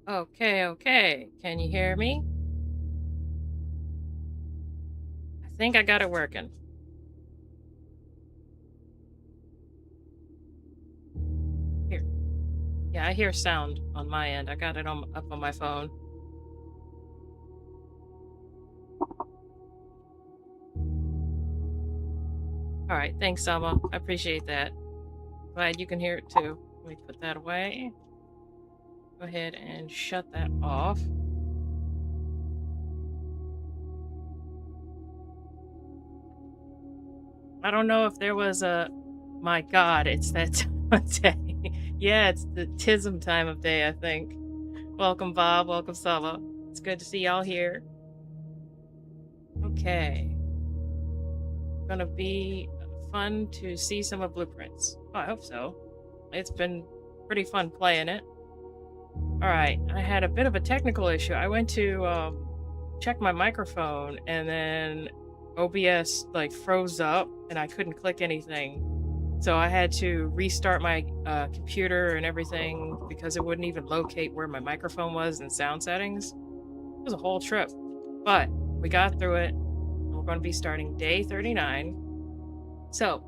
Okay, okay. Can you hear me? I think I got it working. Here. Yeah, I hear sound on my end. I got it up on my phone. All right, thanks, Selma. I appreciate that. Glad you can hear it too. Let me put that away. Go ahead and shut that off. I don't know if there was a. My God, it's that time of day. Yeah, it's the tism time of day, I think. Welcome, Bob. Welcome, Selma. It's good to see y'all here. Okay. Gonna be fun to see some of Blueprints. Oh, I hope so. It's been pretty fun playing it. Alright, I had a bit of a technical issue. I went to check my microphone and then OBS like froze up and I couldn't click anything. So I had to restart my computer and everything because it wouldn't even locate where my microphone was in sound settings. It was a whole trip. But we got through it. We're going to be starting day 39. So,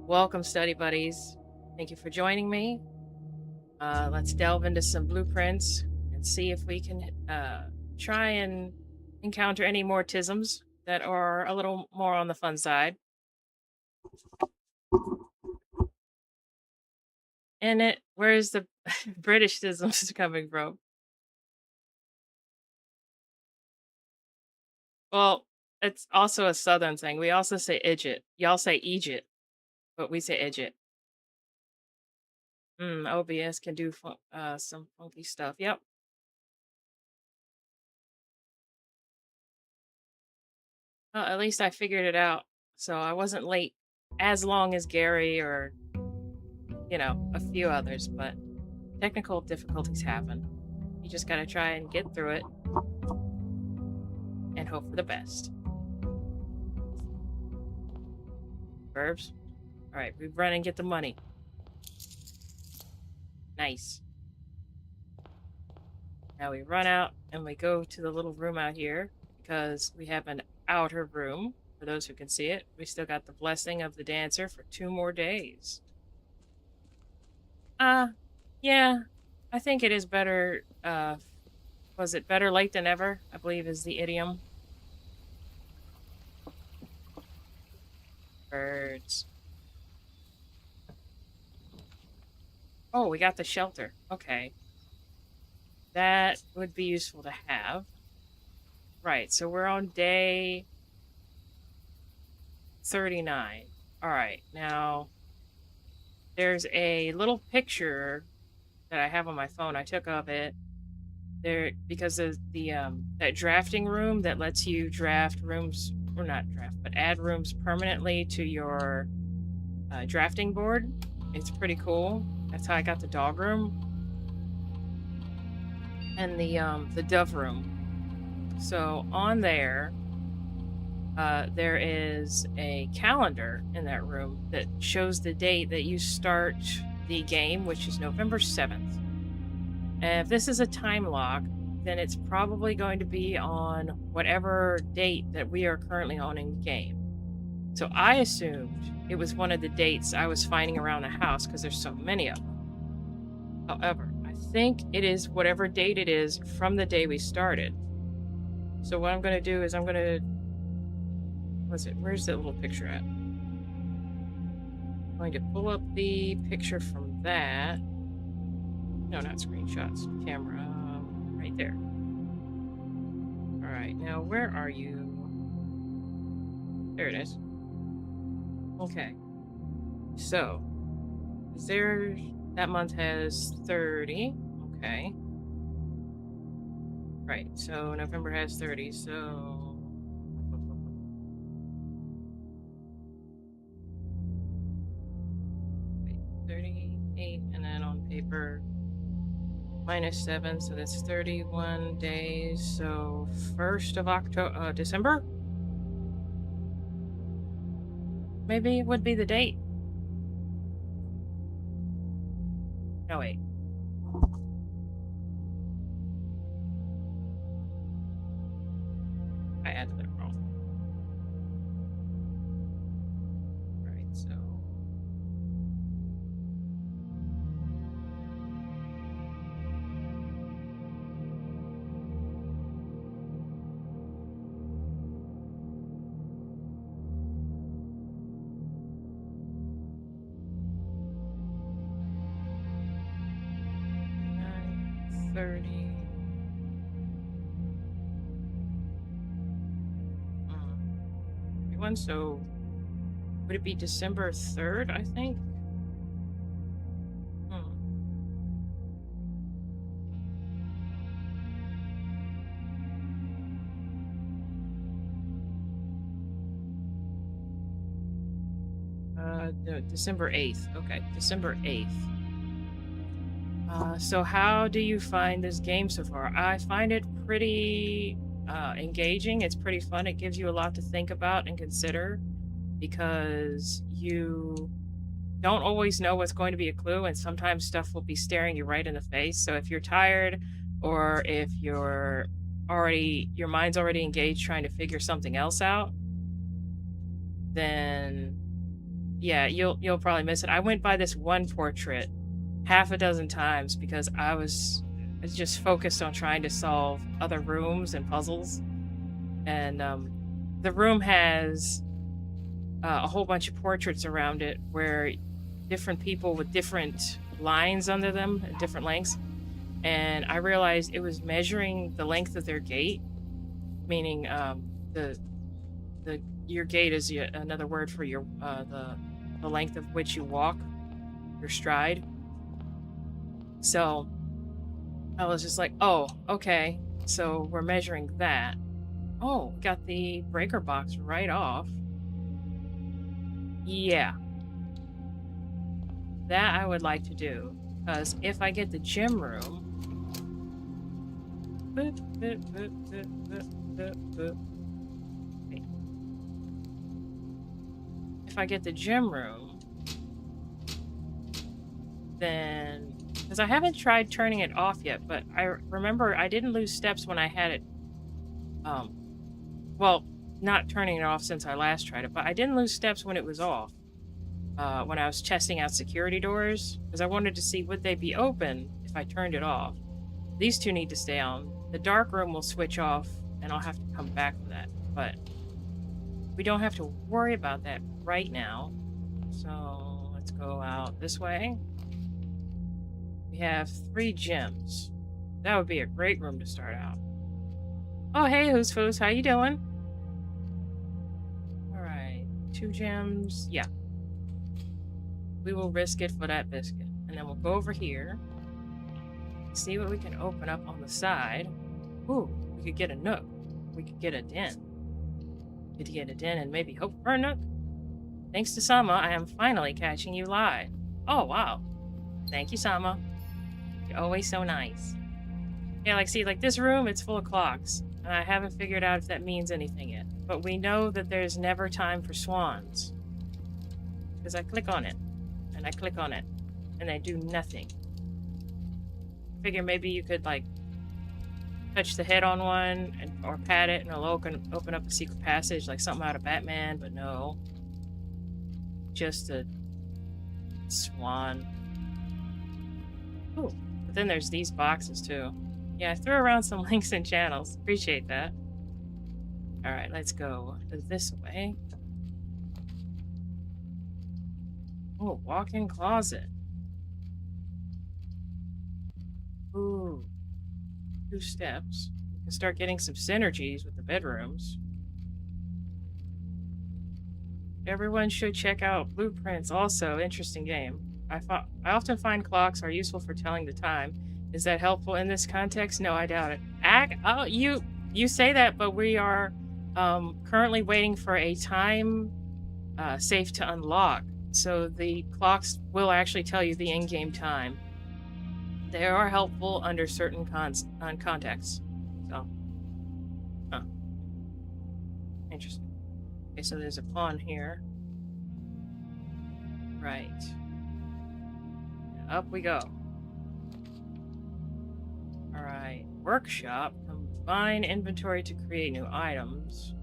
welcome, study buddies. Thank you for joining me. Let's delve into some blueprints and see if we can try and encounter any more tisms that are a little more on the fun side. And where's the British tisms coming from? Well, it's also a southern thing. We also say idjit. Y'all say Egypt, but we say idjit. OBS can do some funky stuff. Yep. Well, at least I figured it out. So I wasn't late as long as Gary or, a few others, but technical difficulties happen. You just gotta try and get through it and hope for the best. Verbs. Alright, we run and get the money. Nice. Now we run out and we go to the little room out here because we have an outer room. For those who can see it, we still got the blessing of the dancer for 2 more days. Yeah, I think it is better. Was it better late than ever? I believe is the idiom. Birds. Oh, we got the shelter. Okay. That would be useful to have. Right, so we're on day 39. Alright, now there's a little picture that I have on my phone. I took of it there because of the that drafting room that lets you draft rooms, or not draft, but add rooms permanently to your drafting board. It's pretty cool. That's how I got the dog room and the dove room. So on there, there is a calendar in that room that shows the date that you start the game, which is November 7th. And if this is a time lock, then it's probably going to be on whatever date that we are currently on in the game. So I assumed it was one of the dates I was finding around the house because there's so many of them. However, I think it is whatever date it is from the day we started. So what I'm going to do is I'm going to... Where's that little picture at? I'm going to pull up the picture from that. No, not screenshots. Camera. Right there. Alright, now where are you? There it is. Okay. So, that month has 30. Okay. Right, so November has 30, so... 38, and then on paper, -7, so that's 31 days, so 1st of December? Maybe would be the date. No, wait. 30. One, so would it be December 3rd, I think? No, December 8th. Okay, December 8th. So how do you find this game so far? I find it pretty engaging. It's pretty fun. It gives you a lot to think about and consider because you don't always know what's going to be a clue, and sometimes stuff will be staring you right in the face. So if you're tired or if your mind's already engaged trying to figure something else out, then yeah, you'll probably miss it. I went by this one portrait half a dozen times because I was just focused on trying to solve other rooms and puzzles. And the room has a whole bunch of portraits around it where different people with different lines under them at different lengths. And I realized it was measuring the length of their gait, meaning your gait is another word for your the length of which you walk, your stride. So I was just like, oh, okay, so we're measuring that. Oh, got the breaker box right off. Yeah. That I would like to do, because if I get the gym room... If I get the gym room, then... Because I haven't tried turning it off yet, but I remember I didn't lose steps when I had it... well, not turning it off since I last tried it, but I didn't lose steps when it was off. When I was testing out security doors, because I wanted to see would they be open if I turned it off. These two need to stay on. The dark room will switch off, and I'll have to come back for that. But we don't have to worry about that right now. So let's go out this way. We have 3 gyms. That would be a great room to start out. Oh, hey, Who's Foos, how you doing? All right, 2 gyms. Yeah. We will risk it for that biscuit. And then we'll go over here. See what we can open up on the side. Ooh, we could get a nook. We could get a den. We could get a den and maybe hope for a nook. Thanks to Sama, I am finally catching you live. Oh, wow. Thank you, Sama. You're always so nice. Yeah, like, see, like this room, it's full of clocks. And I haven't figured out if that means anything yet. But we know that there's never time for swans. Because I click on it. And I click on it, and I do nothing. Figure maybe you could, like, touch the head on one, or pat it, and it'll open up a secret passage, like something out of Batman, but no. Just a swan. Ooh, but then there's these boxes, too. Yeah, I threw around some links and channels. Appreciate that. Alright, let's go this way. Oh, walk-in closet. Ooh. 2 steps. We can start getting some synergies with the bedrooms. Everyone should check out Blueprints also. Interesting game. I often find clocks are useful for telling the time. Is that helpful in this context? No, I doubt it. Oh, you say that, but we are currently waiting for a time safe to unlock. So the clocks will actually tell you the in-game time. They are helpful under certain contexts. So, interesting. Okay, so there's a pawn here. Right. Up we go. All right. Workshop. Combine inventory to create new items.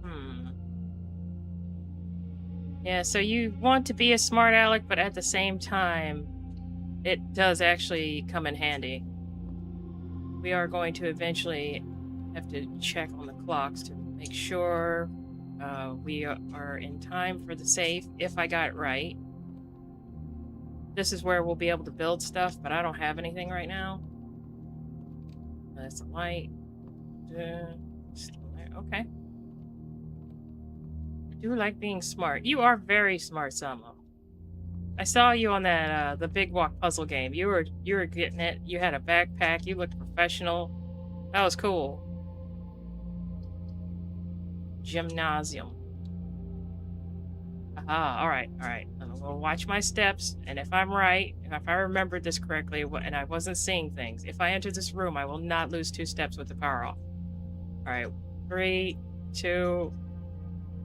Yeah, so you want to be a smart aleck, but at the same time, it does actually come in handy. We are going to eventually have to check on the clocks to make sure we are in time for the safe, if I got it right. This is where we'll be able to build stuff, but I don't have anything right now. that's a light. Still there. Okay. I do like being smart. You are very smart, Selma. I saw you on that the Big Walk puzzle game. You were getting it. You had a backpack. You looked professional. That was cool. Gymnasium. Aha, alright. I'm gonna watch my steps, and if I'm right, if I remembered this correctly, and I wasn't seeing things, if I enter this room, I will not lose 2 steps with the power off. Alright, 3, 2,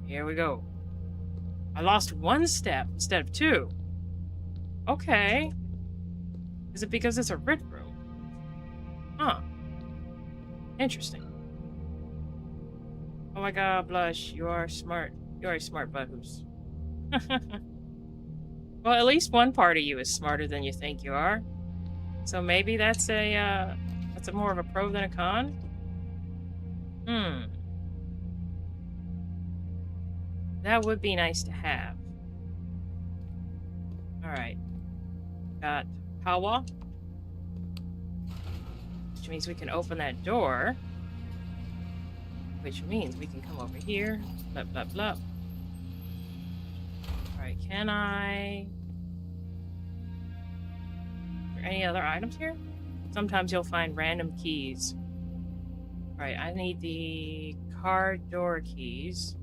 here we go. I lost 1 step instead of 2. Okay. Is it because it's a red room? Huh. Interesting. Oh my god, Blush, you are smart. You are a smart bughoos. Well, at least one part of you is smarter than you think you are. So maybe that's a more of a pro than a con? That would be nice to have. Alright. Got power. Which means we can open that door. Which means we can come over here. Blah, blah, blah. Alright, can I... Are there any other items here? Sometimes you'll find random keys. Alright, I need the car door keys.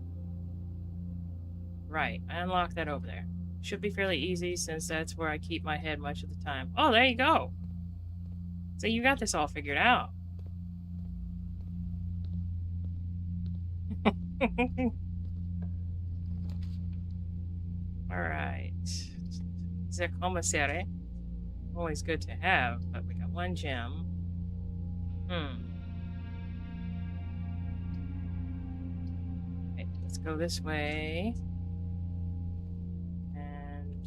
Right, I unlocked that over there. Should be fairly easy since that's where I keep my head much of the time. Oh, there you go! So you got this all figured out. Alright. The commissary. Always good to have, but we got 1 gem. Okay, let's go this way. And...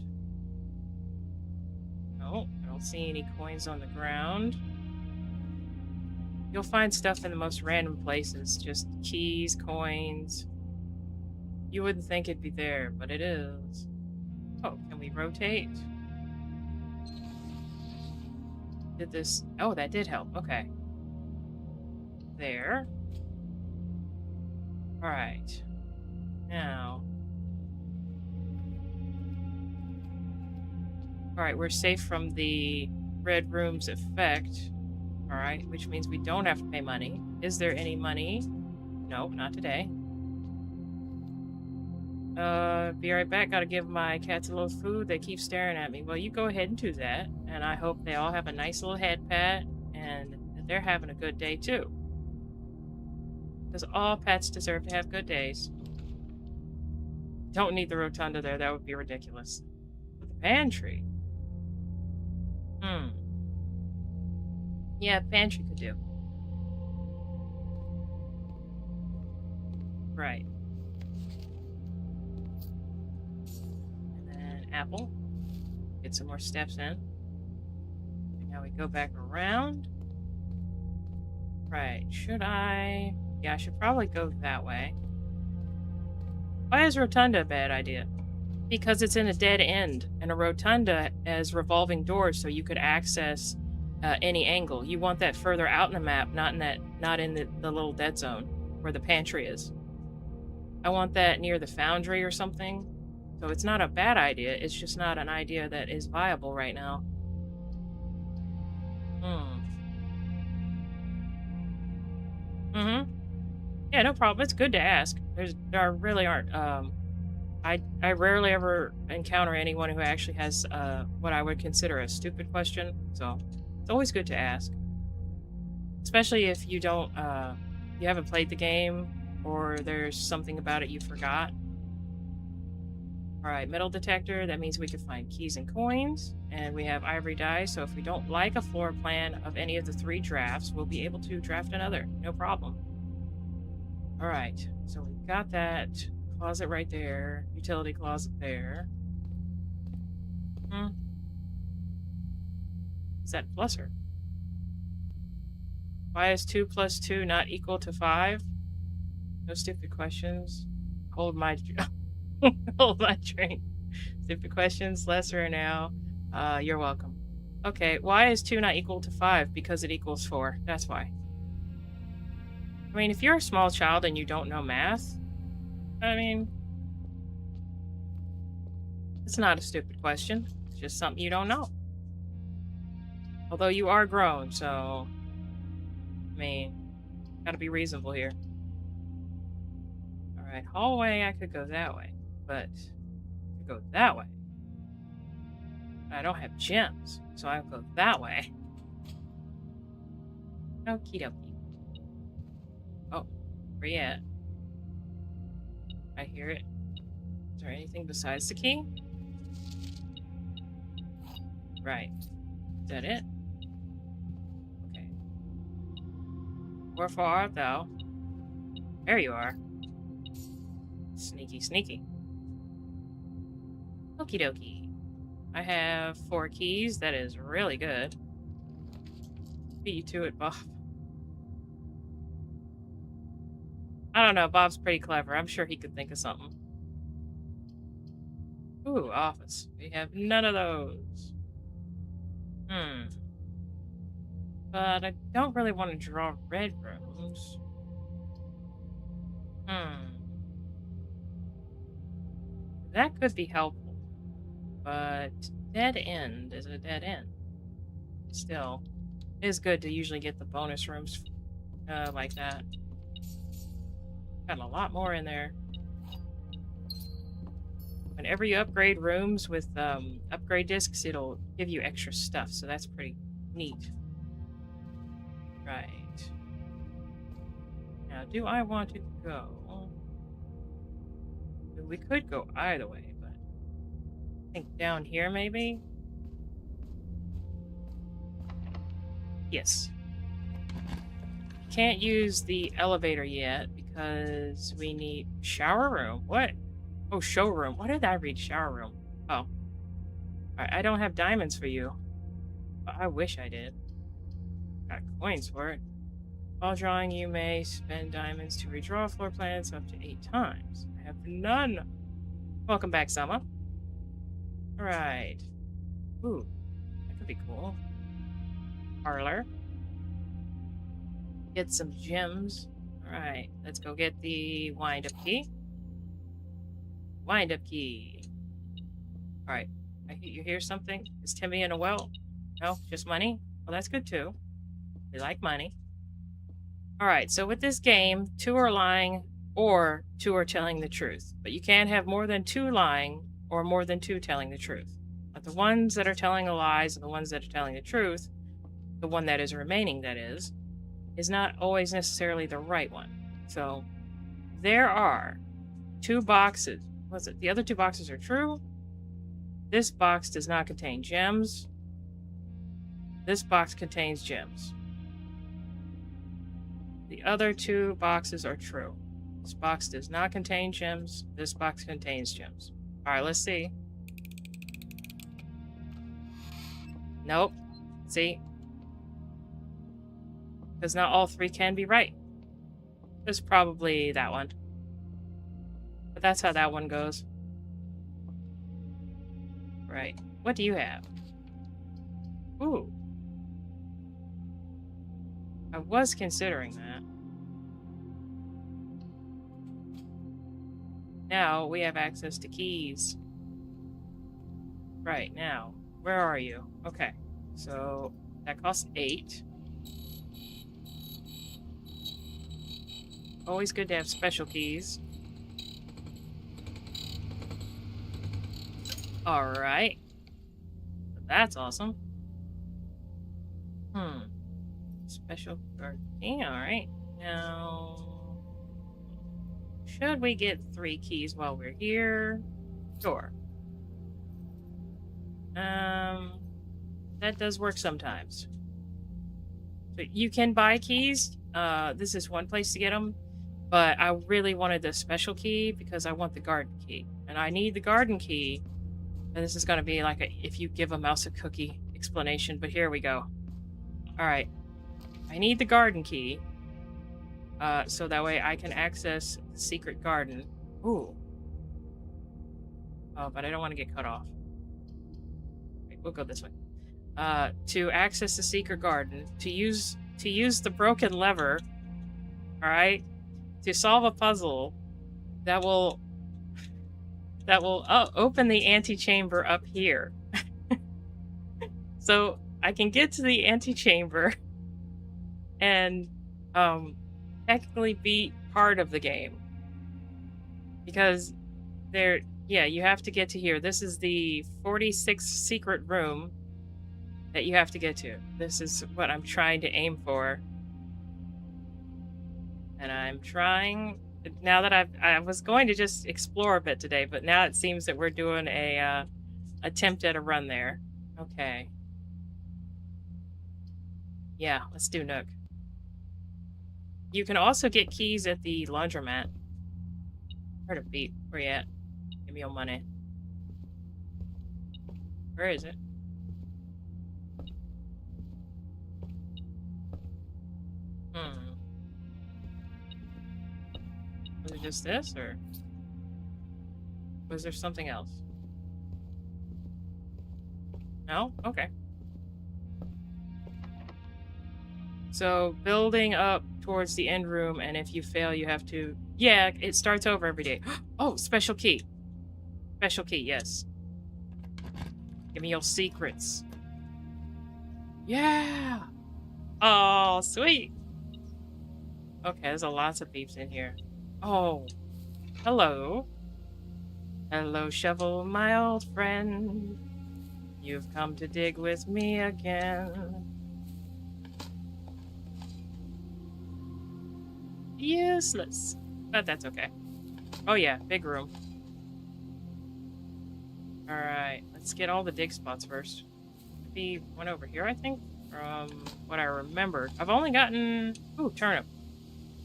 no, I don't see any coins on the ground. You'll find stuff in the most random places. Just keys, coins. You wouldn't think it'd be there, but it is. Oh, can we rotate? Did this... oh, that did help. Okay. There. Alright. Now... alright, we're safe from the red room's effect. Alright, which means we don't have to pay money. Is there any money? Nope, not today. Be right back. Gotta give my cats a little food. They keep staring at me. Well, you go ahead and do that. And I hope they all have a nice little head pat and that they're having a good day too. Because all pets deserve to have good days. Don't need the rotunda there. That would be ridiculous. But the pantry. Yeah, pantry could do. Right. And then apple. Get some more steps in. And now we go back around. Right. Should I... yeah, I should probably go that way. Why is rotunda a bad idea? Because it's in a dead end, and a rotunda has revolving doors, so you could access any angle. You want that further out in the map, not in the little dead zone where the pantry is. I want that near the foundry or something. So it's not a bad idea. It's just not an idea that is viable right now. Yeah, no problem. It's good to ask. There really aren't. I rarely ever encounter anyone who actually has what I would consider a stupid question. So it's always good to ask, especially if you don't you haven't played the game or there's something about it you forgot. All right, metal detector. That means we can find keys and coins, and we have ivory dice. So if we don't like a floor plan of any of the 3 drafts, we'll be able to draft another. No problem. All right, so we've got that closet right there, utility closet there. Is that plus her? Why is 2 plus 2 not equal to 5? No stupid questions. Hold my hold my drink. Stupid questions, lesser now. You're welcome. Okay, why is 2 not equal to 5? Because it equals 4. That's why. I mean, if you're a small child and you don't know math, I mean, it's not a stupid question. It's just something you don't know. Although you are grown, so, I mean, gotta be reasonable here. Alright, hallway, I could go that way, but I could go that way. I don't have gems, so I'll go that way. Okie dokie. Oh, where you at? I hear it. Is there anything besides the key? Right. Is that it? Okay. Wherefore art thou? There you are. Sneaky, sneaky. Okie dokie. I have 4 keys. That is really good. Beat you to it, Bob. I don't know. Bob's pretty clever. I'm sure he could think of something. Ooh, office. We have none of those. But I don't really want to draw red rooms. That could be helpful. But dead end is a dead end. Still, it is good to usually get the bonus rooms like that. Got a lot more in there. Whenever you upgrade rooms with upgrade discs, it'll give you extra stuff, so that's pretty neat. Right. Now, do I want to go? We could go either way, but I think down here maybe? Yes. Can't use the elevator yet because we need shower room. What? Oh, showroom. Why did I read shower room? Oh. Alright, I don't have diamonds for you. But I wish I did. Got coins for it. While drawing, you may spend diamonds to redraw floor plans up to 8 times. I have none. Welcome back, Selma. Alright. Ooh, that could be cool. Parlor. Get some gems. Alright, let's go get the wind-up key. Wind-up key. Alright, you hear something? Is Timmy in a well? No, just money? Well, that's good too. We like money. Alright, so with this game, 2 are lying or 2 are telling the truth. But you can't have more than 2 lying or more than 2 telling the truth. But the ones that are telling the lies and the ones that are telling the truth, the one that is remaining, that is not always necessarily the right one. So there are 2 boxes. What's it? The other 2 boxes are true. This box does not contain gems. This box contains gems. The other 2 boxes are true. This box does not contain gems. This box contains gems. Alright, let's see. Nope. See? Because not all 3 can be right. There's probably that one. But that's how that one goes. Right. What do you have? Ooh. I was considering that. Now we have access to keys. Right, now. Where are you? Okay. So that costs 8. Always good to have special keys. Alright. That's awesome. Special card key, alright. Now, should we get 3 keys while we're here? Sure. That does work sometimes. So you can buy keys. This is one place to get them. But I really wanted the special key because I want the garden key. And I need the garden key. And this is going to be like a if you give a mouse a cookie explanation. But here we go. Alright. I need the garden key. So that way I can access the secret garden. Ooh. Oh, but I don't want to get cut off. Wait, we'll go this way. To access the secret garden, to use the broken lever. All right, to solve a puzzle that will open the antechamber up here. So I can get to the antechamber and technically be part of the game, because you have to get to here. This is the 46th secret room that you have to get to. This is what I'm trying to aim for. And I'm trying now that I was going to just explore a bit today, but now it seems that we're doing a attempt at a run there. Okay. Yeah, let's do Nook. You can also get keys at the laundromat. Heard a beep. Where you at? Give me your money. Where is it? Was it just this, or was there something else? No? Okay. So, building up towards the end room, and if you fail, you have to... Yeah, it starts over every day. Oh, special key. Special key, yes. Give me your secrets. Yeah! Oh, sweet! Okay, there's a lots of beeps in here. Oh, hello. Hello, Shovel, my old friend. You've come to dig with me again. Useless. But that's okay. Oh yeah, big room. Alright, let's get all the dig spots first. Be one over here, I think, from what I remembered. I've only gotten... Ooh, turnip.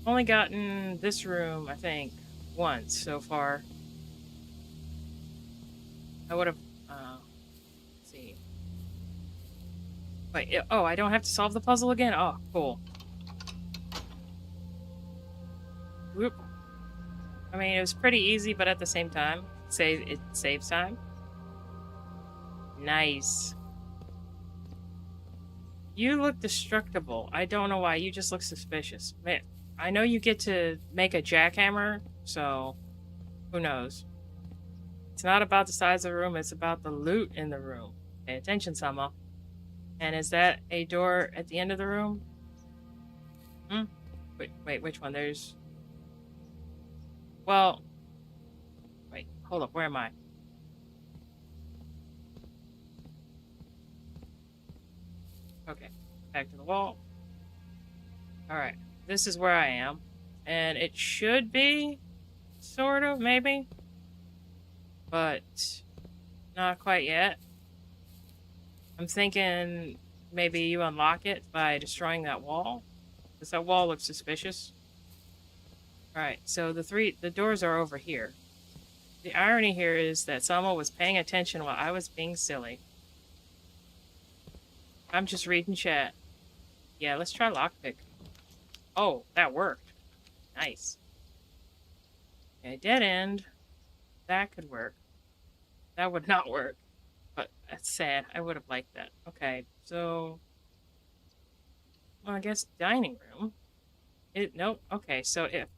Only gotten this room, I think, once so far. I would have... let's see. Wait, oh, I don't have to solve the puzzle again? Oh, cool. Whoop. I mean, it was pretty easy, but at the same time, it saves time. Nice. You look destructible. I don't know why. You just look suspicious. Man, I know you get to make a jackhammer, so who knows? It's not about the size of the room, it's about the loot in the room. Pay attention, Sama. And is that a door at the end of the room? Wait, which one? There's... Well... Wait, hold up, where am I? Okay, back to the wall. Alright, this is where I am. And it should be... Sort of, maybe? But... Not quite yet. I'm thinking maybe you unlock it by destroying that wall. Because that wall looks suspicious. Alright, so the doors are over here. The irony here is that someone was paying attention while I was being silly. I'm just reading chat. Yeah, let's try lockpick. Oh, that worked. Nice. Okay, dead end. That could work. That would not work. But that's sad. I would have liked that. Okay, so... Well, I guess dining room. Nope. Okay, so if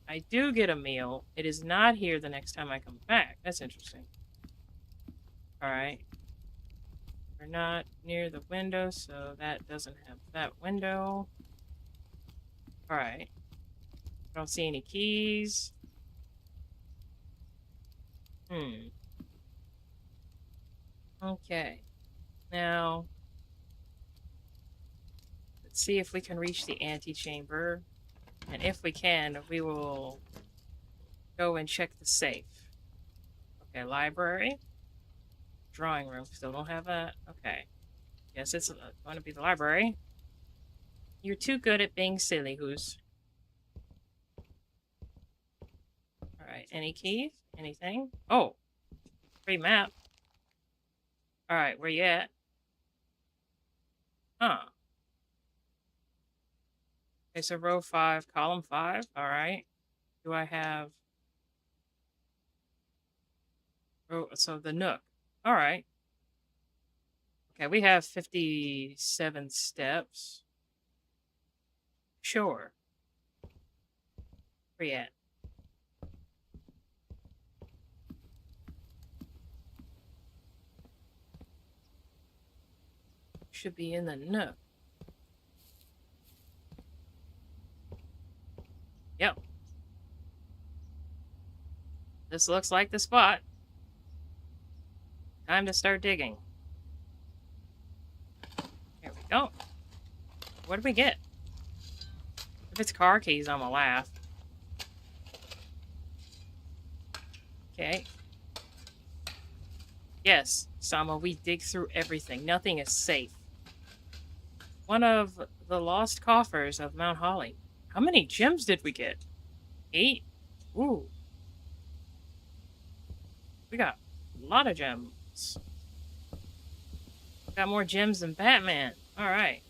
I do get a meal, it is not here the next time I come back. That's interesting. Alright. We're not near the window, so that doesn't have that window. Alright. I don't see any keys. Okay. Now, let's see if we can reach the antechamber. And if we can, we will go and check the safe. Okay, library. Drawing room. Still don't have that. Okay. Guess it's going to be the library. You're too good at being silly, Goose. Alright, any keys? Anything? Oh! Free map. Alright, where you at? Huh. Okay, so row 5, column 5. Alright. Do I have... Oh, so the Nook. Alright. Okay, we have 57 steps. Sure. Where you at? Should be in the nook. Yep. This looks like the spot. Time to start digging. There we go. What did we get? If it's car keys, I'm gonna laugh. Okay. Yes, Sama, we dig through everything. Nothing is safe. One of the lost coffers of Mount Holly. How many gems did we get? 8? Ooh. We got a lot of gems. Got more gems than Batman. Alright.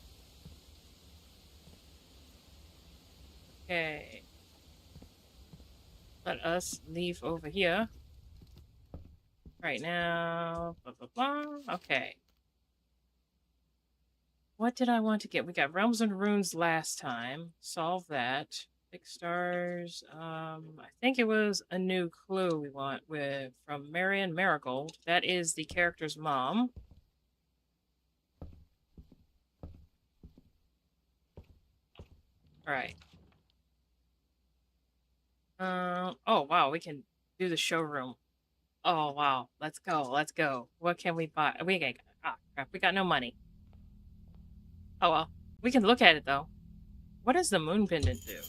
Okay. Let us leave over here. Right now. Blah, blah, blah. Okay. What did I want to get? We got Realms and Runes last time. Solve that. Big stars. I think it was a new clue we want from Marion Marigold. That is the character's mom. Alright. Oh wow, we can do the showroom. Oh wow, let's go, let's go. What can we buy? Crap, we got no money. Oh well, we can look at it though. What does the moon pendant do?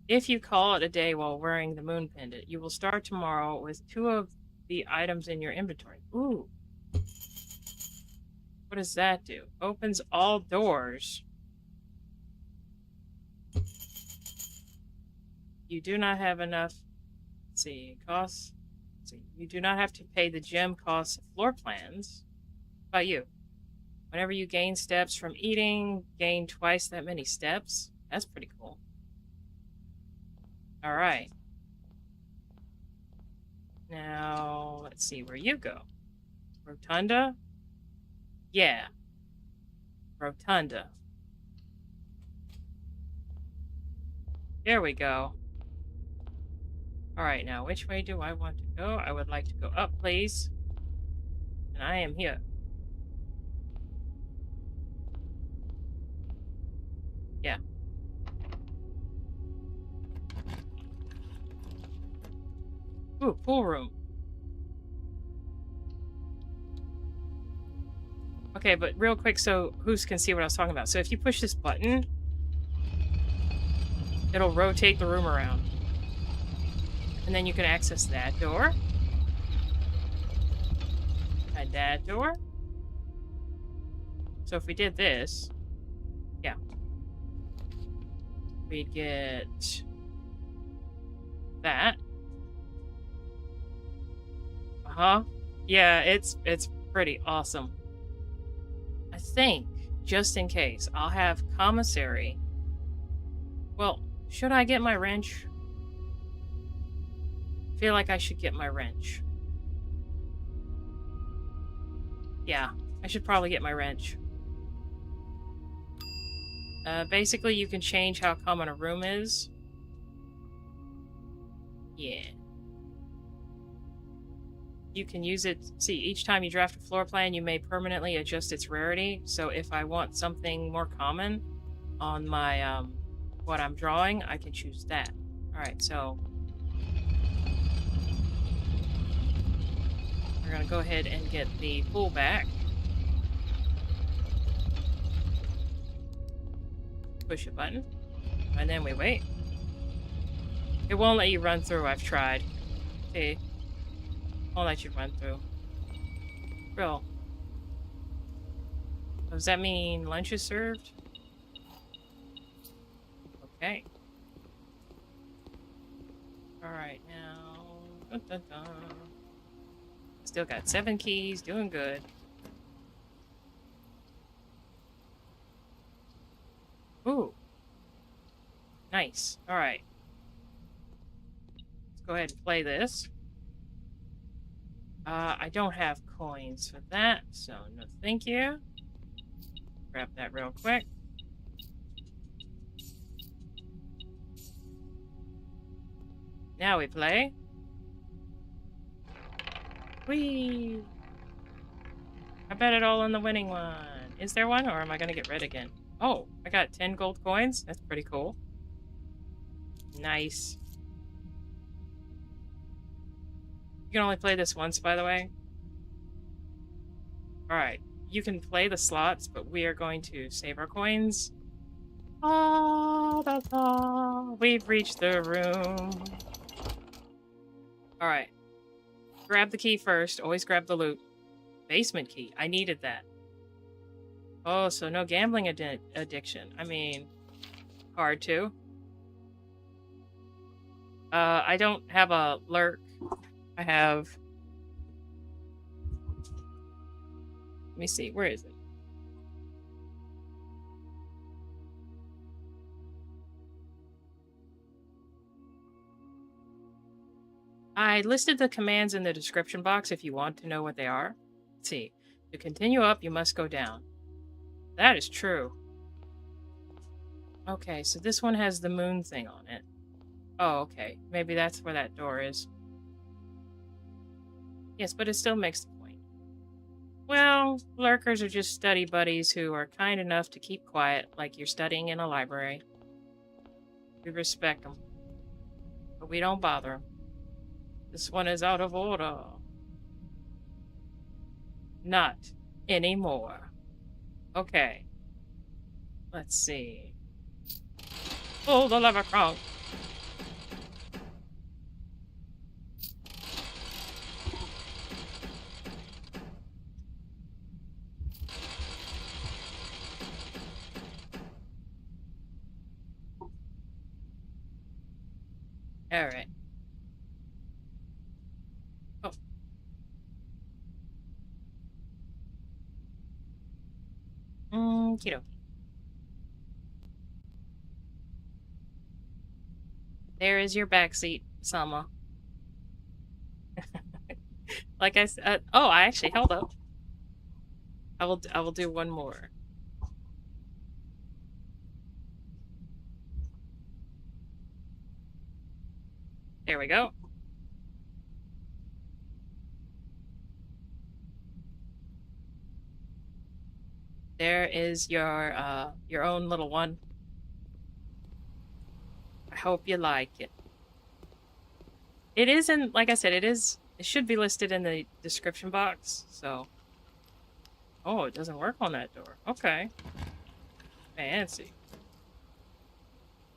If you call it a day while wearing the moon pendant, you will start tomorrow with 2 of the items in your inventory. Ooh. What does that do? Opens all doors. You do not have enough. Let's see, costs. Let's see, you do not have to pay the gem costs of floor plans. How about you? Whenever you gain steps from eating, gain twice that many steps. That's pretty cool. Alright. Now, let's see where you go. Rotunda? Yeah. Rotunda. There we go. Alright, now which way do I want to go? I would like to go up, please. And I am here. Yeah. Ooh, pool room. Okay, but real quick so who can see what I was talking about. So if you push this button, it'll rotate the room around. And then you can access that door. And that door. So if we did this, yeah. We'd get that. Uh-huh. Yeah, it's pretty awesome. I think, just in case, I'll have commissary. Well, should I get my wrench? I feel like I should get my wrench. Yeah, I should probably get my wrench. Basically, you can change how common a room is. Yeah. You can use it. See, each time you draft a floor plan, you may permanently adjust its rarity. So if I want something more common on my, what I'm drawing, I can choose that. Alright, so we're gonna go ahead and get the pool back. Push a button, and then we wait. It won't let you run through, I've tried. Okay. Won't let you run through. Bro. Does that mean lunch is served? Okay. Alright, now... Dun, dun, dun. Still got 7 keys, doing good. Ooh. Nice. Alright. Let's go ahead and play this. I don't have coins for that, so no thank you. Grab that real quick. Now we play. Whee! I bet it all on the winning one. Is there one, or am I gonna get red again? Oh, I got 10 gold coins. That's pretty cool. Nice. You can only play this once, by the way. Alright. You can play the slots, but we are going to save our coins. We've reached the room. Alright. Grab the key first. Always grab the loot. Basement key. I needed that. Oh, so no gambling addiction. I mean, hard to. I don't have a lurk. I have... Let me see. Where is it? I listed the commands in the description box if you want to know what they are. Let's see. To continue up, you must go down. That is true. Okay, so this one has the moon thing on it. Oh, okay. Maybe that's where that door is. Yes, but it still makes the point. Well, lurkers are just study buddies who are kind enough to keep quiet like you're studying in a library. We respect them. But we don't bother them. This one is out of order. Not anymore. Okay. Let's see. Pull the lever, Kronk. Alright. Oh. Okie dokie. There is your backseat, Sama. Like I said, oh, I actually held up. I will do one more. There we go. There is your own little one. I hope you like it. It is in, like I said, it should be listed in the description box, so. Oh, it doesn't work on that door. Okay. Fancy.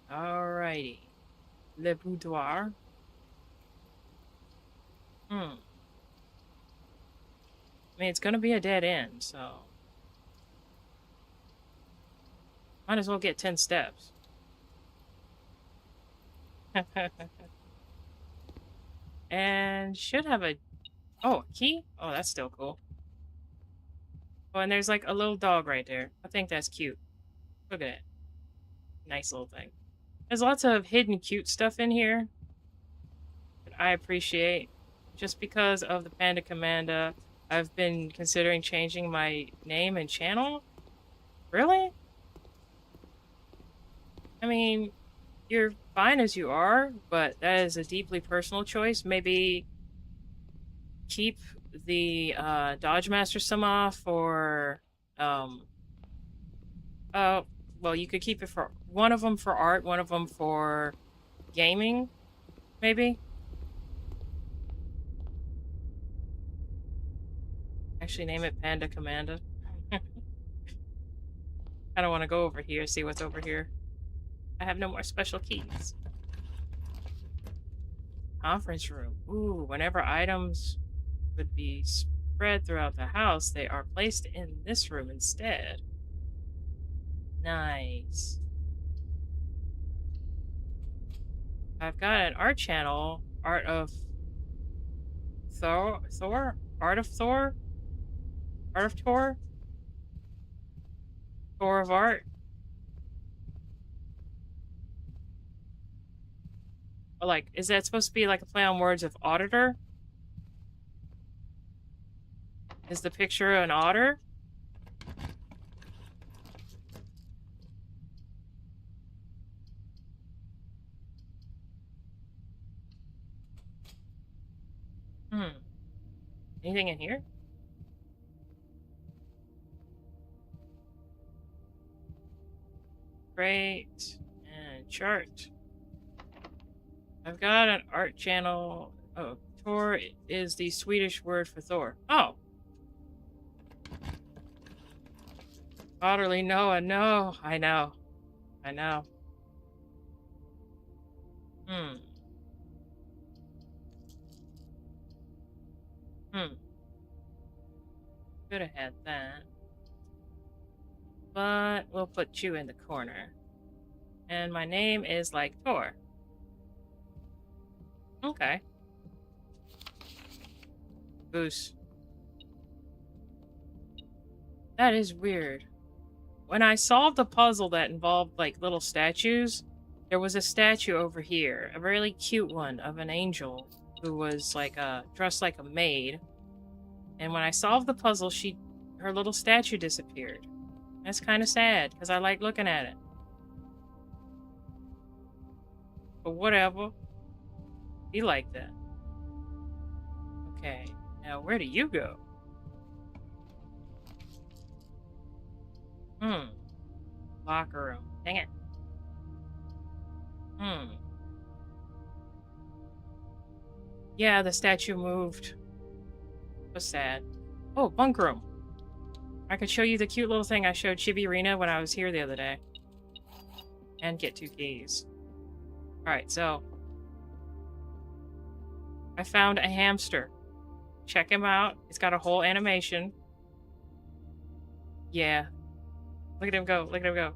Alrighty. Le boudoir. I mean, it's gonna be a dead end, so. Might as well get 10 steps. And should have a... Oh, a key? Oh, that's still cool. Oh, and there's like a little dog right there. I think that's cute. Look at it. Nice little thing. There's lots of hidden cute stuff in here that I appreciate. Just because of the Panda Commanda, I've been considering changing my name and channel. Really? I mean, you're fine as you are, but that is a deeply personal choice. Maybe keep the Dodge Master Sama for well, you could keep it for one of them for art, one of them for gaming, maybe. Actually, name it Panda Commanda. I don't want to go over here, see what's over here. I have no more special keys. Conference room. Ooh, whenever items would be spread throughout the house, they are placed in this room instead. Nice. I've got an art channel, Art of Thor? Art of Thor? Art of Tor? Thor of Art? Or like, is that supposed to be like a play on words of auditor? Is the picture an otter? Anything in here? Great. And chart. I've got an art channel. Oh, Tor is the Swedish word for Thor. Oh. Utterly no, no. I know. I know. Hmm. Hmm. Could have had that. But we'll put you in the corner. And my name is like Thor. Okay. Goose. That is weird. When I solved a puzzle that involved like little statues, there was a statue over here, a really cute one of an angel who was like dressed like a maid. And when I solved the puzzle, her little statue disappeared. That's kind of sad because I like looking at it. But whatever. Be like that. Okay. Now where do you go? Locker room. Dang it. Yeah, the statue moved. Was sad. Oh, bunk room. I could show you the cute little thing I showed Chibi Rena when I was here the other day. And get 2 keys. Alright, so I found a hamster. Check him out. It's got a whole animation. Yeah. Look at him go. Look at him go.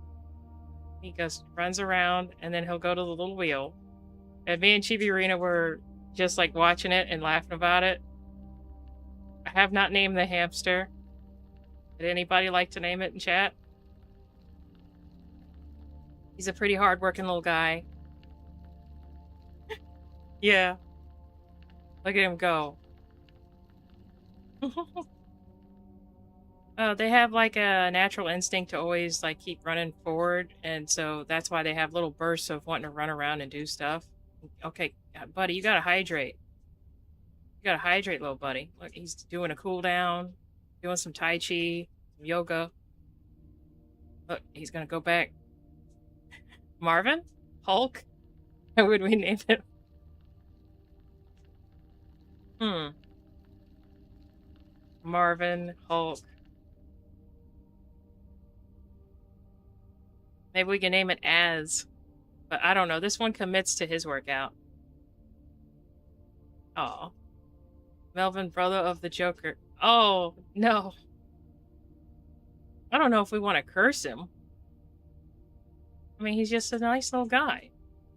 He runs around, and then he'll go to the little wheel. And me and Chibi Rena were just like watching it and laughing about it. I have not named the hamster. Would anybody like to name it in chat? He's a pretty hard-working little guy. Yeah. Look at him go. They have like a natural instinct to always like keep running forward, and so that's why they have little bursts of wanting to run around and do stuff. Okay, buddy, you gotta hydrate. You gotta hydrate, little buddy. Look, he's doing a cool down, doing some Tai Chi, some yoga. Look, he's gonna go back. Marvin? Hulk? How would we name him? Marvin, Hulk. Maybe we can name it as. But I don't know. This one commits to his workout. Oh. Melvin, brother of the Joker. Oh, no. I don't know if we want to curse him. I mean, he's just a nice little guy.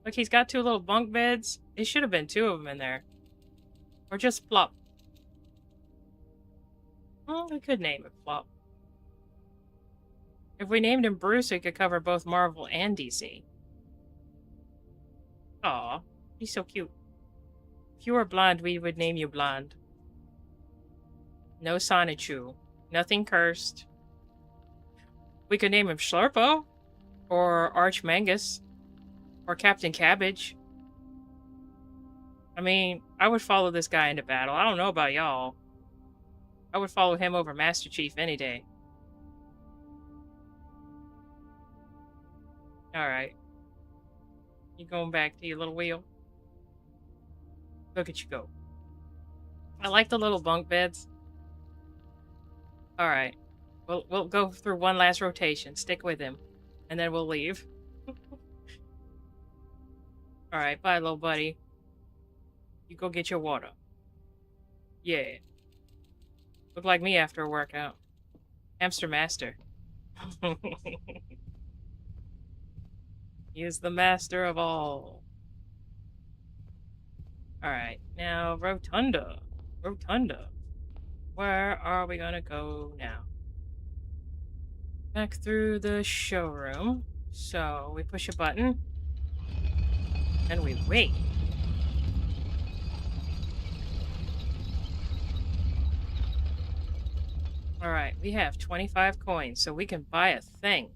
Look, he's got 2 little bunk beds. It should have been 2 of them in there. Or just Flop. Well, we could name it Flop. If we named him Bruce, we could cover both Marvel and DC. Aw, he's so cute. If you were blonde, we would name you Blonde. No Sonichu. Nothing cursed. We could name him Slurpo. Or Archmangus. Or Captain Cabbage. I mean, I would follow this guy into battle. I don't know about y'all. I would follow him over Master Chief any day. Alright. You going back to your little wheel? Look at you go. I like the little bunk beds. Alright. We'll go through one last rotation. Stick with him. And then we'll leave. Alright, bye, little buddy. You go get your water. Yeah. Look like me after a workout. Hamster master. He is the master of all. Alright, now Rotunda. Rotunda. Where are we gonna go now? Back through the showroom. So we push a button. And we wait. Alright, we have 25 coins, so we can buy a thing.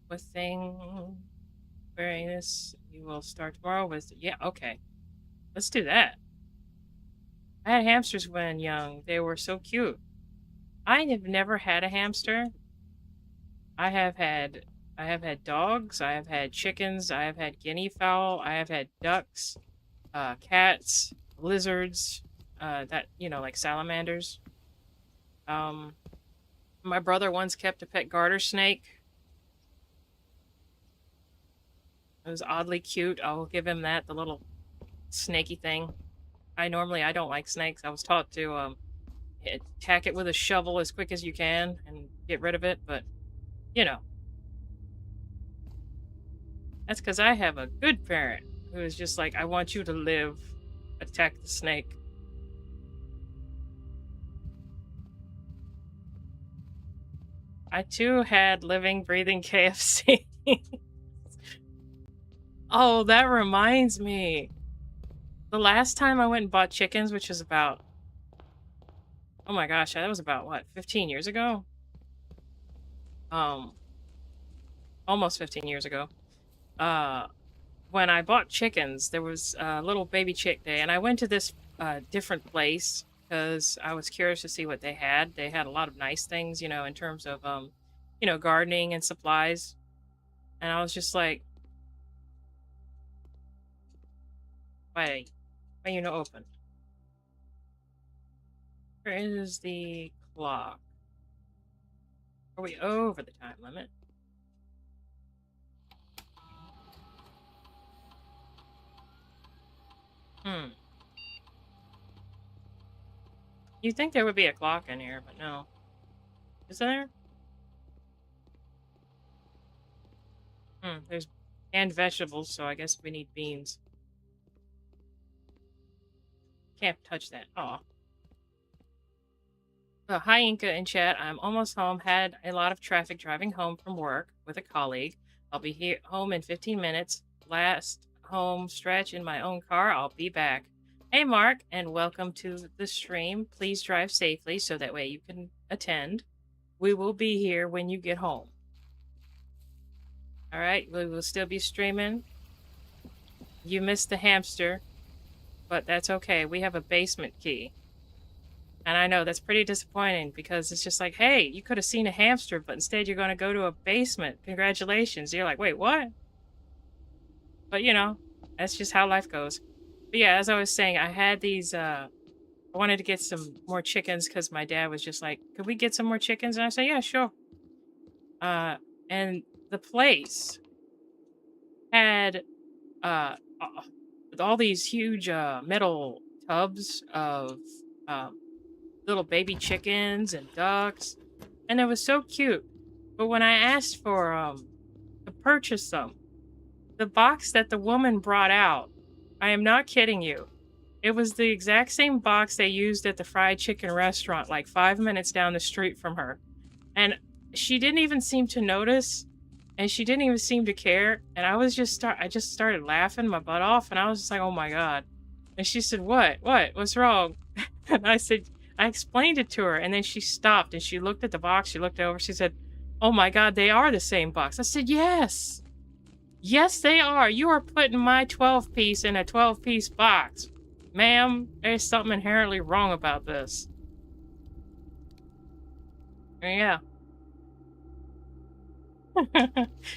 What thing? Wearing this, you will start tomorrow with... Yeah, okay. Let's do that. I had hamsters when young. They were so cute. I have never had a hamster. I have had I have had dogs, I have had chickens, I have had guinea fowl, I have had ducks, cats, lizards, that like salamanders. Um, my brother once kept a pet garter snake. It was oddly cute. I'll give him that, the little snaky thing. I don't like snakes. I was taught to attack it with a shovel as quick as you can and get rid of it, but you know, that's because I have a good parent who is just like, I want you to live. Attack the snake. I too had living, breathing KFC. Oh, that reminds me. The last time I went and bought chickens, which was about, oh my gosh, that was about what, 15 years ago? Um, Almost 15 years ago. Uh, when I bought chickens, there was a little baby chick day, and I went to this different place because I was curious to see what they had. They had a lot of nice things, in terms of gardening and supplies. And I was just like, why you no open? Where is the clock? Are we over the time limit? Hmm. You'd think there would be a clock in here, but no. Is there? There's canned vegetables, so I guess we need beans. Can't touch that. Aw. Hi, Inka in chat. I'm almost home. Had a lot of traffic driving home from work with a colleague. I'll be here home in 15 minutes. Last home stretch in my own car. I'll be back. Hey, Mark, and welcome to the stream. Please drive safely so that way you can attend. We will be here when you get home. All right, we will still be streaming. You missed the hamster, but that's okay. We have a basement key. And I know that's pretty disappointing because it's just like, hey, you could have seen a hamster, but instead you're going to go to a basement. Congratulations. You're like, wait, what? But that's just how life goes. But yeah, as I was saying, I had these, I wanted to get some more chickens because my dad was just like, could we get some more chickens? And I said, yeah, sure. And the place had, all these huge, metal tubs of, little baby chickens and ducks, and it was so cute. But when I asked for to purchase them, the box that the woman brought out, I am not kidding you, it was the exact same box they used at the fried chicken restaurant like 5 minutes down the street from her. And she didn't even seem to notice, and she didn't even seem to care. And I just started laughing my butt off, and I was just like, oh my god. And she said, what's wrong? And I said, I explained it to her, and then she stopped and she looked at the box. She looked over. She said, oh my god, they are the same box. I said, yes. Yes, they are. You are putting my 12-piece in a 12-piece box. Ma'am, there's something inherently wrong about this. Yeah.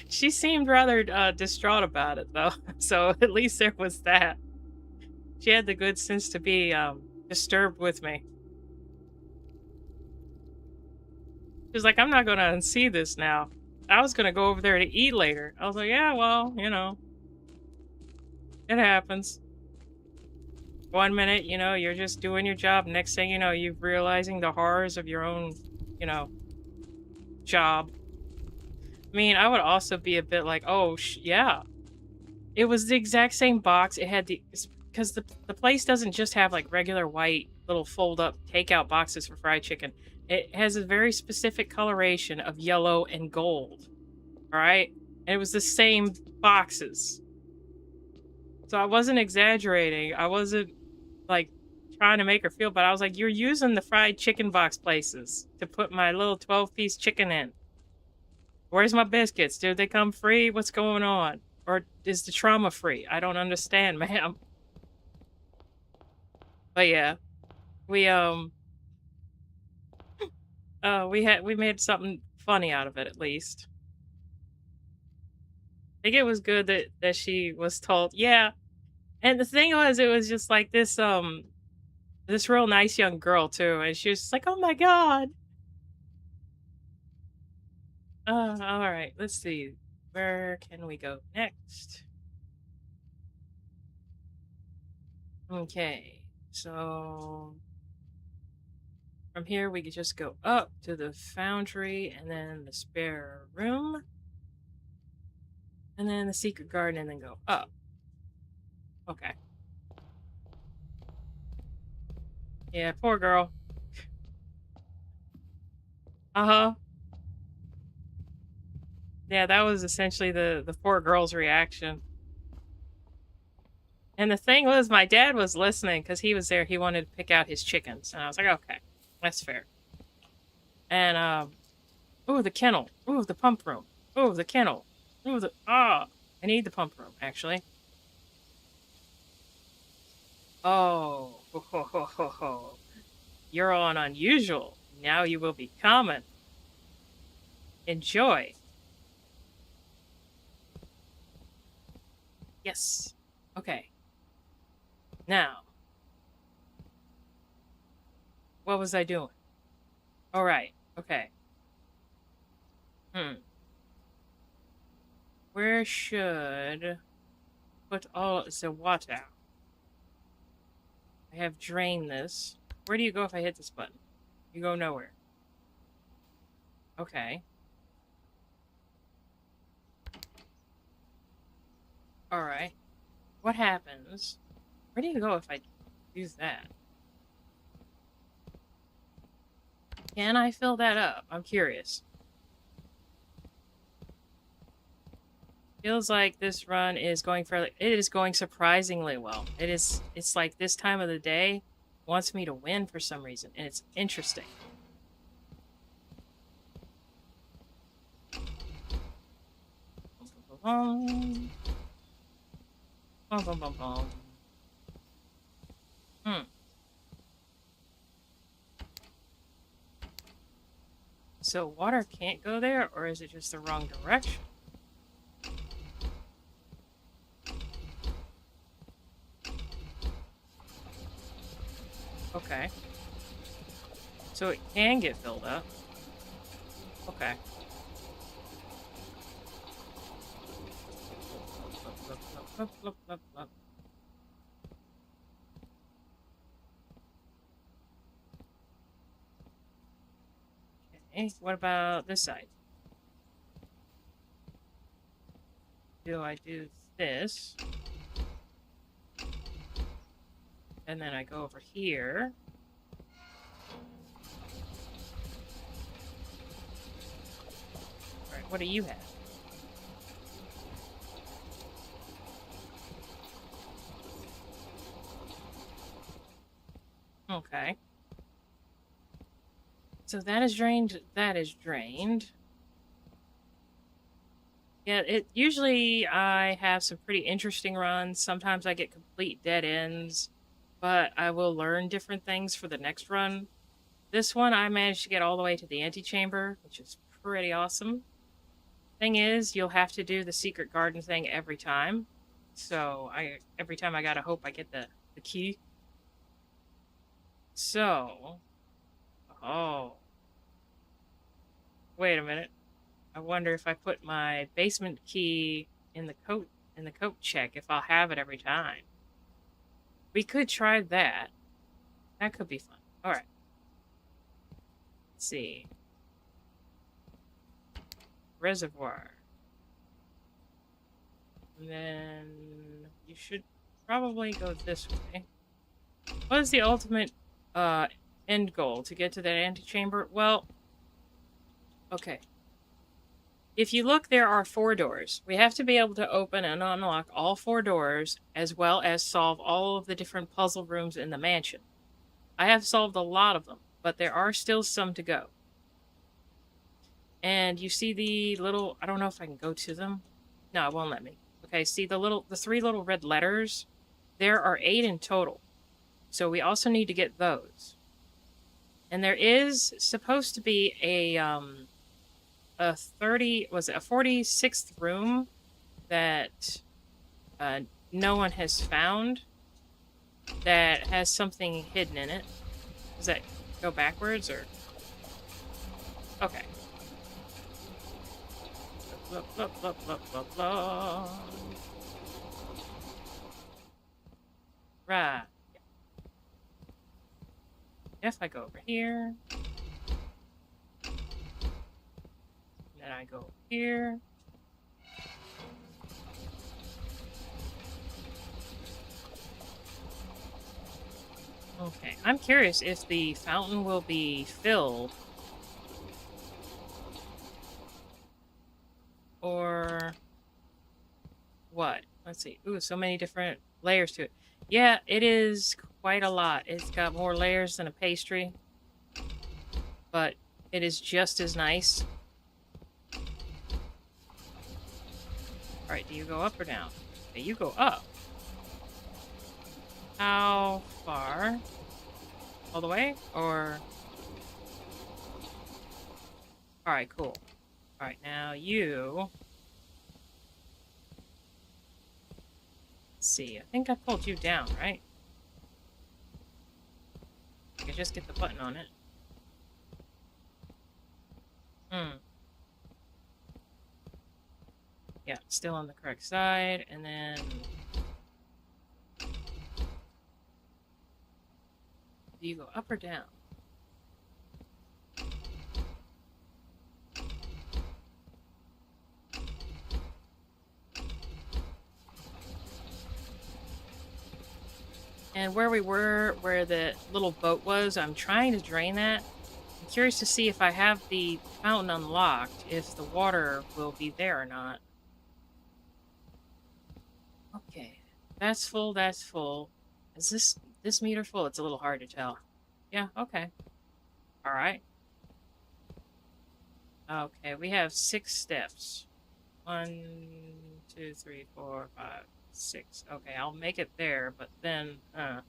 She seemed rather distraught about it, though. So at least there was that. She had the good sense to be disturbed with me. She was like, I'm not going to unsee this now. I was going to go over there to eat later. I was like, yeah, well, it happens. 1 minute, you're just doing your job. Next thing you know, you're realizing the horrors of your own, job. I mean, I would also be a bit like, oh, yeah. It was the exact same box. It had because the place doesn't just have like regular white little fold-up takeout boxes for fried chicken. It has a very specific coloration of yellow and gold. All right? And it was the same boxes. So I wasn't exaggerating. I wasn't like trying to make her feel bad. I was like, you're using the fried chicken box places to put my little 12-piece chicken in. Where's my biscuits? Did they come free? What's going on? Or is the trauma free? I don't understand, ma'am. But yeah. We we made something funny out of it at least. I think it was good that she was told, yeah. And the thing was, it was just like this real nice young girl too, and she was just like, "Oh my god." All right, let's see. Where can we go next? Okay, so from here we could just go up to the foundry and then the spare room and then the secret garden and then go up. Okay. Yeah, poor girl. Uh-huh. Yeah, that was essentially the poor girl's reaction. And the thing was, my dad was listening because he was there. He wanted to pick out his chickens. And I was like, okay, that's fair. And, ooh, the kennel. Ooh, the pump room. Ooh, the kennel. Ooh, I need the pump room, actually. Oh, ho, ho, ho, ho, ho. You're on unusual. Now you will be common. Enjoy. Yes. Okay. Now, what was I doing? All right. Okay. Where should put all the water? I have drained this. Where do you go if I hit this button? You go nowhere. Okay. All right. What happens? Where do you go if I use that? Can I fill that up? I'm curious. Feels like this run is going fairly. It is going surprisingly well. It's like this time of the day wants me to win for some reason, and it's interesting. Bum, bum, bum, bum, bum. So water can't go there, or is it just the wrong direction? Okay. So it can get filled up. Okay. Okay, what about this side? Do I do this? And then I go over here. Alright, what do you have? Okay. So that is drained, that is drained. Yeah, it usually I have some pretty interesting runs. Sometimes I get complete dead ends, but I will learn different things for the next run. This one I managed to get all the way to the antechamber, which is pretty awesome. Thing is, you'll have to do the secret garden thing every time. So every time I gotta hope I get the key. So, oh, wait a minute. I wonder if I put my basement key in the coat check if I'll have it every time. We could try that. That could be fun. All right. Let's see. Reservoir. And then you should probably go this way. What is the ultimate end goal? To get to that antechamber? Well, okay. If you look, there are 4 doors. We have to be able to open and unlock all 4 doors, as well as solve all of the different puzzle rooms in the mansion. I have solved a lot of them, but there are still some to go. And you see the little, I don't know if I can go to them. No, it won't let me. Okay, see the 3 little red letters? There are 8 in total. So we also need to get those. And there is supposed to be a 30, was it a 46th room that uh no one has found that has something hidden in it. Does that go backwards or okay. Blah, blah, blah, blah, blah, blah. Right. If I go over here, then I go over here. Okay, I'm curious if the fountain will be filled or what? Let's see. Ooh, so many different layers to it. Yeah, it is quite a lot. It's got more layers than a pastry, but it is just as nice. All right, do you go up or down? Okay, you go up. How far? All the way? Or... Alright, cool. Alright, now you... Let's see, I think I pulled you down, right? I can just get the button on it. Yeah, still on the correct side, and then... Do you go up or down? And where we were, where the little boat was, I'm trying to drain that. I'm curious to see if I have the fountain unlocked, if the water will be there or not. Okay, that's full, that's full. Is this meter full? It's a little hard to tell. Yeah, okay. Alright. Okay, we have 6 steps. 1, 2, 3, 4, 5, 6. Okay, I'll make it there, but then, Oh,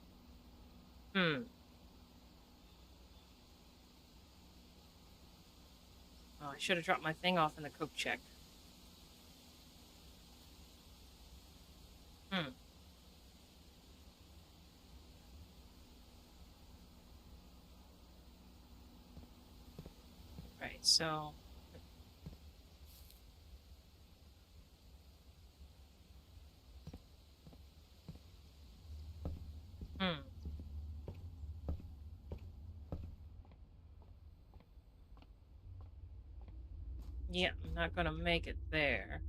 I should have dropped my thing off in the cook check. Right, so... Yeah, I'm not gonna make it there.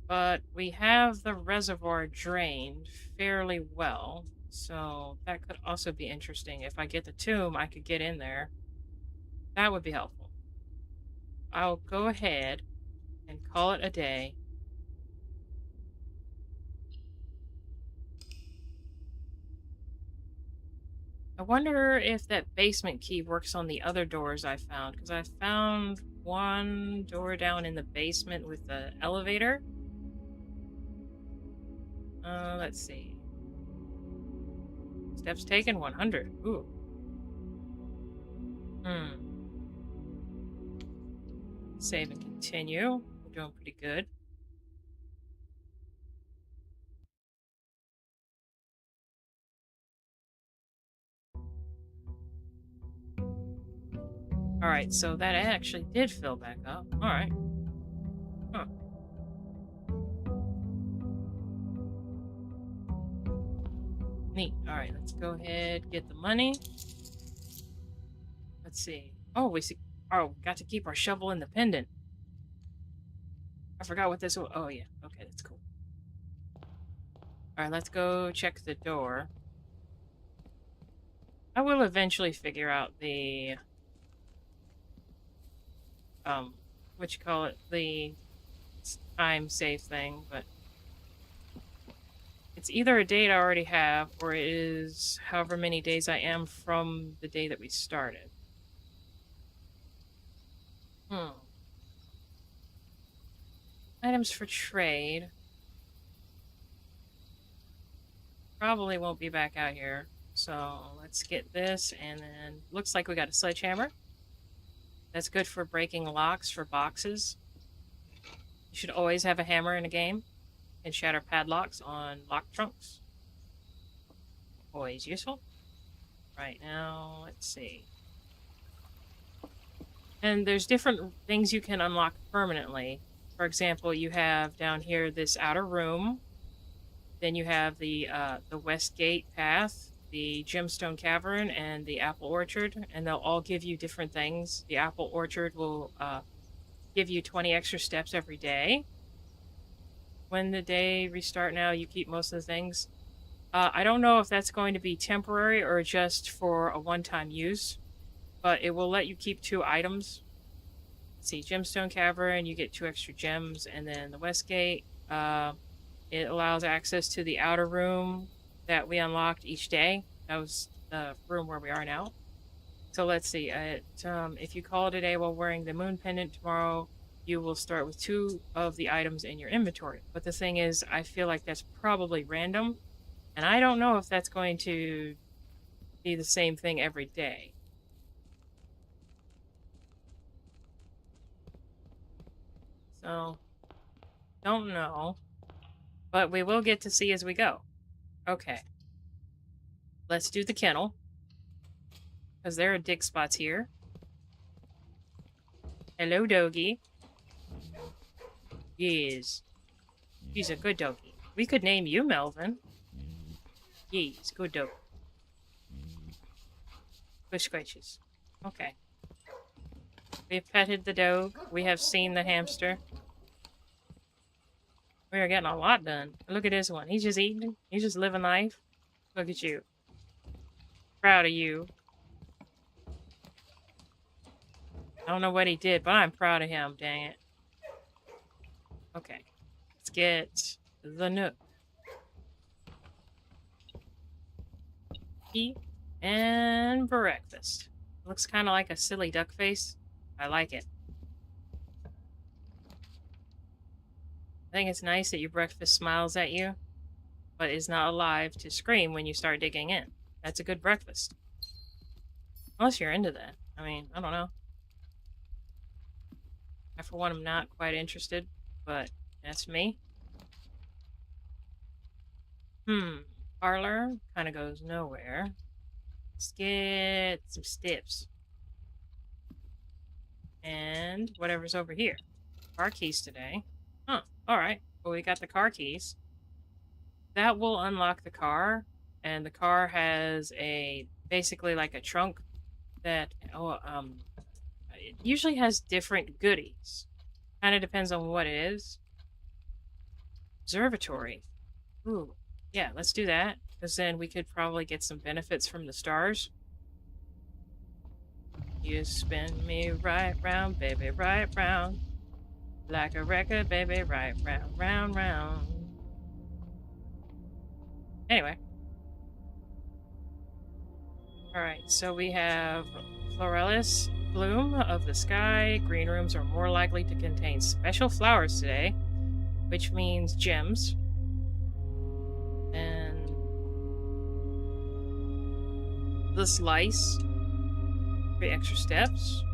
But we have the reservoir drained fairly well, so that could also be interesting. If I get the tomb, I could get in there. That would be helpful. I'll go ahead and call it a day. I wonder if that basement key works on the other doors I found, because I found one door down in the basement with the elevator. Let's see. Steps taken, 100. Ooh. Save and continue. We're doing pretty good. Alright, so that actually did fill back up. Alright. Huh. Neat. Alright, let's go ahead, get the money. Let's see. Oh, we see. Oh, got to keep our shovel in the pendant. I forgot what this was. Oh, yeah. Okay, that's cool. Alright, let's go check the door. I will eventually figure out the... what you call it? The time save thing, but... It's either a date I already have, or it is however many days I am from the day that we started. Items for trade. Probably won't be back out here So let's get this, and then looks like we got a sledgehammer. That's good for breaking locks for boxes. You should always have a hammer in a game. And shatter padlocks on lock trunks. Always useful. Right now, let's see. And there's different things you can unlock permanently. For example, you have down here this outer room. Then you have the West Gate path, the Gemstone Cavern, and the Apple Orchard. And they'll all give you different things. The Apple Orchard will give you 20 extra steps every day. When the day restart now, you keep most of the things. I don't know if that's going to be temporary or just for a one-time use, but it will let you keep 2 items. Let's see, Gemstone Cavern, you get 2 extra gems, and then the West Gate, it allows access to the outer room that we unlocked each day. That was the room where we are now. So let's see, if you call it a day while wearing the moon pendant tomorrow, you will start with 2 of the items in your inventory. But the thing is, I feel like that's probably random. And I don't know if that's going to be the same thing every day. So, don't know. But we will get to see as we go. Okay. Let's do the kennel. Because there are dig spots here. Hello, doggy. Yes. He's a good doggy. We could name you Melvin. Yes, good dog. Good scratches. Okay. We've petted the dog. We have seen the hamster. We are getting a lot done. Look at this one. He's just eating. He's just living life. Look at you. Proud of you. I don't know what he did, but I'm proud of him, dang it. Okay. Let's get the nook. Tea and breakfast. Looks kind of like a silly duck face. I like it. I think it's nice that your breakfast smiles at you, but is not alive to scream when you start digging in. That's a good breakfast. Unless you're into that. I mean, I don't know. I, for one, am not quite interested, but that's me. Parlor kind of goes nowhere. Let's get some steps. And whatever's over here. Car keys today. Huh. Alright. Well, we got the car keys. That will unlock the car. And the car has a, basically like a trunk that, it usually has different goodies. Kind of depends on what it is. Observatory. Ooh. Yeah, let's do that. Because then we could probably get some benefits from the stars. You spin me right round, baby, right round. Like a record, baby, right round, round, round. Anyway. Alright, so we have Floralis bloom of the sky. Green rooms are more likely to contain special flowers today, which means gems. And the slice, 3 extra steps.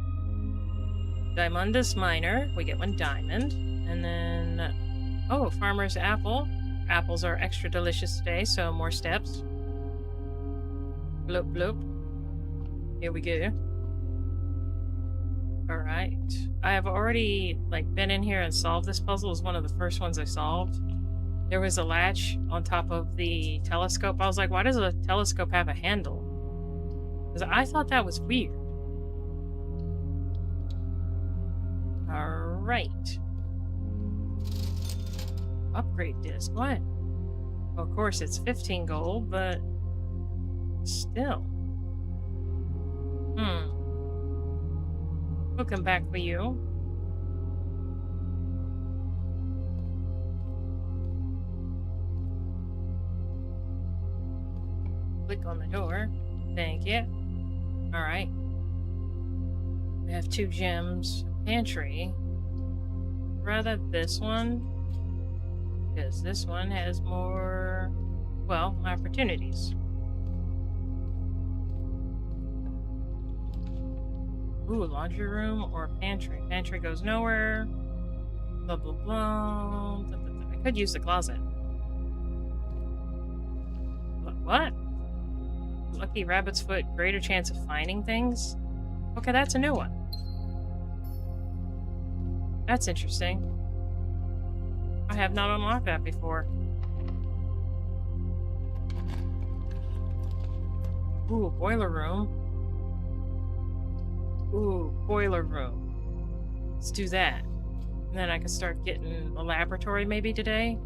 Diamondus minor, we get 1 diamond. And then, oh, farmer's apple. Apples are extra delicious today, so more steps. Bloop, bloop. Here we go. Alright. I have already, been in here and solved this puzzle. It was one of the first ones I solved. There was a latch on top of the telescope. I was like, why does a telescope have a handle? Because I thought that was weird. Alright. Upgrade disc. What? Well, of course, it's 15 gold, but still. We'll come back for you. Click on the door. Thank you. Alright. We have 2 gems. Pantry. Rather this one. Because this one has more, well, opportunities. Ooh, laundry room or pantry. Pantry goes nowhere. Blah, blah, blah. I could use the closet. What? Lucky rabbit's foot, greater chance of finding things? Okay, that's a new one. That's interesting. I have not unlocked that before. Ooh, boiler room. Ooh, boiler room. Let's do that. And then I can start getting a laboratory maybe today.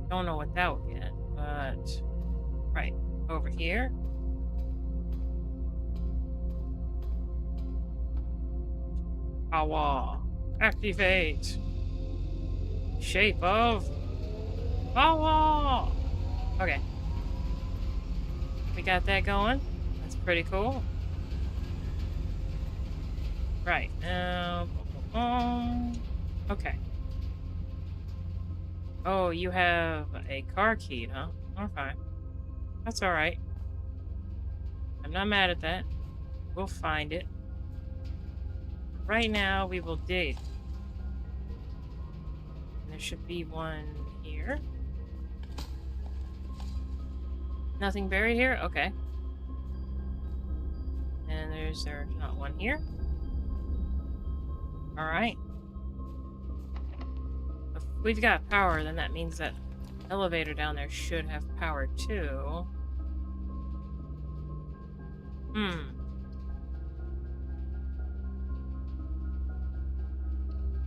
Don't know what that will get, but... Right, over here. Power. Activate. Shape of... Power! Okay. We got that going. That's pretty cool. Right. Okay. Oh, you have a car key, huh? Okay. That's alright. I'm not mad at that. We'll find it. Right now, we will dig. There should be one here. Nothing buried here? Okay. And there's not one here. Alright. If we've got power, then that means that elevator down there should have power too.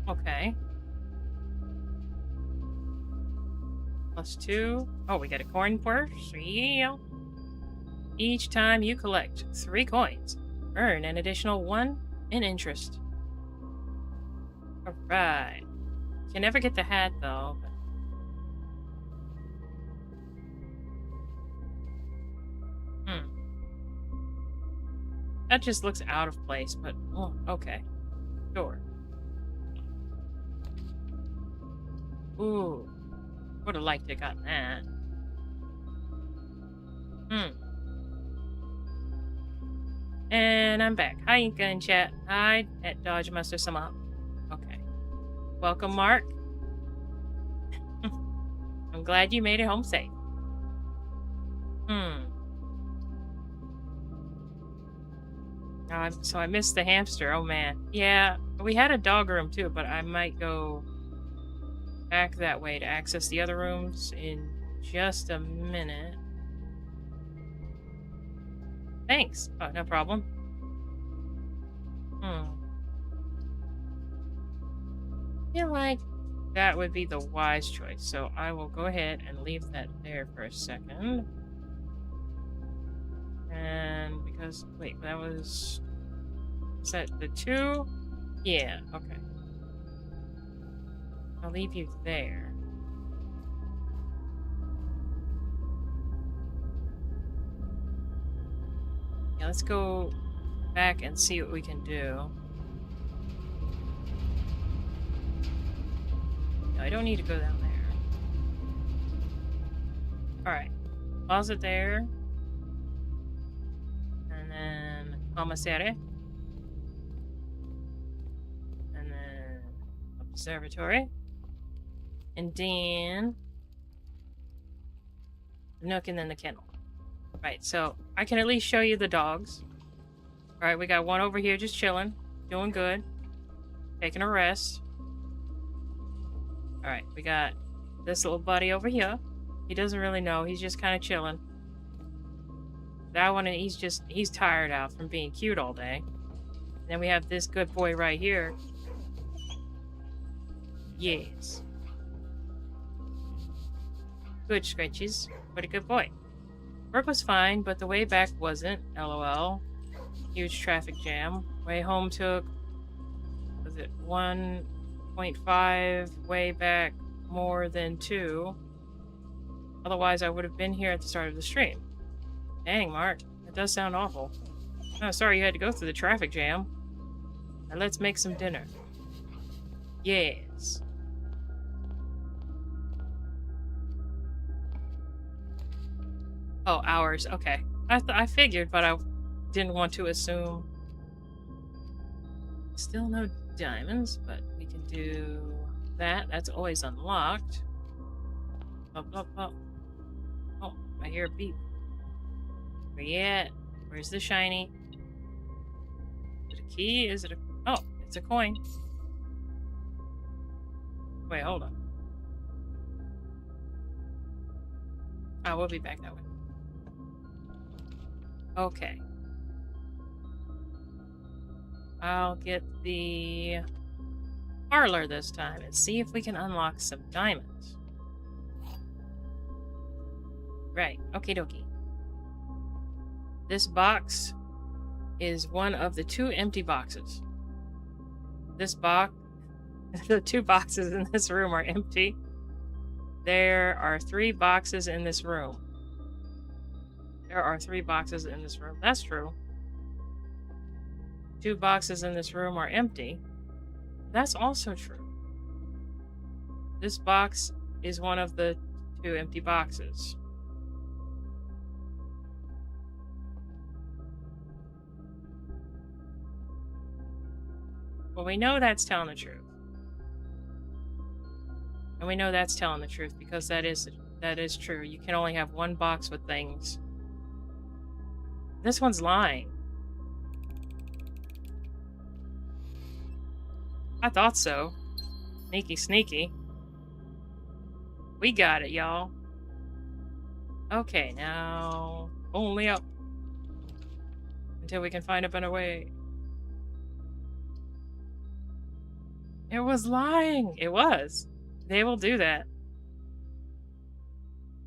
Okay. +2. Oh, we got a coin purse. Yeah. Each time you collect 3 coins, earn an additional 1 in interest. Alright. Can never get the hat though. That just looks out of place, but oh, okay. Sure. Ooh. Would have liked to have gotten that. And I'm back. Hi, Inka and chat. Hi, at Dodge Master Sum Up. Okay. Welcome, Mark. I'm glad you made it home safe. So I missed the hamster. Oh, man. Yeah, we had a dog room, too, but I might go back that way to access the other rooms in just a minute. Thanks. Oh, no problem. I feel like that would be the wise choice, so I will go ahead and leave that there for a second. And because, wait, that was... Is that the 2? Yeah, okay. I'll leave you there. Yeah, let's go back and see what we can do. No, I don't need to go down there. Alright. Closet there. And then commissary. And then observatory. And then the nook and then the kennel. Right, so I can at least show you the dogs. Alright, we got one over here just chilling. Doing good. Taking a rest. Alright, we got this little buddy over here. He doesn't really know. He's just kind of chilling. That one, he's tired out from being cute all day. And then we have this good boy right here. Yes. Good scratches. Pretty good boy. Work was fine, but the way back wasn't. LOL. Huge traffic jam. Way home took... Was it 1.5? Way back more than 2. Otherwise, I would have been here at the start of the stream. Dang, Mark. That does sound awful. Oh, sorry you had to go through the traffic jam. Now let's make some dinner. Yes. Oh, hours. Okay. I figured, but I didn't want to assume. Still no diamonds, but we can do that. That's always unlocked. Up, up, up. Oh, I hear a beep. Where you at? Where's the shiny? Is it a key? Is it a... Oh, it's a coin. Wait, hold on. Oh, we'll be back that way. Okay. I'll get the parlor this time and see if we can unlock some diamonds. Right, okie dokie. This box is one of the 2 empty boxes. This box, the 2 boxes in this room are empty. There are 3 boxes in this room. There are 3 boxes in this room. That's true. 2 boxes in this room are empty. That's also true. This box is one of the 2 empty boxes. Well, we know that's telling the truth. And we know that's telling the truth because that is true. You can only have 1 box with things. This one's lying. I thought so. Sneaky, sneaky. We got it, y'all. Okay, now only up. Until we can find a better way. It was lying. It was. They will do that.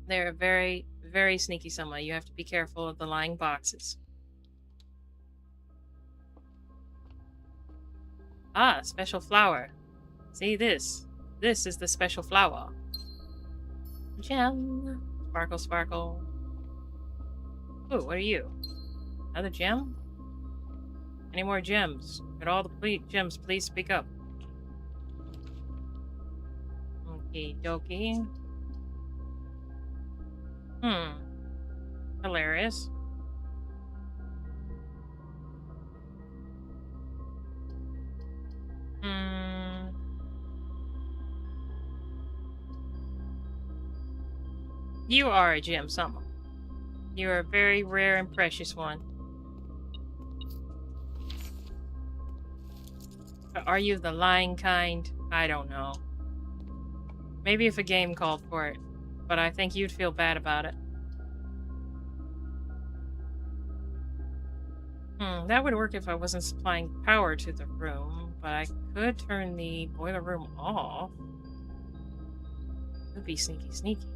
They're very, very sneaky someone. You have to be careful of the lying boxes. Ah, special flower. See this. This is the special flower. Gem. Sparkle, sparkle. Ooh, what are you? Another gem? Any more gems? Could all the gems please speak up? Okie dokie. Hilarious. You are a gem, someone. You are a very rare and precious one. Are you the lying kind? I don't know. Maybe if a game called for it, but I think you'd feel bad about it. That would work if I wasn't supplying power to the room, but I could turn the boiler room off. Could be sneaky, sneaky.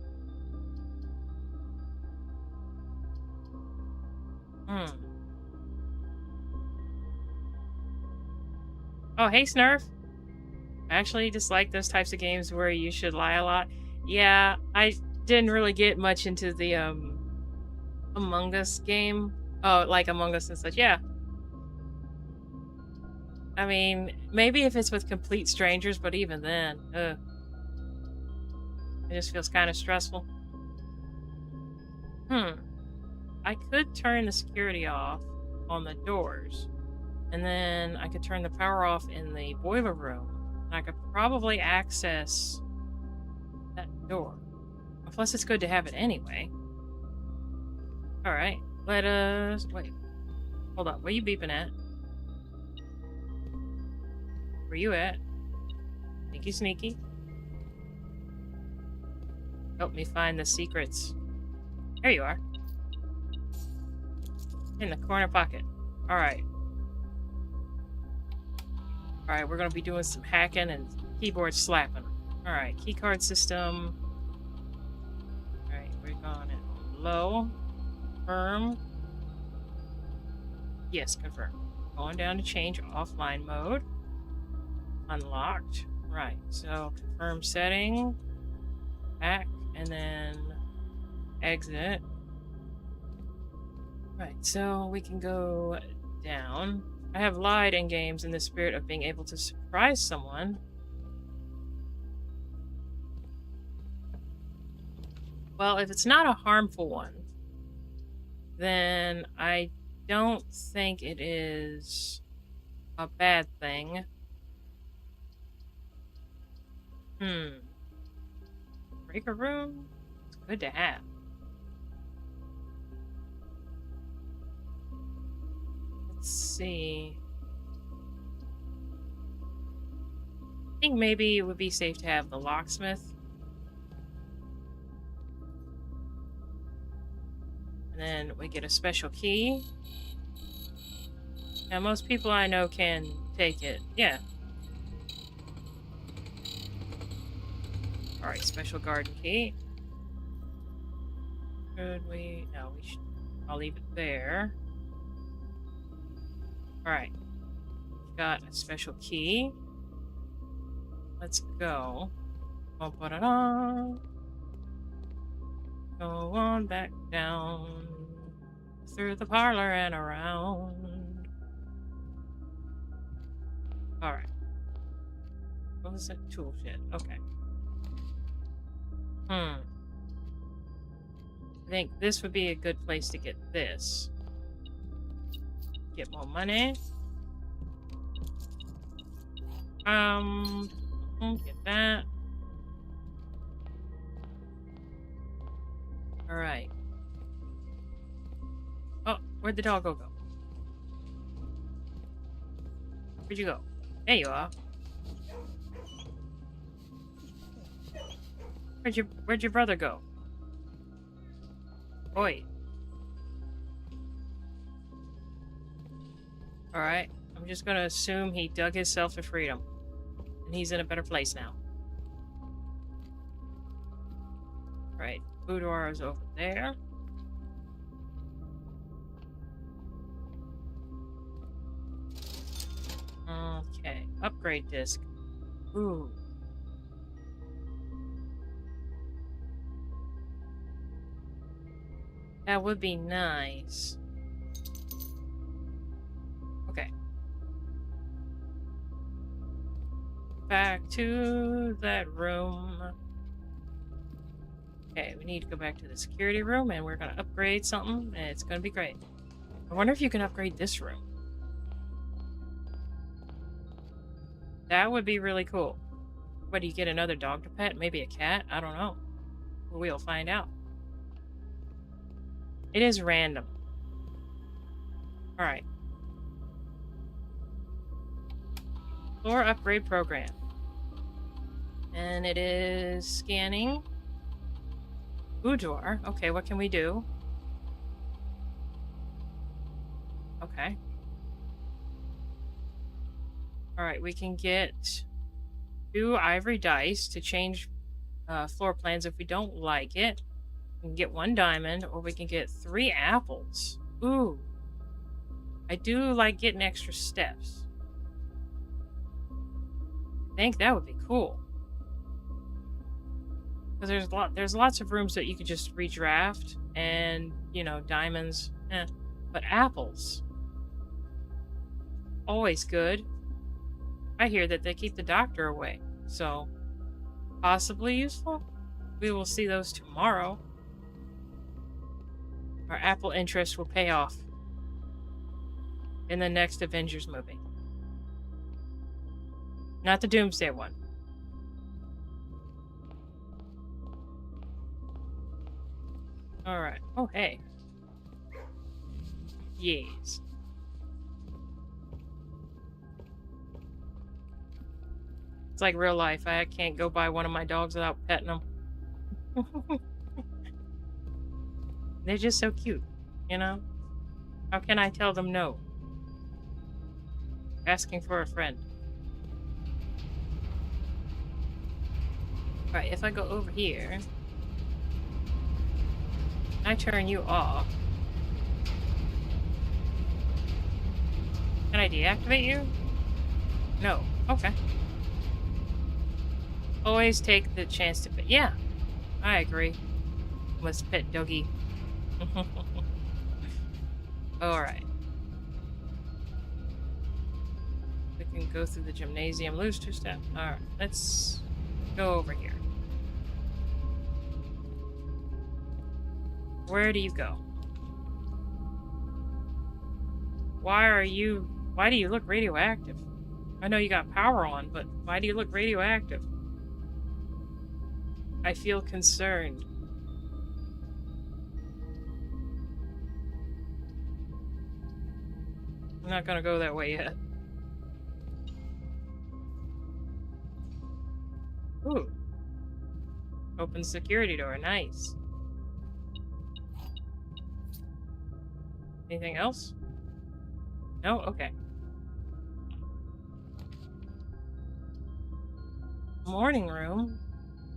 Oh, hey, Snurf. I actually dislike those types of games where you should lie a lot. Yeah, I didn't really get much into the Among Us game. Oh, like Among Us and such. Yeah. I mean, maybe if it's with complete strangers, but even then, it just feels kind of stressful. I could turn the security off on the doors, and then I could turn the power off in the boiler room. I could probably access that door. Plus, it's good to have it anyway. Alright, let us... Wait. Hold on, where you beeping at? Where you at? Sneaky, sneaky. Help me find the secrets. There you are. In the corner pocket. Alright. Alright, we're gonna be doing some hacking and keyboard slapping. Alright, keycard system. Alright, we're going in low. Confirm. Yes, confirm. Going down to change offline mode. Unlocked. Right, so confirm setting. Back, and then exit. Right, so we can go down. I have lied in games in the spirit of being able to surprise someone. Well, if it's not a harmful one, then I don't think it is a bad thing. Breaker room? It's good to have. Let's see. I think maybe it would be safe to have the locksmith. And then we get a special key. Now, most people I know can take it. Yeah. Alright, special garden key. Should we? No, we should. I'll leave it there. Alright. Got a special key. Let's go. Ba-ba-da-da. Go on back down. Through the parlor and around. Alright. What was that tool shed? Okay. I think this would be a good place to get this. Get more money. Get that. Alright. Oh, where'd the doggo go? Where'd you go? There you are. Where'd your brother go? Oi. Alright. I'm just gonna assume he dug himself to freedom. And he's in a better place now. Right. Boudoir is over there. Okay. Upgrade disc. Ooh. That would be nice. Okay. Back to that room. Okay, we need to go back to the security room and we're gonna upgrade something and it's gonna be great. I wonder if you can upgrade this room. That would be really cool. What, do you get another dog to pet? Maybe a cat? I don't know. We'll find out. It is random. Alright. Floor upgrade program. And it is scanning. Boudoir. Okay, what can we do? Okay. Alright, we can get 2 ivory dice to change floor plans if we don't like it. We can get 1 diamond, or we can get 3 apples. Ooh. I do like getting extra steps. I think that would be cool. Because there's lots of rooms that you could just redraft, and, you know, diamonds, but apples. Always good. I hear that they keep the doctor away, so possibly useful. We will see those tomorrow. Our apple interest will pay off in the next Avengers movie. Not the Doomsday one. Alright. Oh, hey. Yes. It's like real life. I can't go buy one of my dogs without petting them. They're just so cute, you know? How can I tell them no? Asking for a friend. Right, if I go over here, I turn you off. Can I deactivate you? No. Okay. Always take the chance to pet. Yeah, I agree. Must pet doggy. Alright. We can go through the gymnasium. Lose 2 steps. Alright, let's go over here. Where do you go? Why are you Why do you look radioactive? I know you got power on, but why do you look radioactive? I feel concerned. I'm not gonna go that way yet. Ooh. Open security door. Nice. Anything else? No? Okay. Morning room.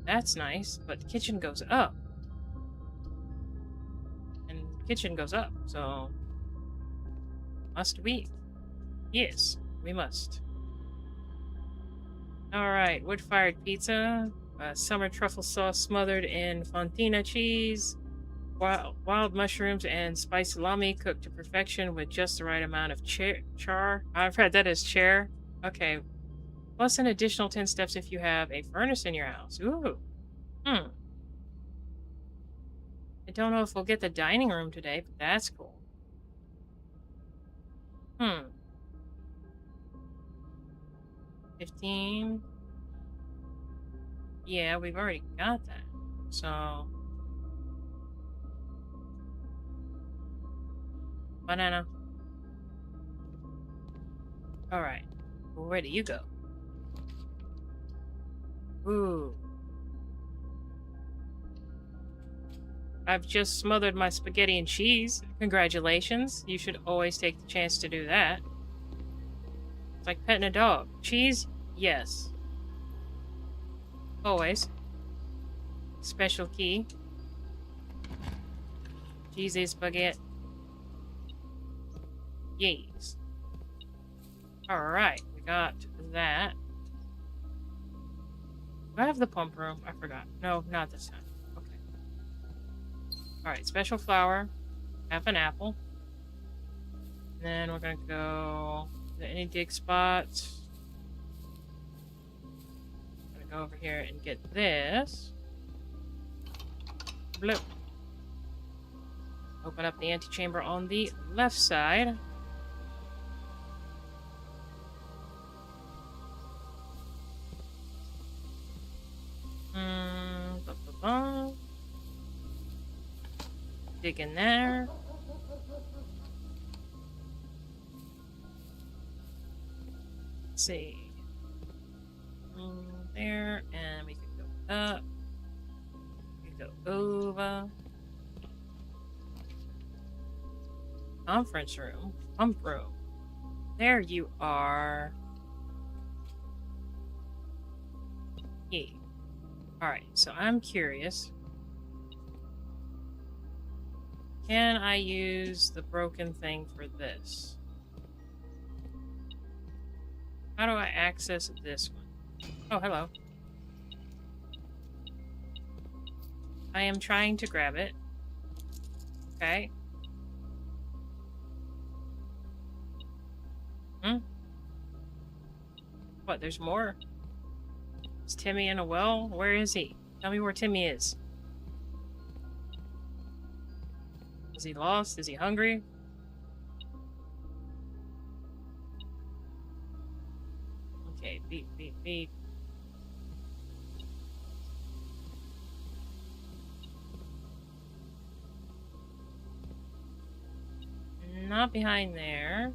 That's nice, but the kitchen goes up. And the kitchen goes up, so... Must we? Yes, we must. Alright, wood-fired pizza. Summer truffle sauce smothered in fontina cheese. Wild mushrooms and spiced salami cooked to perfection with just the right amount of char. I've read that as chair. Okay. Plus an additional 10 steps if you have a furnace in your house. Ooh. Hmm. I don't know if we'll get the dining room today, but that's cool. Hmm. 15. Yeah, we've already got that. So. Banana. Alright. Where do you go? Ooh. I've just smothered my spaghetti and cheese. Congratulations. You should always take the chance to do that. It's like petting a dog. Cheese? Yes. Always. Special key. Cheesy spaghetti. Yes. Alright, we got that. Do I have the pump room? I forgot. No, not this time. Okay. Alright, special flour. Half an apple. And then we're gonna go to any dig spots. I'm gonna go over here and get this. Bloop. Open up the antechamber on the left side. Dig in there. Let's see. There, and we can go up. We can go over. Conference room. Pump room. There you are. Yeah. Alright, so I'm curious. Can I use the broken thing for this? How do I access this one? Oh, hello. I am trying to grab it. Okay. What, there's more? Is Timmy in a well? Where is he? Tell me where Timmy is. Is he lost? Is he hungry? Okay, beep, beep, beep. Not behind there.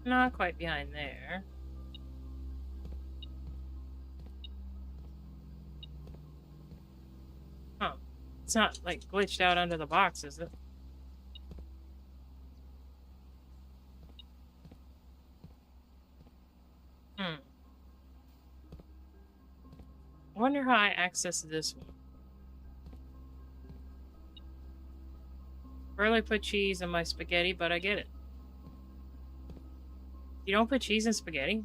Not quite behind there. Huh. It's not, like, glitched out under the box, is it? I wonder how I access this one. Barely put cheese in my spaghetti, but I get it. You don't put cheese in spaghetti?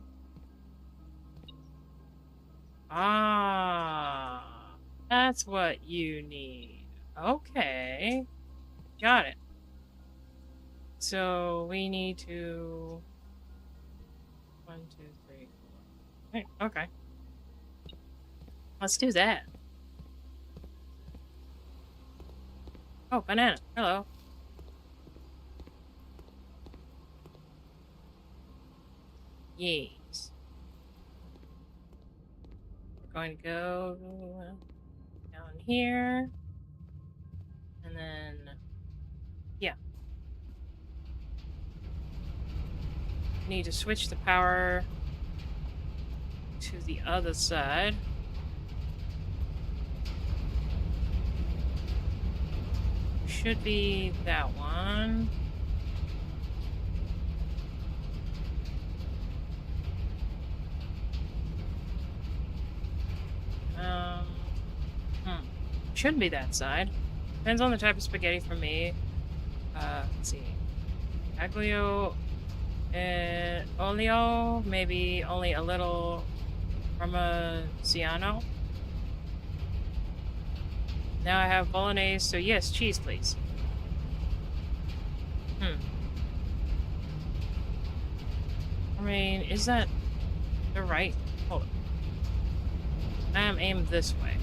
Ah, that's what you need. Okay. Got it. So we need to... 1, 2, 3, 4. Okay. Let's do that. Oh, banana. Hello. Yes. We're going to go down here. And then, yeah. Need to switch the power to the other side. Should be that one. Um, Should be that side. Depends on the type of spaghetti for me. Let's see. Aglio and olio, maybe only a little Parmigiano. Now I have bolognese, so yes, cheese, please. I mean, is that the right? Hold on. I am aimed this way.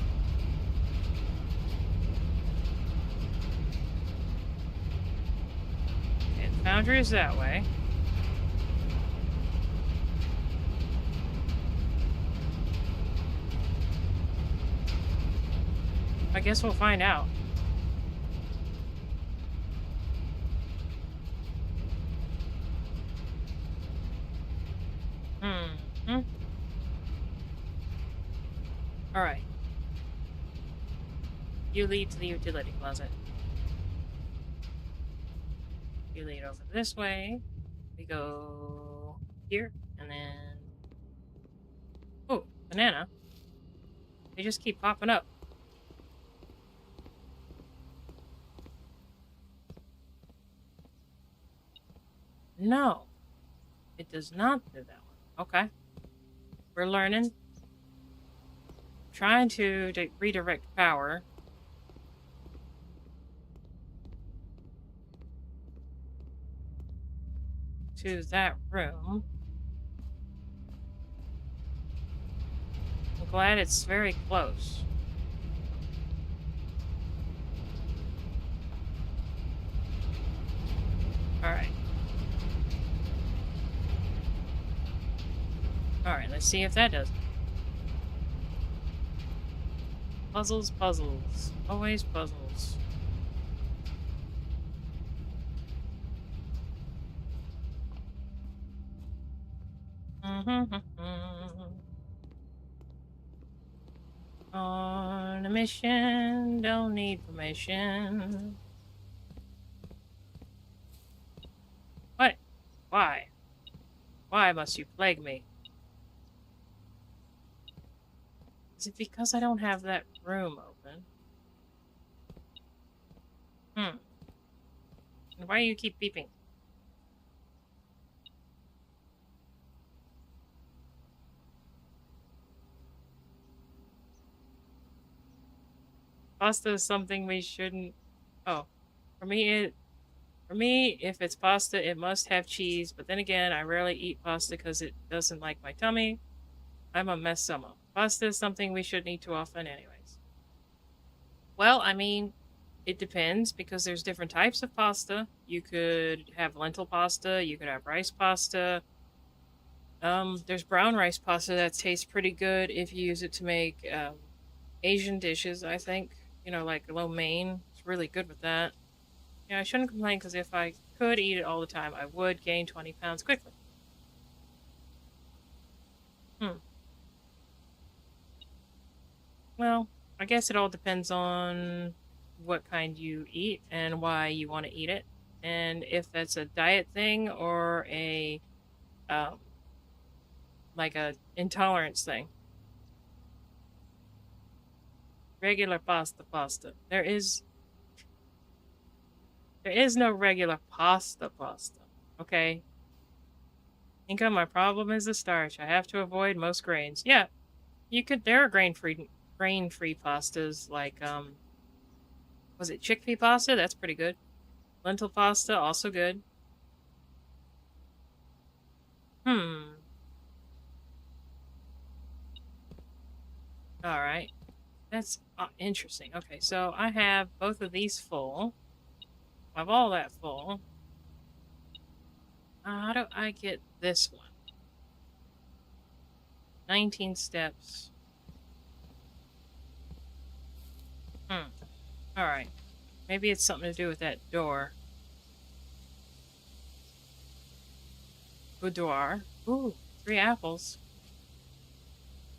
Okay, the foundry is that way. I guess we'll find out. All right. You lead to the utility closet. You lead over this way. We go here, and then... Oh, banana. They just keep popping up. No. It does not do that one. Okay. We're learning. Trying to redirect power. To that room. I'm glad it's very close. Alright. Alright, let's see if that does it. Puzzles, puzzles. Always puzzles. On a mission, don't need permission. What? Why? Why must you plague me? Is it because I don't have that room open? And why do you keep beeping? Pasta is something we shouldn't... Oh. For me, if it's pasta, it must have cheese. But then again, I rarely eat pasta because it doesn't like my tummy. I'm a mess summer. Pasta is something we shouldn't eat too often anyways. Well, I mean, it depends because there's different types of pasta. You could have lentil pasta. You could have rice pasta. There's brown rice pasta that tastes pretty good if you use it to make Asian dishes, I think. You know, like lo mein. It's really good with that. Yeah, I shouldn't complain because if I could eat it all the time, I would gain 20 pounds quickly. Well, I guess it all depends on what kind you eat and why you want to eat it. And if that's a diet thing or a, um, like a intolerance thing. Regular pasta. There is no regular pasta. Okay? Inka, my problem is the starch. I have to avoid most grains. Yeah, there are grain-free pastas like, was it chickpea pasta? That's pretty good. Lentil pasta, also good. Alright. That's interesting. Okay, so I have both of these full. I have all that full. How do I get this one? 19 steps. Alright. Maybe it's something to do with that door. Boudoir. Ooh, 3 apples.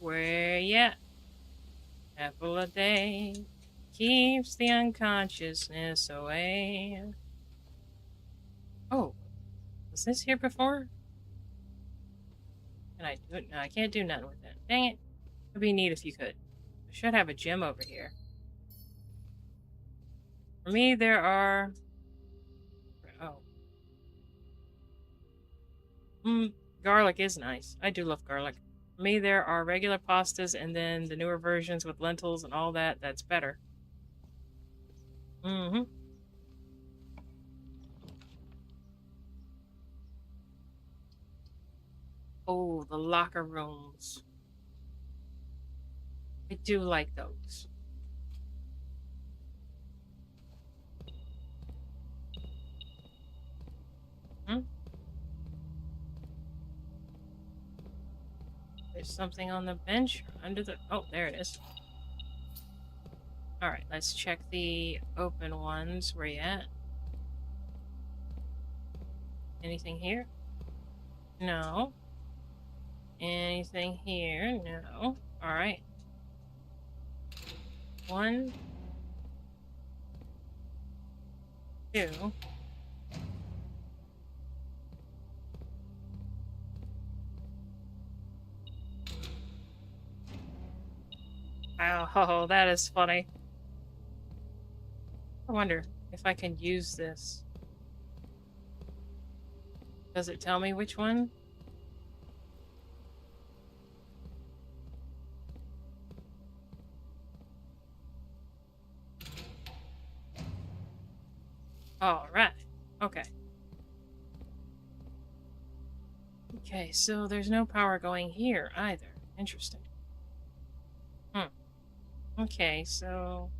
Where ya? Apple a day keeps the unconsciousness away. Oh, was this here before? Can I do it? No, I can't do nothing with it. Dang it. It'd be neat if you could. I should have a gem over here. For me, there are... Oh. Garlic is nice. I do love garlic. For me, there are regular pastas and then the newer versions with lentils and all that. That's better. Mm-hmm. Oh, the locker rooms. I do like those. There's something on the bench under the... Oh, there it is. Alright, let's check the open ones. Where you at? Anything here? No. Anything here? No. Alright. 1, 2. Oh, that is funny. I wonder if I can use this. Does it tell me which one? Alright. Okay. Okay, so there's no power going here either. Interesting. Okay, so...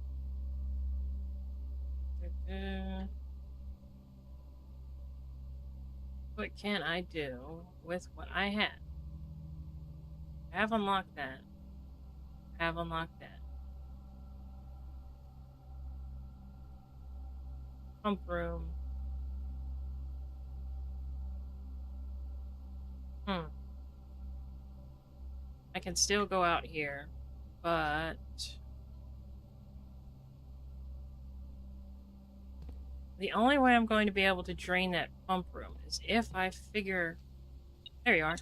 What can I do with what I have? I have unlocked that. I have unlocked that. Pump room. I can still go out here, but... The only way I'm going to be able to drain that pump room is if I figure... There you are.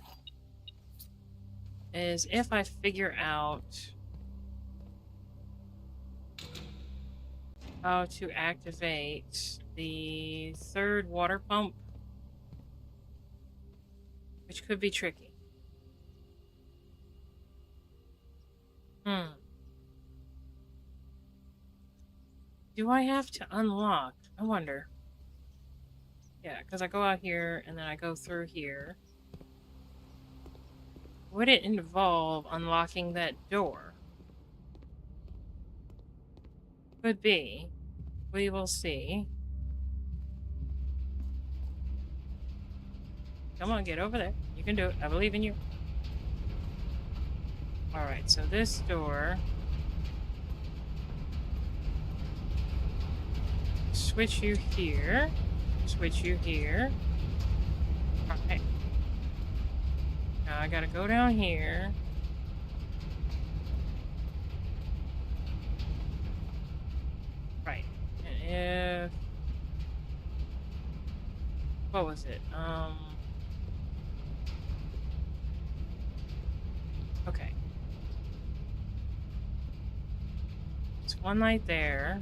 Is if I figure out how to activate the 3rd water pump, which could be tricky. Do I have to unlock? I wonder. Yeah, because I go out here and then I go through here. Would it involve unlocking that door? Could be. We will see. Come on, get over there. You can do it. I believe in you. Alright, so this door... Switch you here. Switch you here. Alright. Now I gotta go down here. Right. And if... What was it? Okay. It's one light there.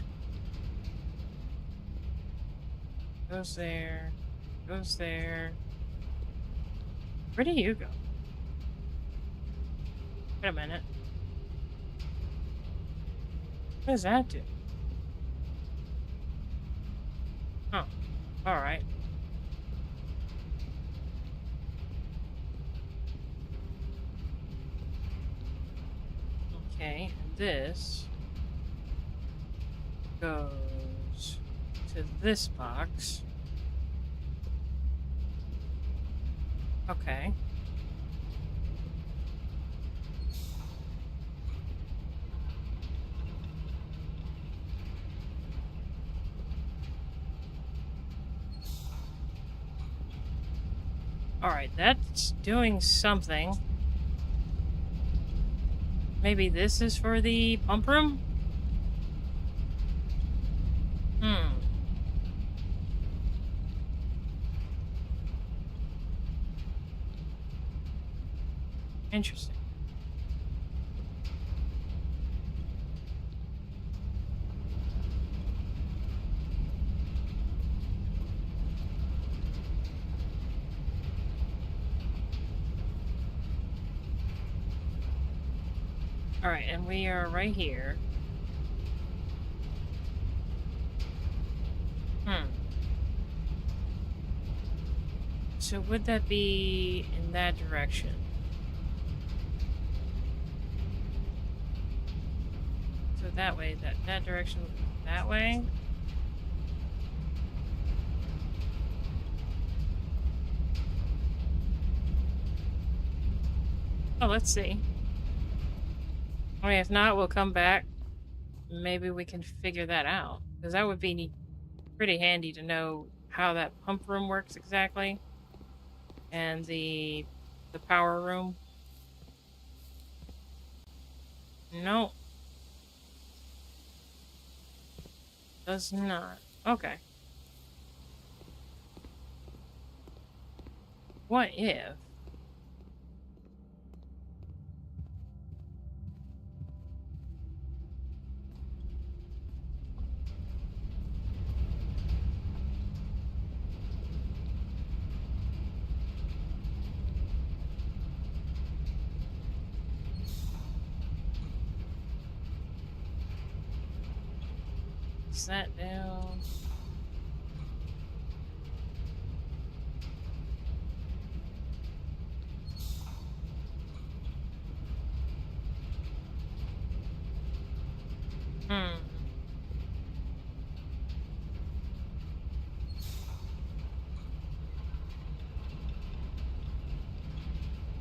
Goes there. Goes there. Where do you go? Wait a minute. What does that do? Oh. Alright. Okay, and this goes to this box. Okay. Alright, that's doing something. Maybe this is for the pump room? Hmm. Interesting. Alright, and we are right here. Hmm. So would that be in that direction? So that way, that direction would be that way? Oh, let's see. I mean, if not, we'll come back. Maybe we can figure that out. Because that would be pretty handy to know how that pump room works exactly. And the power room. No, does not. Okay. What if? Sat down. Hmm.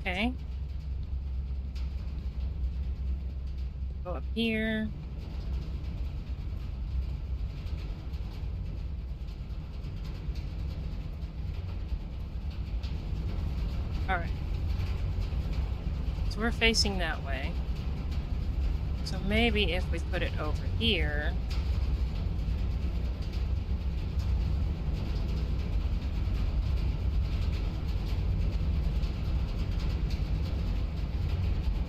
Okay. Go up here. Alright. So we're facing that way. So maybe if we put it over here.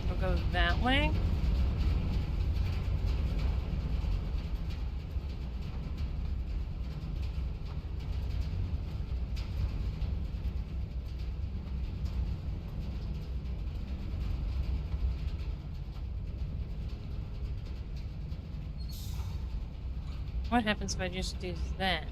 We'll go that way. What happens if I just do that?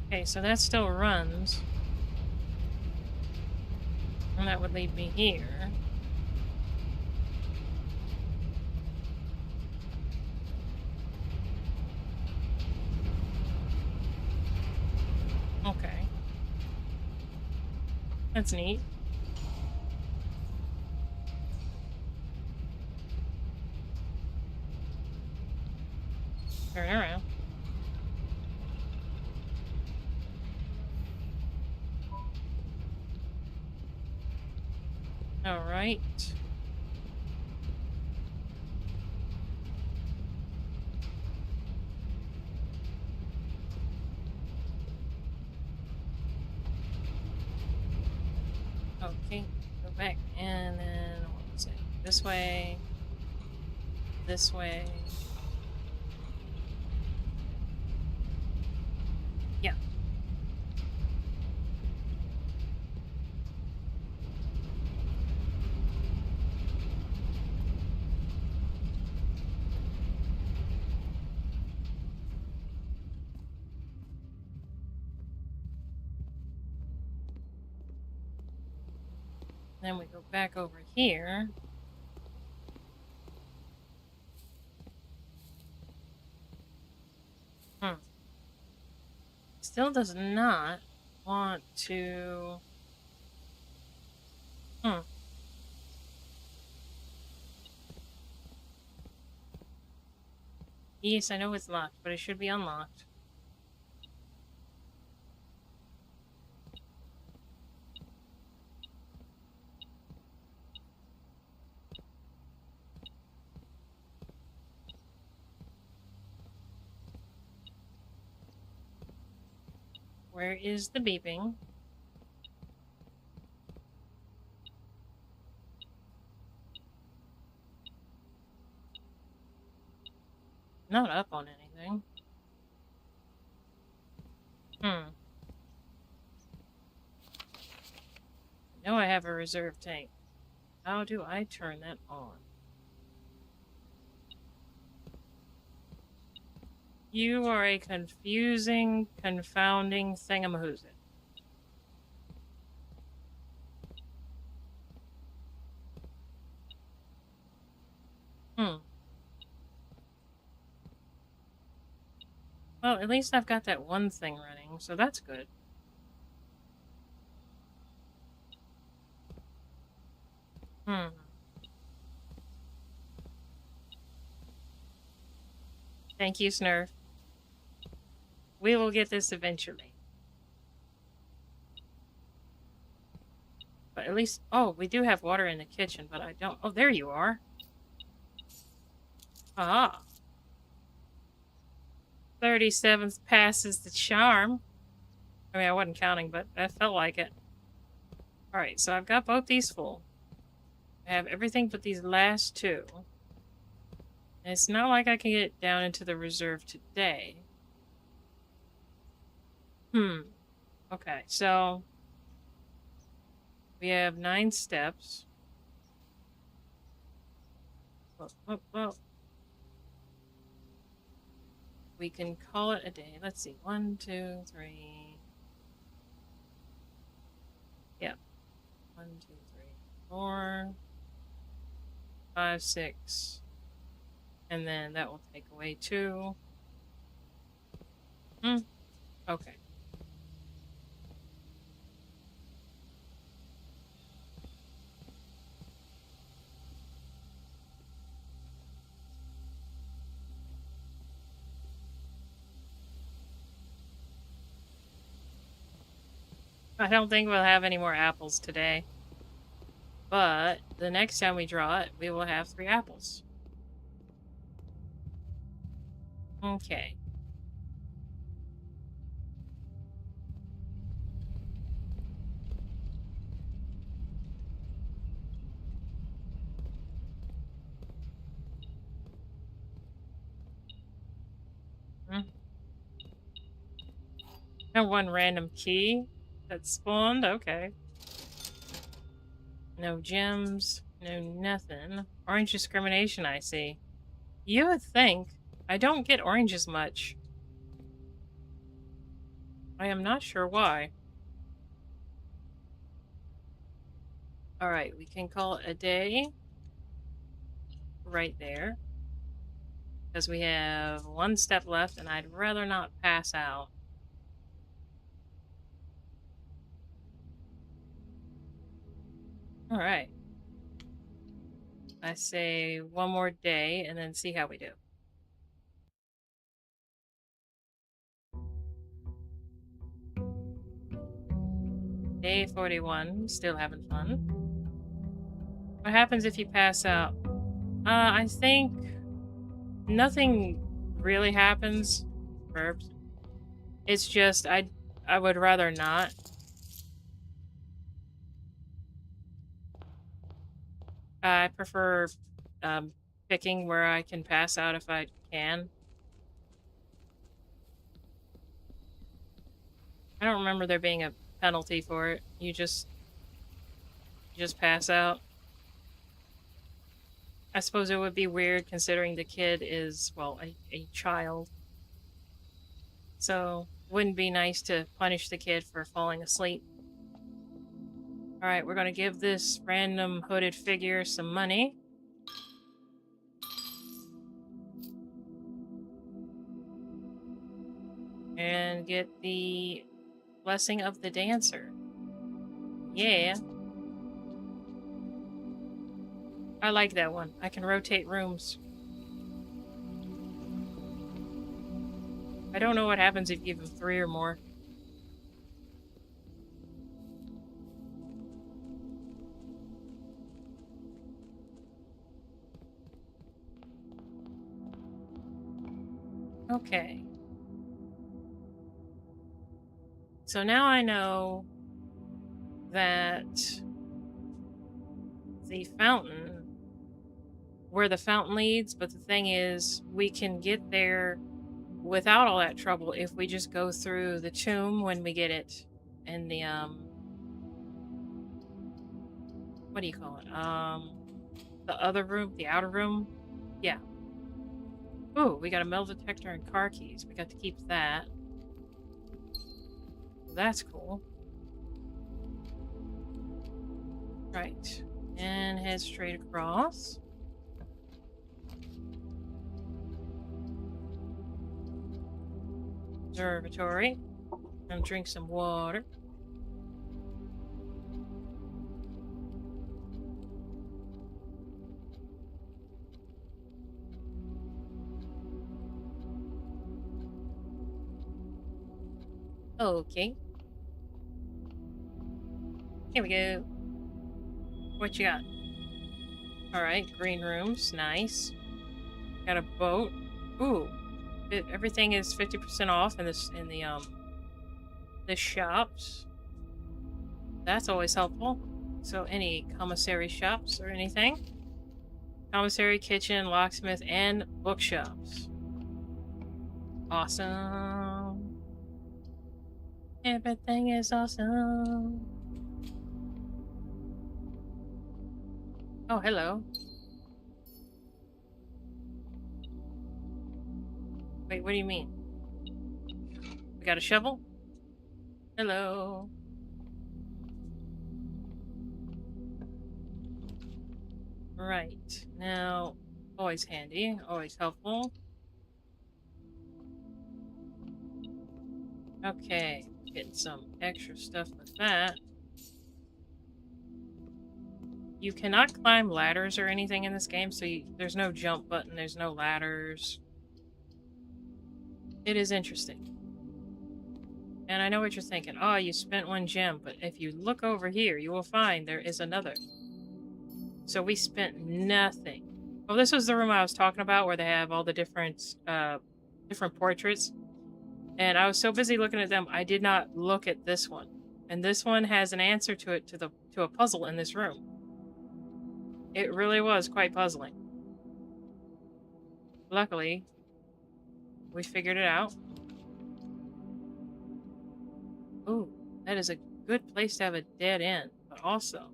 Okay, so that still runs. And that would lead me here. Okay. That's neat. Turn around. Alright. Okay, go back and then what was it? This way. This way. Yeah. Then we go back over here. still does not want to... Hmm. Yes, I know it's locked, but it should be unlocked. Where is the beeping? Not up on anything. Hmm. I know I have a reserve tank. How do I turn that on? You are a confusing, confounding thingamahoozit. Hmm. Well, at least I've got that one thing running, so that's good. Hmm. Thank you, Snurf. We will get this eventually. But at least... Oh, we do have water in the kitchen, but I don't... Oh, there you are. Ah. 37th passes the charm. I mean, I wasn't counting, but that felt like it. Alright, so I've got both these full. I have everything but these last two. And it's not like I can get down into the reserve today. Okay, so... we have 9 steps. Well. We can call it a day. Let's see. 1, 2, 3. Yep. 1, 2, 3, 4, 5, 6. And then that will take away 2. Okay. I don't think we'll have any more apples today. But the next time we draw it, we will have 3 apples. Okay. And 1 random key that spawned. Okay. No gems. No nothing. Orange discrimination, I see. You would think. I don't get oranges much. I am not sure why. Alright, we can call it a day. Right there. Because we have 1 step left and I'd rather not pass out. Alright. I say 1 more day and then see how we do. Day 41. Still having fun. What happens if you pass out? I think nothing really happens. Verbs. It's just I would rather not. I prefer picking where I can pass out if I can. I don't remember there being a penalty for it. You just pass out. I suppose it would be weird considering the kid is, well, a child. So, wouldn't be nice to punish the kid for falling asleep. Alright, we're gonna give this random hooded figure some money. and get the blessing of the dancer. Yeah. I like that one. I can rotate rooms. I don't know what happens if you give him 3 or more. Okay. So now I know that the fountain, where the fountain leads, but the thing is, we can get there without all that trouble if we just go through the tomb when we get it in the, what do you call it? The other room, the outer room? Yeah. Ooh, we got a metal detector and car keys. We got to keep that. That's cool. Right. And head straight across. Observatory. And drink some water. Okay. Here we go. What you got? Alright, green rooms. Nice. Got a boat. Ooh. Everything is 50% off in the shops. That's always helpful. So any commissary shops or anything? Commissary, kitchen, locksmith, and bookshops. Awesome. Everything is awesome. Oh, hello. Wait, what do you mean? We got a shovel? Hello. Right. Now, always handy, always helpful. Okay, getting some extra stuff with that. You cannot climb ladders or anything in this game, so there's no jump button, there's no ladders. It is interesting. And I know what you're thinking. Oh, you spent 1 gem, but if you look over here, you will find there is another. So we spent nothing. Well, this was the room I was talking about where they have all the different portraits. And I was so busy looking at them, I did not look at this one. And this one has an answer to it to a puzzle in this room. It really was quite puzzling. Luckily, we figured it out. Ooh, that is a good place to have a dead end, but also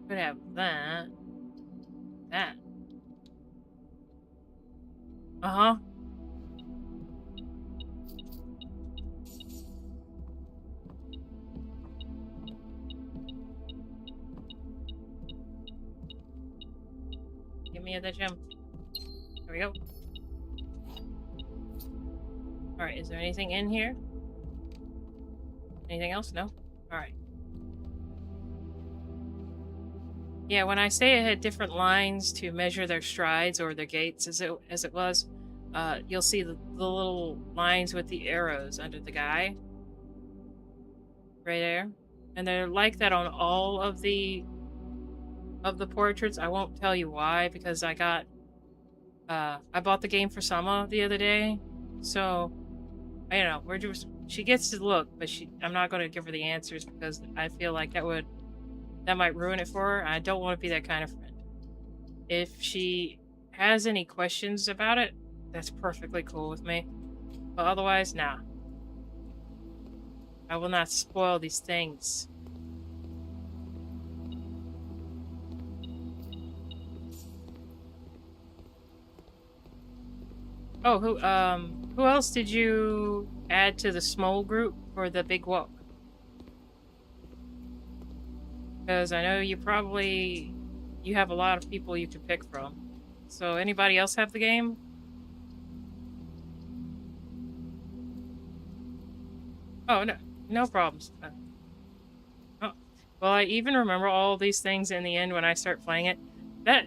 could have that. That. Uh-huh. Give me that gem. There we go. Alright, is there anything in here? Anything else? No? Alright. Yeah, when I say it had different lines to measure their strides or their gaits as it was, you'll see the little lines with the arrows under the guy. Right there. And they're like that on all of the portraits. I won't tell you why, because I bought the game for Sama the other day. So, you know, she gets to look, but I'm not going to give her the answers because I feel like that might ruin it for her. I don't want to be that kind of friend. If she has any questions about it, that's perfectly cool with me. But otherwise, nah. I will not spoil these things. Oh, who else did you add to the small group for the big walk? Because I know you have a lot of people you could pick from. So anybody else have the game? Oh, no. No problems. Oh. Well, I even remember all these things in the end when I start playing it. That...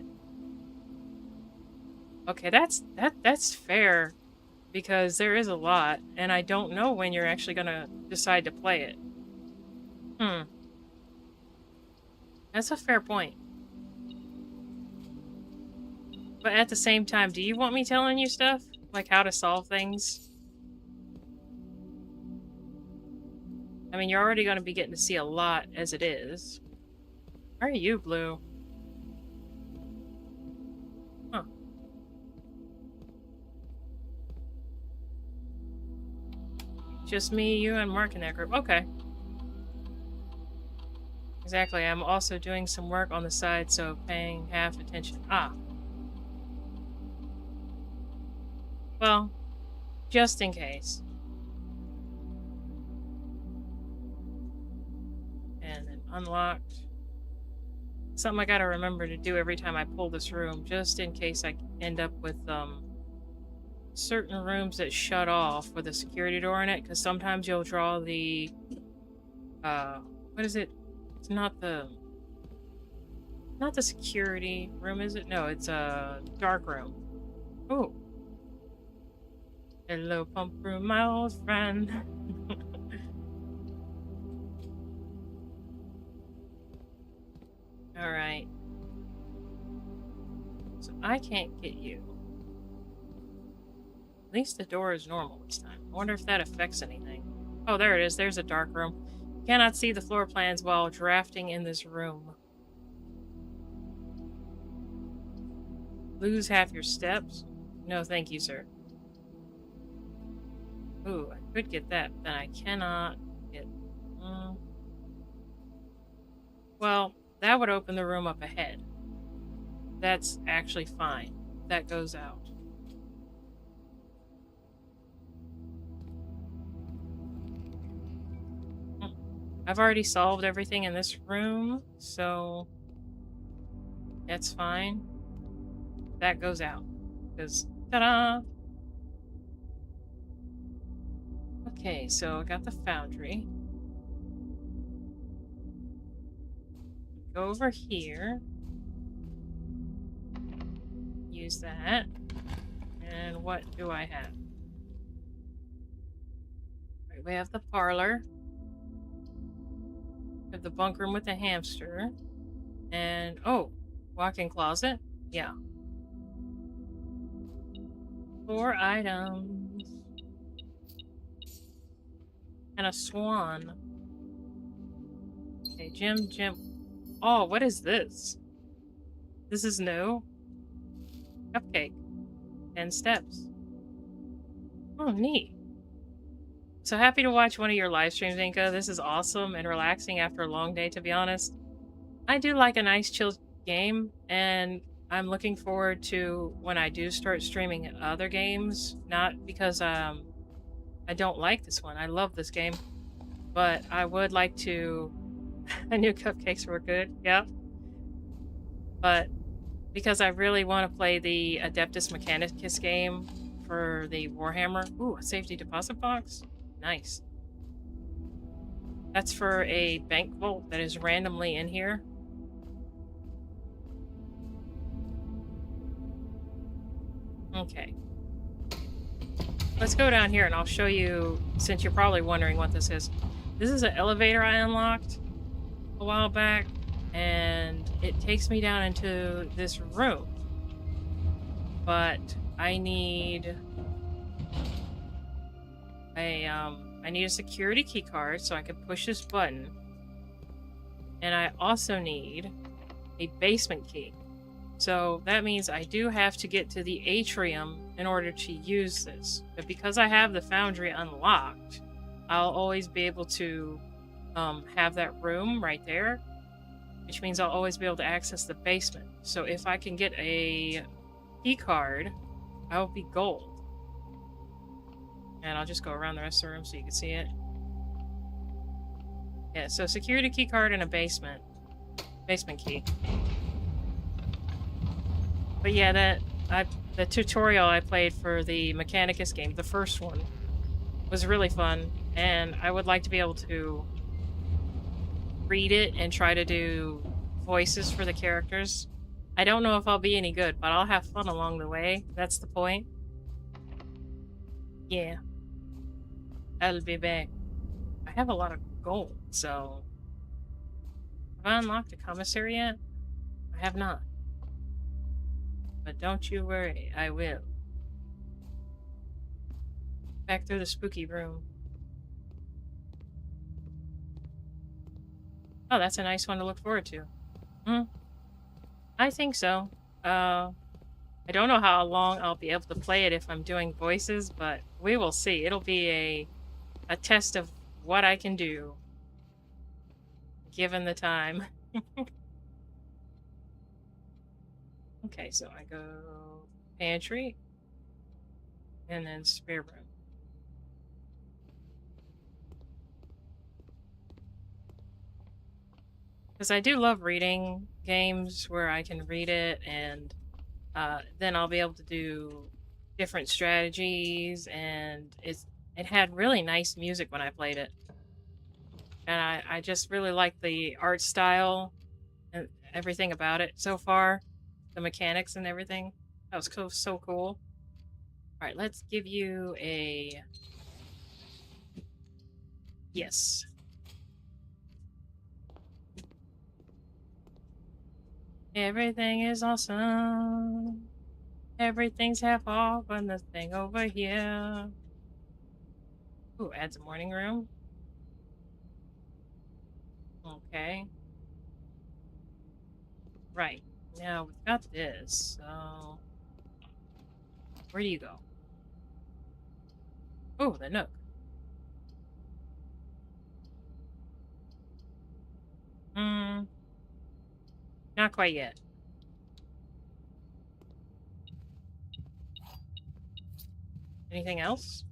Okay, that's fair. Because there is a lot, and I don't know when you're actually gonna decide to play it. That's a fair point. But at the same time, do you want me telling you stuff? Like how to solve things? I mean, you're already gonna be getting to see a lot as it is. Why are you blue? Huh. Just me, you, and Mark in that group. Okay. Exactly. I'm also doing some work on the side, so paying half attention. Ah. Well, just in case. And then unlocked. Something I gotta remember to do every time I pull this room, just in case I end up with, certain rooms that shut off with a security door in it, because sometimes you'll draw the, what is it? It's not the security room, is it? No, it's a dark room. Oh. Hello, pump room, my old friend. Alright. So I can't get you. At least the door is normal this time. I wonder if that affects anything. Oh, there it is. There's a dark room. Cannot see the floor plans while drafting in this room. Lose half your steps? No, thank you, sir. Ooh, I could get that, but then I cannot get... Well, that would open the room up ahead. That's actually fine. That goes out. I've already solved everything in this room, so that's fine. That goes out. Because, ta-da! Okay, so I got the foundry. Go over here. Use that. And what do I have? Right, we have the parlor. We have the bunk room with the hamster. And, oh, walk-in closet? Yeah. 4 items. And a swan. Okay, gym. Oh, what is this? This is new? Cupcake. 10 steps. Oh, neat. So happy to watch one of your live streams, Inka. This is awesome and relaxing after a long day, to be honest. I do like a nice chill game, and I'm looking forward to when I do start streaming other games. Not because I don't like this one. I love this game. But I would like to... I knew cupcakes were good, yeah. But because I really want to play the Adeptus Mechanicus game for the Warhammer. Ooh, a safety deposit box. Nice. That's for a bank vault that is randomly in here. Okay. Let's go down here and I'll show you, since you're probably wondering what this is. This is an elevator I unlocked a while back, and it takes me down into this room. But I need a security key card so I can push this button. And I also need a basement key. So that means I do have to get to the atrium in order to use this. But because I have the foundry unlocked, I'll always be able to have that room right there, which means I'll always be able to access the basement. So if I can get a key card, I'll be gold. And I'll just go around the rest of the room so you can see it. Yeah, so security key card and a basement key. But yeah, the tutorial I played for the Mechanicus game, the first one, was really fun, and I would like to be able to read it and try to do voices for the characters. I don't know if I'll be any good, but I'll have fun along the way. That's the point. Yeah, I'll be back. I have a lot of gold, so have I unlocked a commissary yet? I have not. But don't you worry, I will. Back through the spooky room. Oh, that's a nice one to look forward to. Hmm, I think so. I don't know how long I'll be able to play it if I'm doing voices, but we will see. It'll be a test of what I can do given the time. Okay, so I go pantry and then spare room. Because I do love reading games where I can read it and then I'll be able to do different strategies, and it had really nice music when I played it. And I just really like the art style and everything about it so far. The mechanics and everything. That was so cool. Alright, let's give you a yes. Everything is awesome. Everything's half off on the thing over here. Ooh, adds a morning room. Okay. Right. Now we've got this, so where do you go? Oh, the Nook. Hmm, not quite yet. Anything else?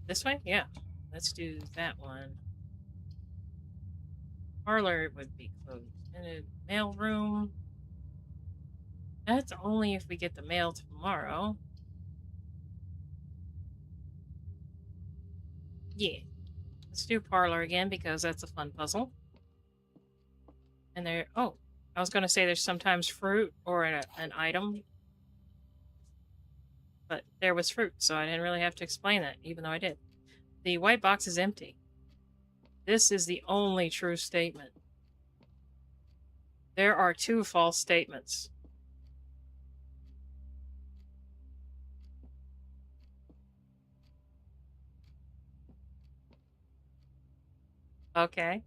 This way? Yeah. Let's do that one. Parlor would be closed. And a mail room. That's only if we get the mail tomorrow. Yeah. Let's do parlor again because that's a fun puzzle. And there, oh, I was going to say there's sometimes fruit or an item, but there was fruit, so I didn't really have to explain that, even though I did. The white box is empty. This is the only true statement. There are two false statements. Okay.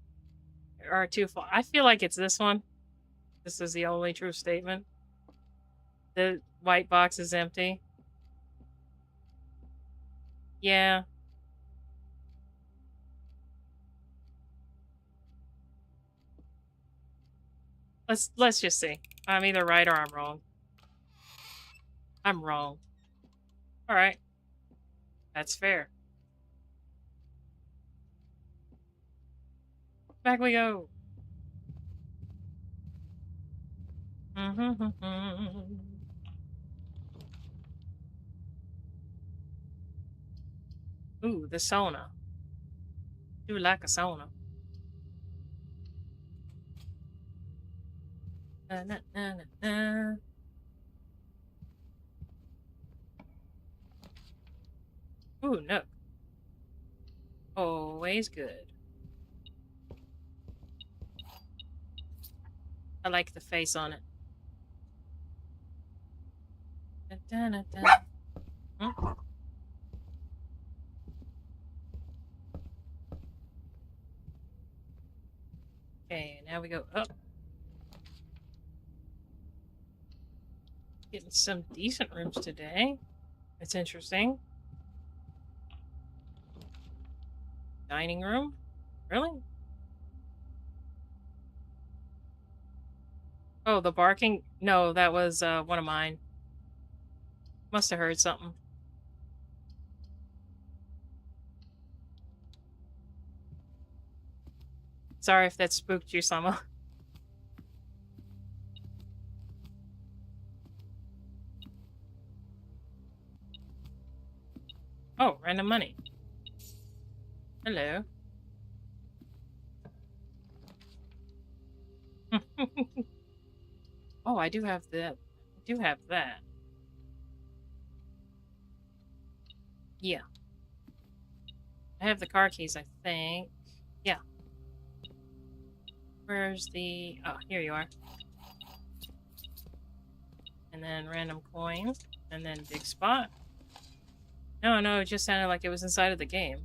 There are two false. I feel like it's this one. This is the only true statement. The white box is empty. Yeah. Let's just see. I'm either right or I'm wrong. I'm wrong. All right. That's fair. Back we go. Ooh, the sauna. Do like a sauna. Na, na, na, na, na. Ooh, no. Always good. I like the face on it. Da, da, da, da. Hmm? Okay, now we go up. Getting some decent rooms today. It's interesting. Dining room? Really? Oh, the barking? No, that was one of mine. Must have heard something. Sorry if that spooked you, Sama. Oh, random money. Hello. Oh, I do have that. I do have that. Yeah. I have the car keys, I think. Yeah. Where's the... Oh, here you are. And then random coin. And then big spot. No, it just sounded like it was inside of the game.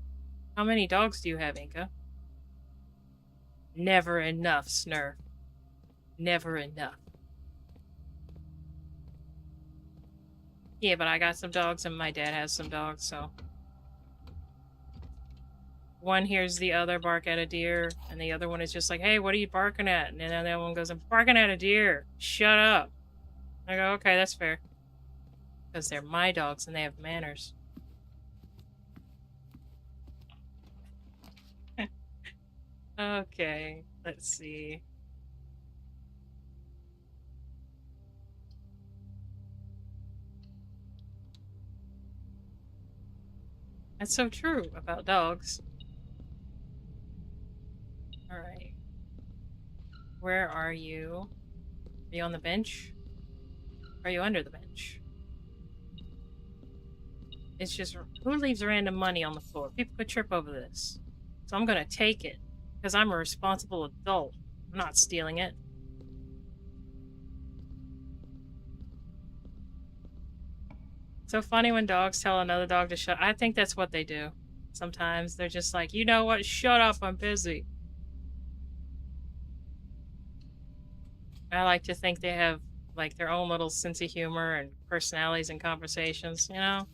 How many dogs do you have, Inka? Never enough, Snurf. Never enough. Yeah, but I got some dogs and my dad has some dogs, so... One hears the other bark at a deer, and the other one is just like, hey, what are you barking at? And then the other one goes, I'm barking at a deer. Shut up. I go, okay, that's fair. Because they're my dogs and they have manners. Okay, let's see. That's so true about dogs. Alright. Where are you? Are you on the bench? Are you under the bench? It's just, who leaves random money on the floor? People could trip over this. So I'm gonna take it. Because I'm a responsible adult. I'm not stealing it. So funny when dogs tell another dog to shut. I think that's what they do. Sometimes they're just like, you know what? Shut up, I'm busy. I like to think they have like their own little sense of humor and personalities and conversations, you know?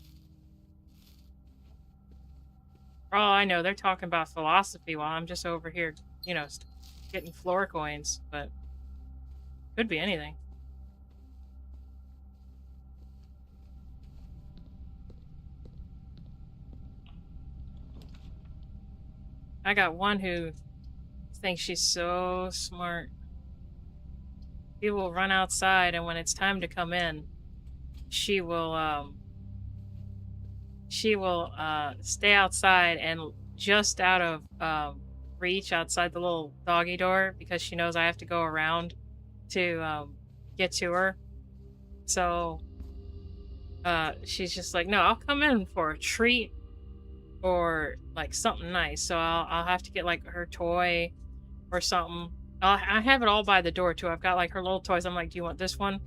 For all I know, they're talking about philosophy while I'm just over here, you know, getting floor coins, but could be anything. I got one who thinks she's so smart. She will run outside, and when it's time to come in, she will stay outside and just out of reach outside the little doggy door because she knows I have to go around to get to her. So she's just like, no, I'll come in for a treat or like something nice. So I'll have to get like her toy or something. I have it all by the door too. I've got like her little toys. I'm like, do you want this one?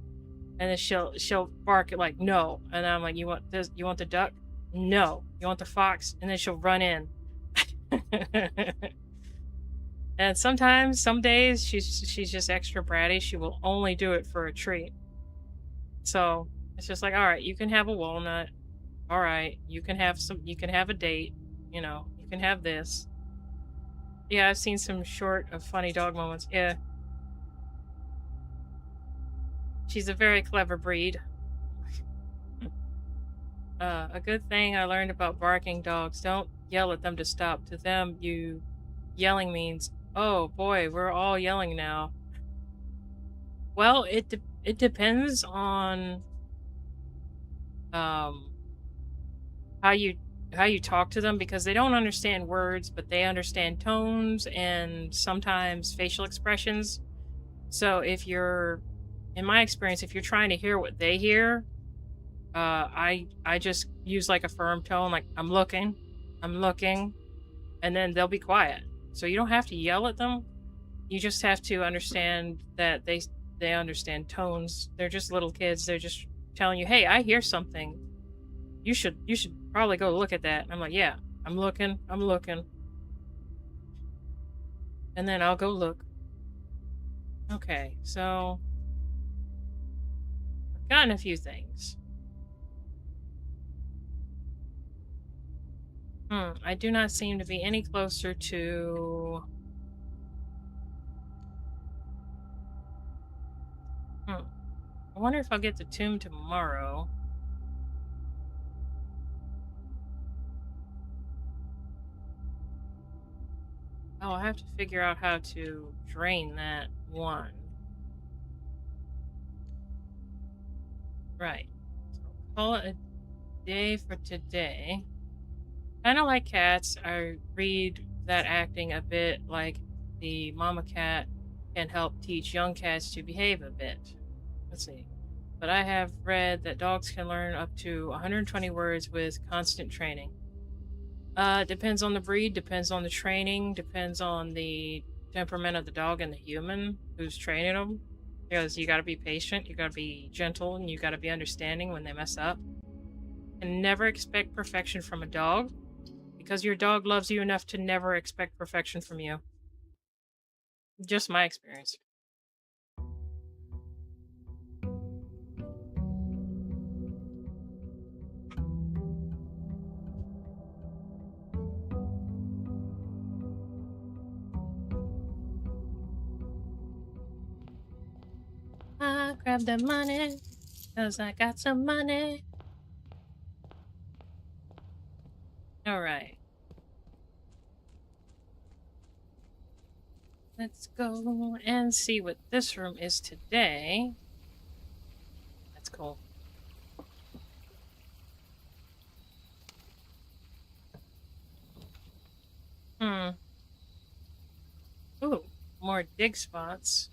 And then she'll bark at like no, and then I'm like, you want this? You want the duck? No. You want the fox? And then she'll run in. And sometimes, some days, she's just extra bratty. She will only do it for a treat. So it's just like, all right, you can have a walnut. All right, you can have some. You can have a date. You know, you can have this. Yeah, I've seen some short of funny dog moments. Yeah. She's a very clever breed. A good thing I learned about barking dogs: don't yell at them to stop. To them, yelling means, oh boy, we're all yelling now. Well, it depends on um how you talk to them because they don't understand words, but they understand tones and sometimes facial expressions. So if you're, in my experience, if you're trying to hear what they hear, I just use like a firm tone, like I'm looking, and then they'll be quiet. So you don't have to yell at them. You just have to understand that they understand tones. They're just little kids. They're just telling you, "Hey, I hear something. You should probably go look at that." And I'm like, "Yeah, I'm looking. And then I'll go look. Okay, so I've gotten a few things. I do not seem to be any closer to... I wonder if I'll get the tomb tomorrow. Oh, I'll have to figure out how to drain that one. Right. So call it a day for today. Kind of like cats, I read that acting a bit like the mama cat can help teach young cats to behave a bit. Let's see. But I have read that dogs can learn up to 120 words with constant training. Depends on the breed, depends on the training, depends on the temperament of the dog and the human who's training them. Because you got to be patient, you got to be gentle, and you got to be understanding when they mess up. And never expect perfection from a dog, because your dog loves you enough to never expect perfection from you. Just my experience. I grab the money, cause I got some money. Alright. Let's go and see what this room is today. That's cool. Hmm. Ooh, more dig spots.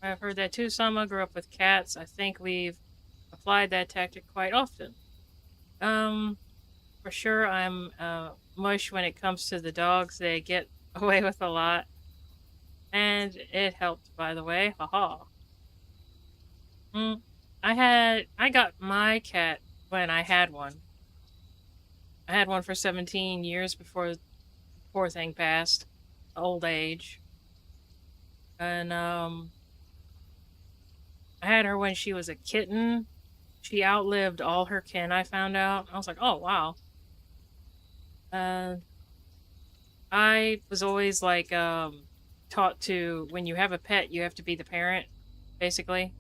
I've heard that too. Sama grew up with cats. I think we've applied that tactic quite often. For sure, I'm mush when it comes to the dogs. They get away with a lot. And it helped, by the way. Haha. Mm. I got my cat when I had one. I had one for 17 years before the poor thing passed. Old age. And, I had her when she was a kitten. She outlived all her kin, I found out. I was like, oh, wow. Uh, I was always like, taught to, when you have a pet, you have to be the parent, basically.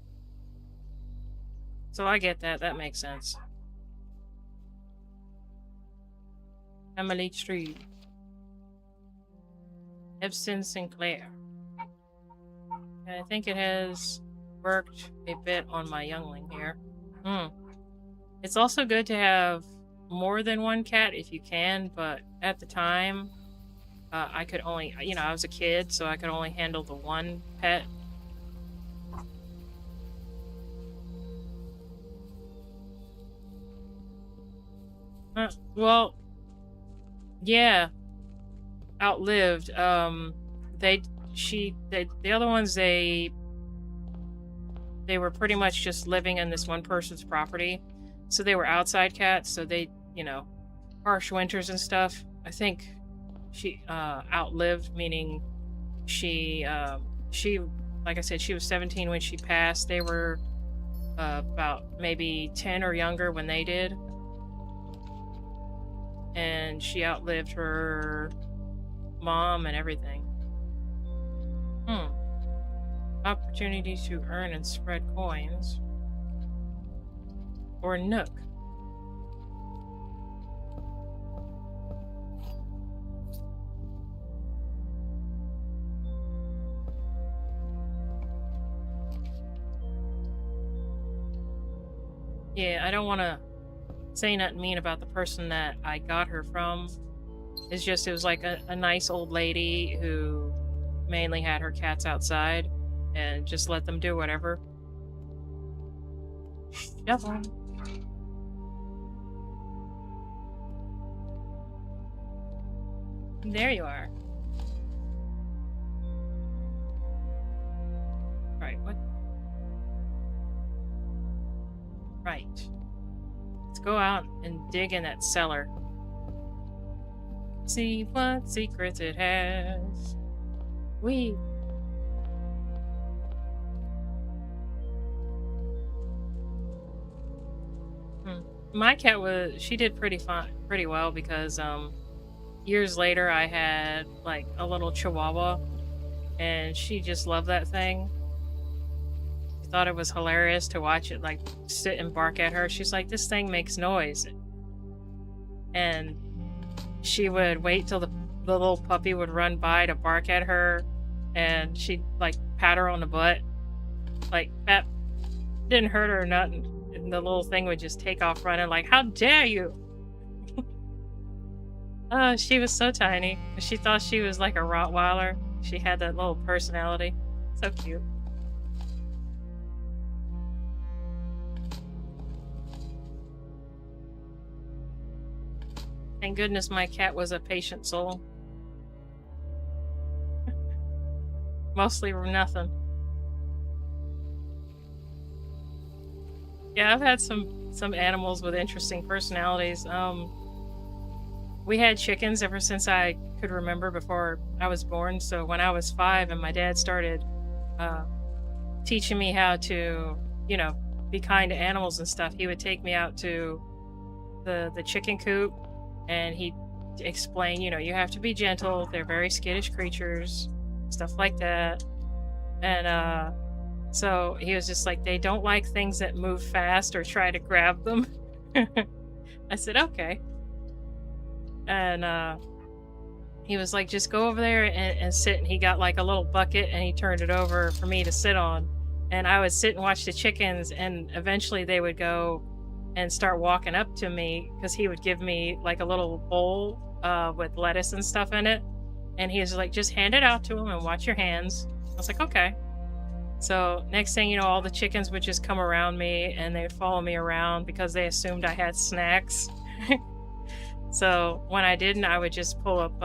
So I get that. That makes sense. Emily Street. Epson Sinclair. And I think it has worked a bit on my youngling here. It's also good to have more than one cat if you can, but at the time, I could only, I was a kid, so I could only handle the one pet. Well, yeah, outlived. The other ones, they were pretty much just living in this one person's property. So they were outside cats, so they, harsh winters and stuff. I think she outlived, meaning she, like I said, she was 17 when she passed. They were about maybe 10 or younger when they did. And she outlived her mom and everything. Opportunity to earn and spread coins. Or Nook. Yeah, I don't want to say nothing mean about the person that I got her from. It's just, it was like a nice old lady who mainly had her cats outside and just let them do whatever. Shovel. There you are. Right, what? Right. Let's go out and dig in that cellar. See what secrets it has. We. My cat she did pretty well because, years later I had, like, a little chihuahua, and she just loved that thing. She thought it was hilarious to watch it, like, sit and bark at her. She's like, this thing makes noise. And she would wait till the little puppy would run by to bark at her, and she'd, like, pat her on the butt. Like, that didn't hurt her or nothing. and the little thing would just take off running like, "How dare you!" Oh, she was so tiny. She thought she was like a Rottweiler. She had that little personality. So cute. Thank goodness my cat was a patient soul. Mostly nothing. Yeah, I've had some animals with interesting personalities. We had chickens ever since I could remember before I was born. So when I was 5 and my dad started uh, teaching me how to, you know, be kind to animals and stuff, he would take me out to the chicken coop, and he'd explain, you have to be gentle. They're very skittish creatures, stuff like that. And so he was just like, they don't like things that move fast or try to grab them. I said, okay. And he was like, just go over there and sit. And he got like a little bucket and he turned it over for me to sit on. And I would sit and watch the chickens, and eventually they would go and start walking up to me because he would give me like a little bowl with lettuce and stuff in it. And he was like, just hand it out to him and watch your hands. I was like, okay. So next thing you know, all the chickens would just come around me and they would follow me around because they assumed I had snacks. So when I didn't, I would just pull up,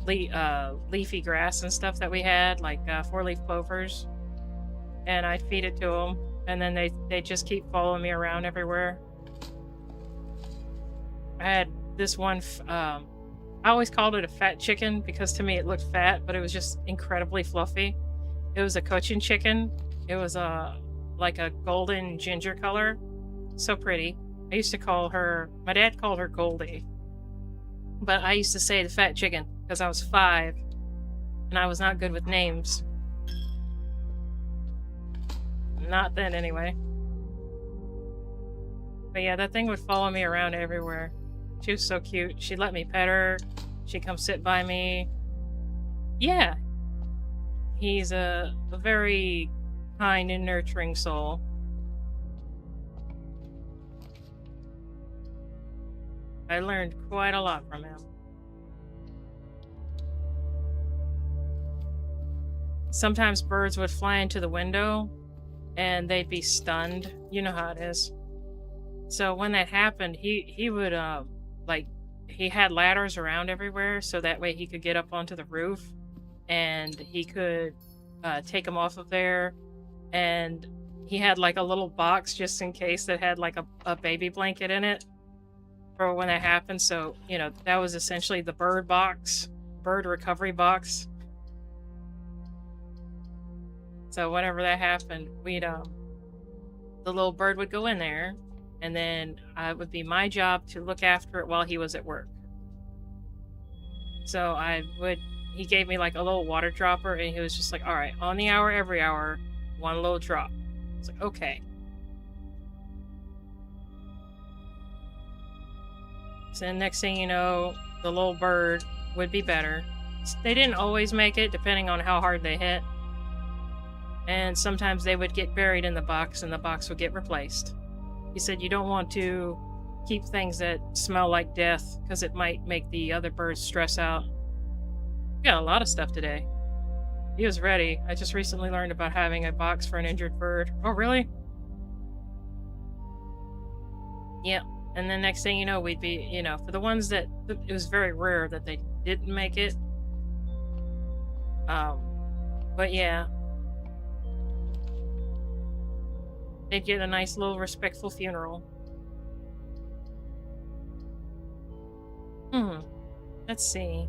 leafy grass and stuff that we had, like 4-leaf clovers, and I'd feed it to them. And then they just keep following me around everywhere. I had this one, I always called it a fat chicken because to me it looked fat, but it was just incredibly fluffy. It was a Cochin chicken. It was like a golden ginger color. So pretty. I used to call her, my dad called her Goldie. But I used to say the fat chicken because I was 5 and I was not good with names. Not then, anyway. But yeah, that thing would follow me around everywhere. She was so cute. She'd let me pet her. She'd come sit by me. Yeah. He's a very kind and nurturing soul. I learned quite a lot from him. Sometimes birds would fly into the window and they'd be stunned. You know how it is. So when that happened, he would he had ladders around everywhere so that way he could get up onto the roof and he could take them off of there. And he had like a little box just in case that had like a baby blanket in it for when that happened. So, that was essentially the bird recovery box. So whenever that happened, we'd the little bird would go in there, and then it would be my job to look after it while he was at work. So he gave me like a little water dropper, and he was just like, all right, on the hour, every hour, one little drop. I was like, okay. So then next thing you know, the little bird would be better. They didn't always make it, depending on how hard they hit. And sometimes they would get buried in the box and the box would get replaced. He said you don't want to keep things that smell like death because it might make the other birds stress out. We got a lot of stuff today. He was ready. I just recently learned about having a box for an injured bird. Oh, really? Yeah. And then next thing you know, we'd be, for the ones that, it was very rare that they didn't make it. But yeah. They'd get a nice little respectful funeral. Let's see.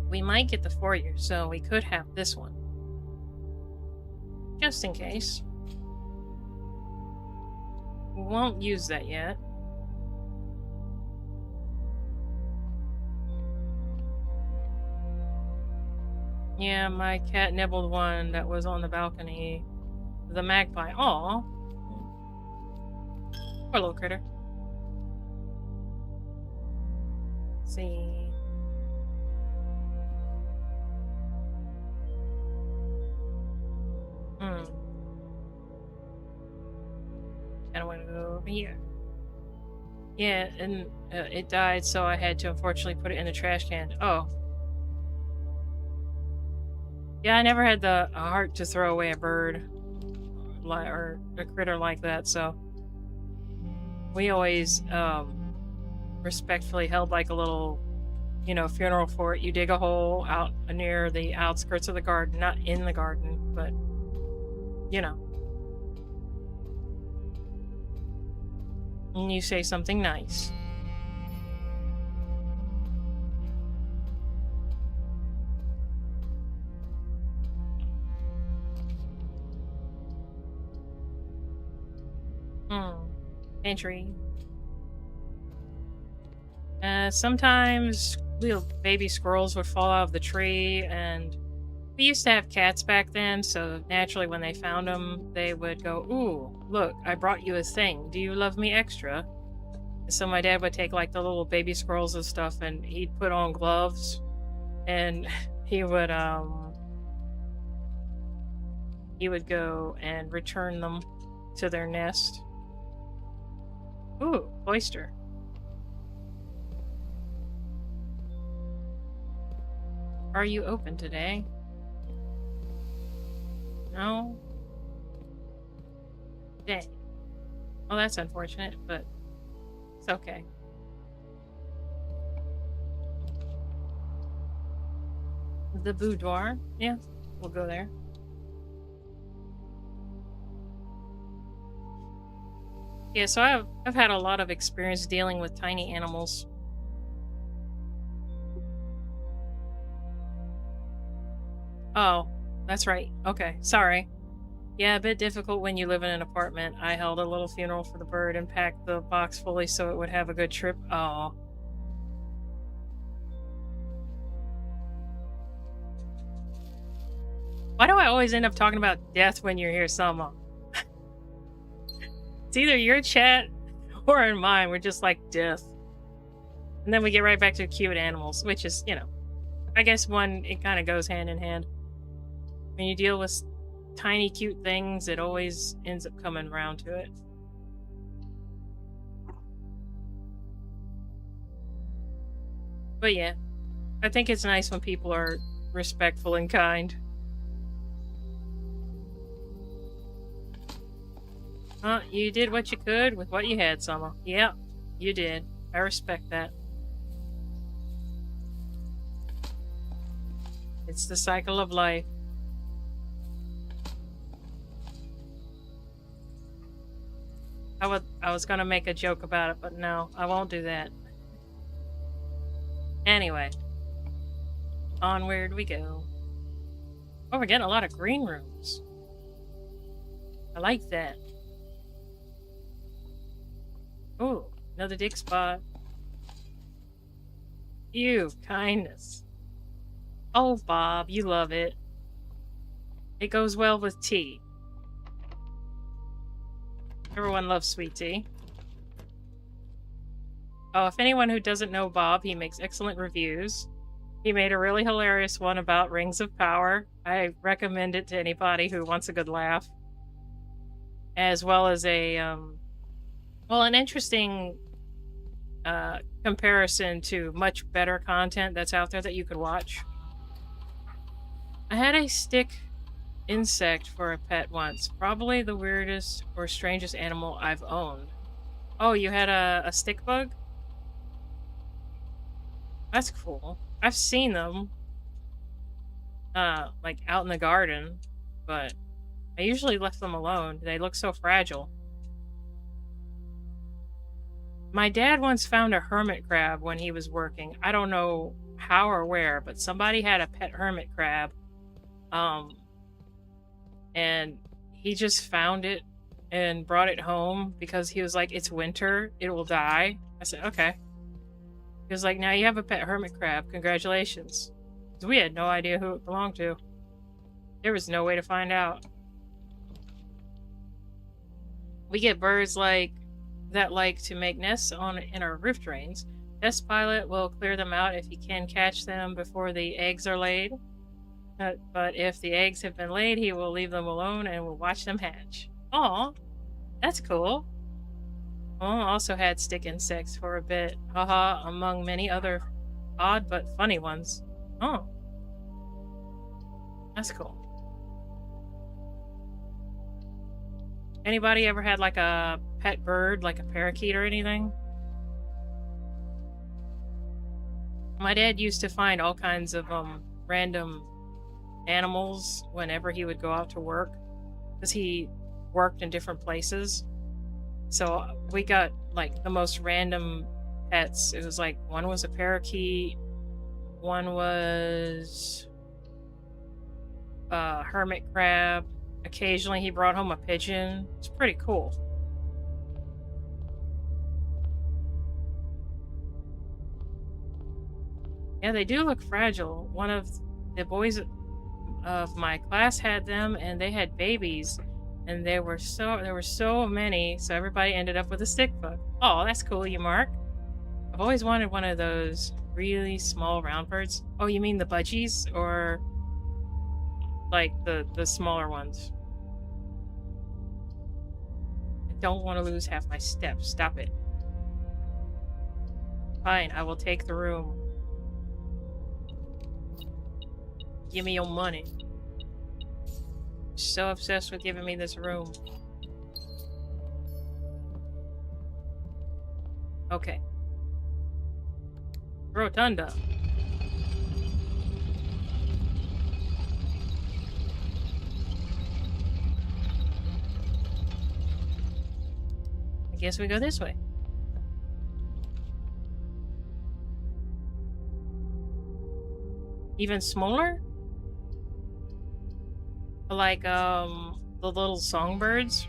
We might get the 4-year, so we could have this one. Just in case. We won't use that yet. Yeah, my cat nibbled one that was on the balcony. The magpie. Aw. Poor little critter. Let's see. And I want to go over here. Yeah, and it died, so I had to unfortunately put it in the trash can. Oh. Yeah, I never had the heart to throw away a bird or a critter like that, so we always respectfully held like a little, funeral for it. You dig a hole out near the outskirts of the garden, not in the garden, but you know. And you say something nice. Entry. Sometimes little baby squirrels would fall out of the tree, and we used to have cats back then, so naturally when they found them, they would go, "Ooh, look, I brought you a thing. Do you love me extra?" So my dad would take like the little baby squirrels and stuff, and he'd put on gloves, and he would go and return them to their nest. Ooh, oyster. Are you open today? No? Dang. Well, that's unfortunate, but it's okay. The boudoir? Yeah, we'll go there. Yeah, so I've had a lot of experience dealing with tiny animals. Oh, that's right. Okay, sorry. Yeah, a bit difficult when you live in an apartment. I held a little funeral for the bird and packed the box fully so it would have a good trip. Oh. Why do I always end up talking about death when you're here, Selma? It's either your chat or in mine. We're just like death. And then we get right back to cute animals, which is, I guess it kind of goes hand in hand. When you deal with tiny cute things, it always ends up coming around to it. But yeah, I think it's nice when people are respectful and kind. You did what you could with what you had, Summer. Yeah, you did. I respect that. It's the cycle of life. I was gonna make a joke about it, but no, I won't do that. Anyway. Onward we go. Oh, we're getting a lot of green rooms. I like that. Oh, another dig spot. Ew, kindness. Oh, Bob, you love it. It goes well with tea. Everyone loves sweet tea. Oh, if anyone who doesn't know Bob, he makes excellent reviews. He made a really hilarious one about Rings of Power. I recommend it to anybody who wants a good laugh. As well as an interesting comparison to much better content that's out there that you could watch. I had a stick insect for a pet once. Probably the weirdest or strangest animal I've owned. Oh, you had a stick bug? That's cool. I've seen them. Like out in the garden, but I usually left them alone. They look so fragile. My dad once found a hermit crab when he was working. I don't know how or where, but somebody had a pet hermit crab. And he just found it and brought it home because he was like, "It's winter, it will die." I said, "Okay." He was like, "Now you have a pet hermit crab. Congratulations." We had no idea who it belonged to. There was no way to find out. We get birds like to make nests in our roof drains. Test pilot will clear them out if he can catch them before the eggs are laid. But if the eggs have been laid, he will leave them alone and will watch them hatch. Aw, that's cool. Also had stick insects for a bit. Haha, among many other odd but funny ones. Oh, that's cool. Anybody ever had like a pet bird, like a parakeet or anything? My dad used to find all kinds of random animals whenever he would go out to work because he worked in different places. So we got like the most random pets. It was like one was a parakeet, one was a hermit crab. Occasionally he brought home a pigeon. It's pretty cool. Yeah, they do look fragile. One of the boys of my class had them and they had babies and there were so many, so everybody ended up with a stick bug. Oh, that's cool, you Mark. I've always wanted one of those really small round birds. Oh, you mean the budgies or like the smaller ones? I don't want to lose half my steps. Stop it. Fine, I will take the room. Give me your money. So obsessed with giving me this room. Okay. Rotunda. I guess we go this way. Even smaller? Like, the little songbirds?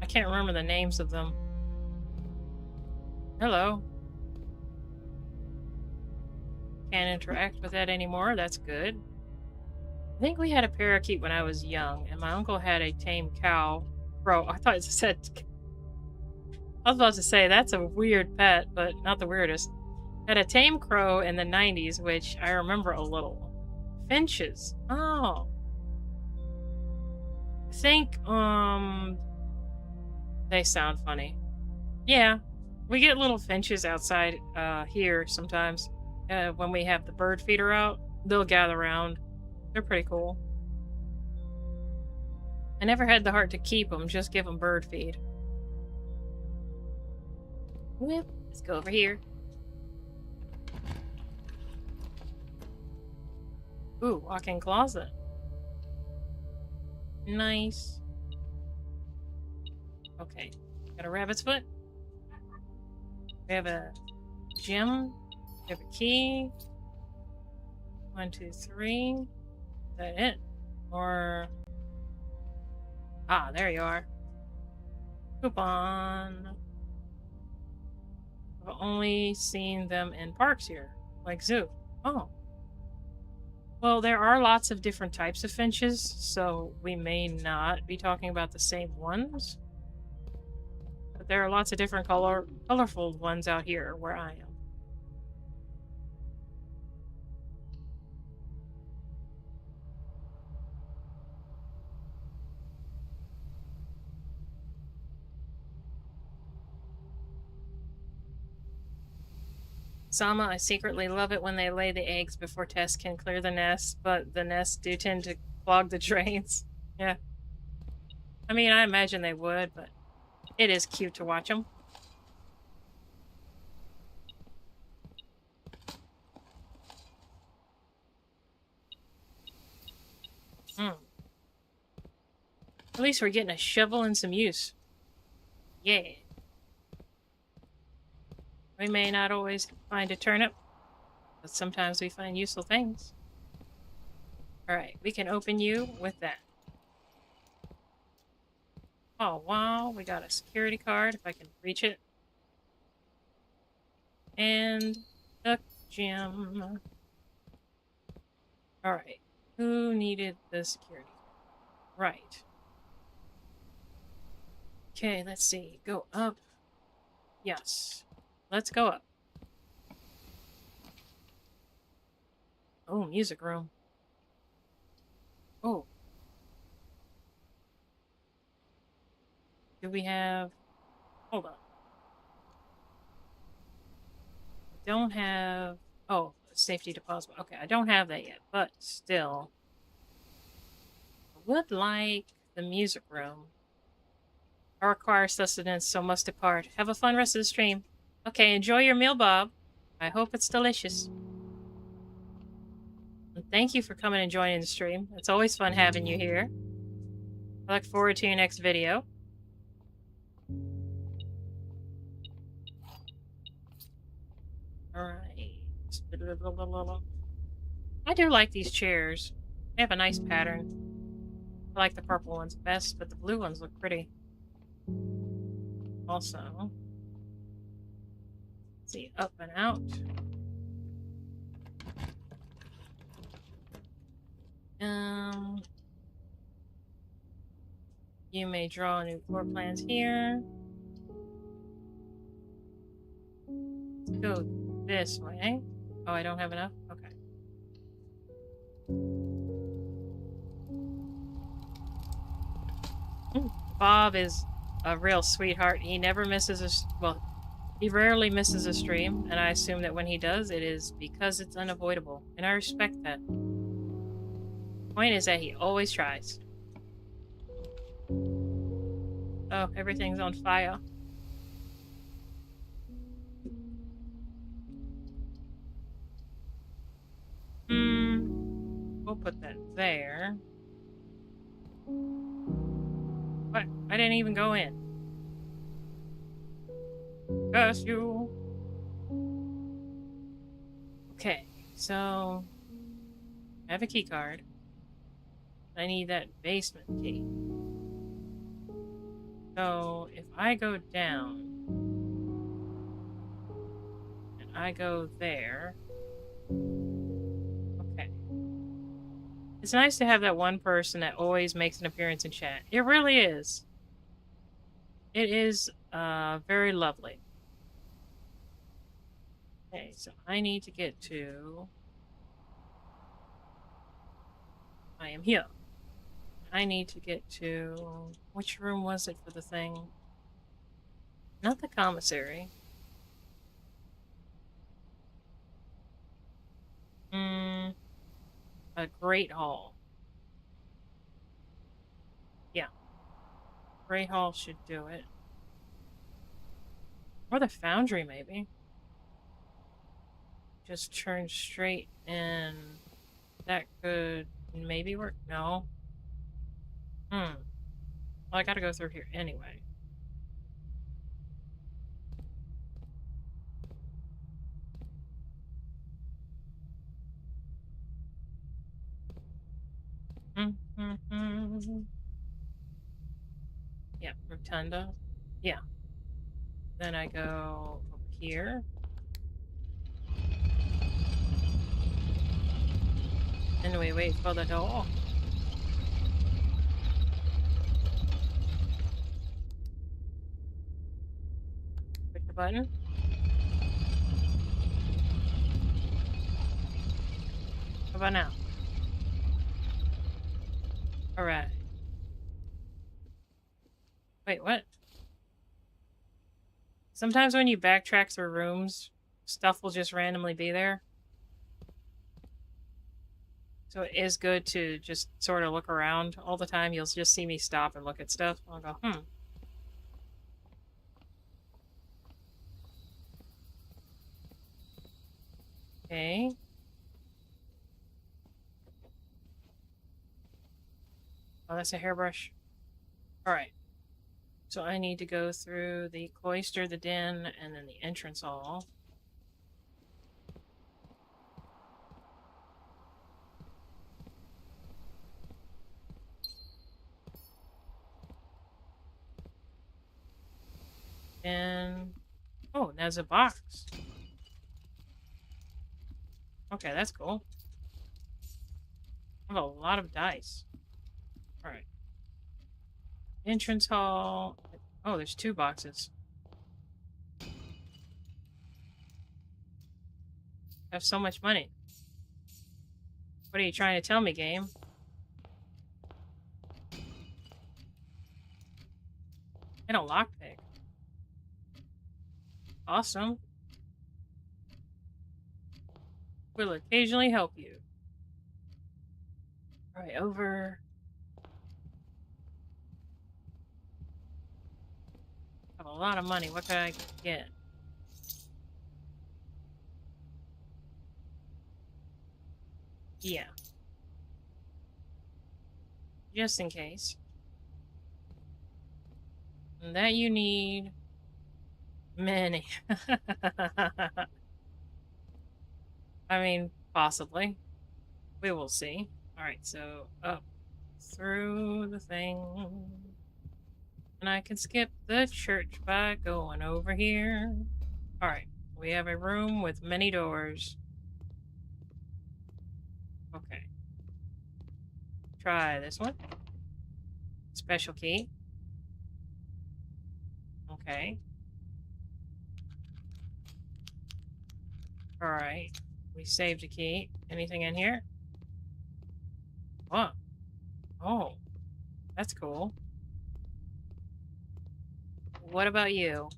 I can't remember the names of them. Hello. Can't interact with that anymore. That's good. I think we had a parakeet when I was young, and my uncle had a tame cow. Bro, I thought it said... I was about to say, that's a weird pet, but not the weirdest. Had a tame crow in the 90s, which I remember a little. Finches. Oh. I think, they sound funny. Yeah. We get little finches outside, here sometimes. When we have the bird feeder out, they'll gather around. They're pretty cool. I never had the heart to keep them, just give them bird feed. Whip. Let's go over here. Ooh, walk-in closet. Nice. Okay. Got a rabbit's foot. We have a gem. We have a key. 1, 2, 3. Is that it? Or... Ah, there you are. Coupon. I've only seen them in parks here. Like zoo. Oh. Well, there are lots of different types of finches, so we may not be talking about the same ones. But there are lots of different colorful ones out here where I am. Sama, I secretly love it when they lay the eggs before Tess can clear the nest, but the nests do tend to clog the drains. Yeah. I mean, I imagine they would, but it is cute to watch them. Hmm. At least we're getting a shovel and some use. Yeah. We may not always find a turnip, but sometimes we find useful things. Alright, we can open you with that. Oh, wow, we got a security card, if I can reach it. And a gem. Alright, who needed the security card? Right. Okay, let's see. Go up. Yes. Let's go up. Oh, music room. Oh. Do we have... Hold on. I don't have... Oh, safety deposit. Okay, I don't have that yet, but still. I would like the music room. I require sustenance, so must depart. Have a fun rest of the stream. Okay, enjoy your meal, Bob. I hope it's delicious. And thank you for coming and joining the stream. It's always fun having you here. I look forward to your next video. Alright. I do like these chairs. They have a nice pattern. I like the purple ones best, but the blue ones look pretty. Also, let's see, up and out. You may draw new floor plans here. Let's go this way. Oh, I don't have enough? Okay. Bob is a real sweetheart. He never misses a... Well, he rarely misses a stream, and I assume that when he does, it is because it's unavoidable. And I respect that. Point is that he always tries. Oh, everything's on fire. We'll put that there. What? I didn't even go in. Curse you. Okay, so I have a key card. I need that basement key. So if I go down and I go there, okay. It's nice to have that one person that always makes an appearance in chat. It really is. It is very lovely. Okay, so I need to get to... I am here. I need to get to... Which room was it for the thing? Not the commissary. A great hall. Yeah. Great hall should do it. Or the foundry, maybe. Just turn straight and that could maybe work. No. Well, I gotta go through here anyway. Yeah, rotunda. Yeah. Then I go over here. And we wait for the door. Push the button. How about now? Alright. Wait, what? Sometimes when you backtrack through rooms, stuff will just randomly be there. So it is good to just sort of look around all the time. You'll just see me stop and look at stuff. I'll go, Okay. Oh, that's a hairbrush. Alright. So I need to go through the cloister, the den, and then the entrance hall. And... Oh, there's a box. Okay, that's cool. I have a lot of dice. Alright. Entrance hall. Oh, there's 2 boxes. I have so much money. What are you trying to tell me, game? And a lockpick. Awesome. Will occasionally help you. Alright, over. I have a lot of money. What can I get? Yeah. Just in case. And that you need many. I mean, possibly. We will see. Alright, so up through the thing. And I can skip the church by going over here. Alright, we have a room with many doors. Okay. Try this one. Special key. Okay. Alright. We saved a key. Anything in here? What? Oh. That's cool. What about you?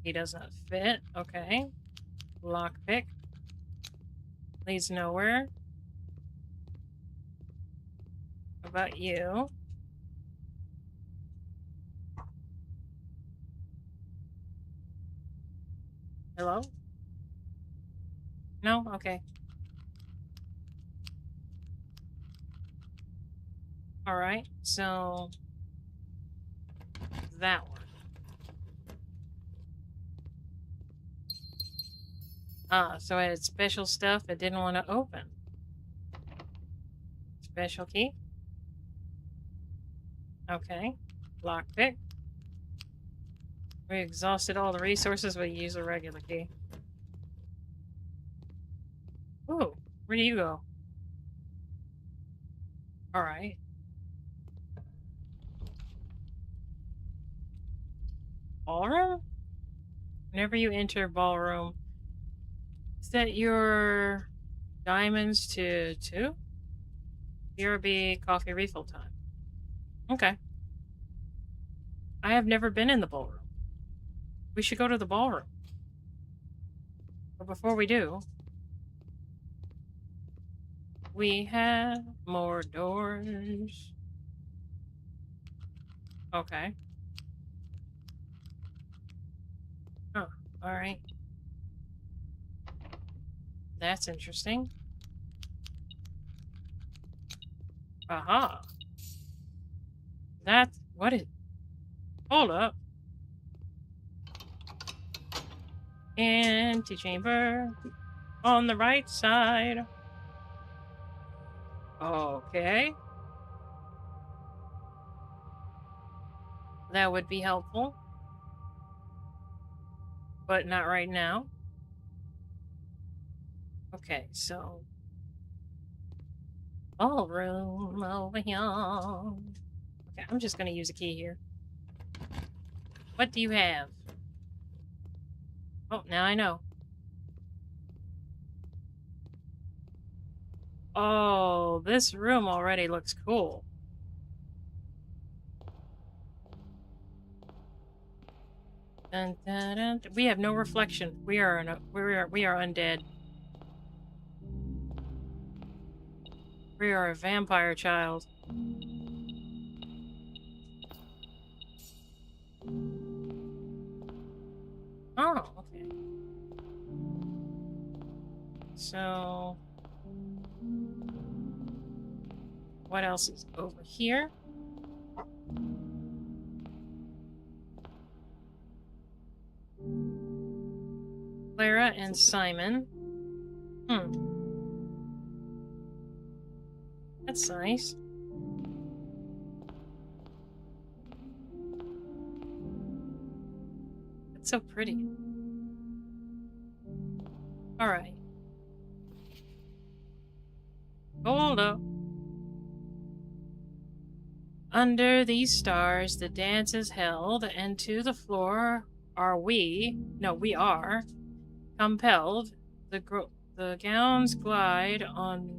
He doesn't fit. Okay. Lockpick. Leads nowhere. What about you? Hello? No? Okay. Alright, so that one. Ah, so I had special stuff I didn't want to open. Special key. Okay. Lockpick. We exhausted all the resources, we use a regular key. Ooh, where do you go? Alright. Ballroom? Whenever you enter ballroom, set your diamonds to 2. BRB coffee refill time. Okay. I have never been in the ballroom. We should go to the ballroom. But before we do, we have more doors. Okay. Oh, alright. That's interesting. Aha. That's what is. Hold up. Antechamber on the right side. Okay. That would be helpful. But not right now. Okay, so ballroom over here. Okay, I'm just gonna use a key here. What do you have? Oh, now I know. Oh, this room already looks cool. Dun, dun, dun. We have no reflection. We are undead. We are a vampire child. Oh, okay. So, what else is over here? Clara and Simon. That's nice. It's so pretty. Alright. Hold up. Under these stars, the dance is held, and to the floor we are compelled. The gowns glide on,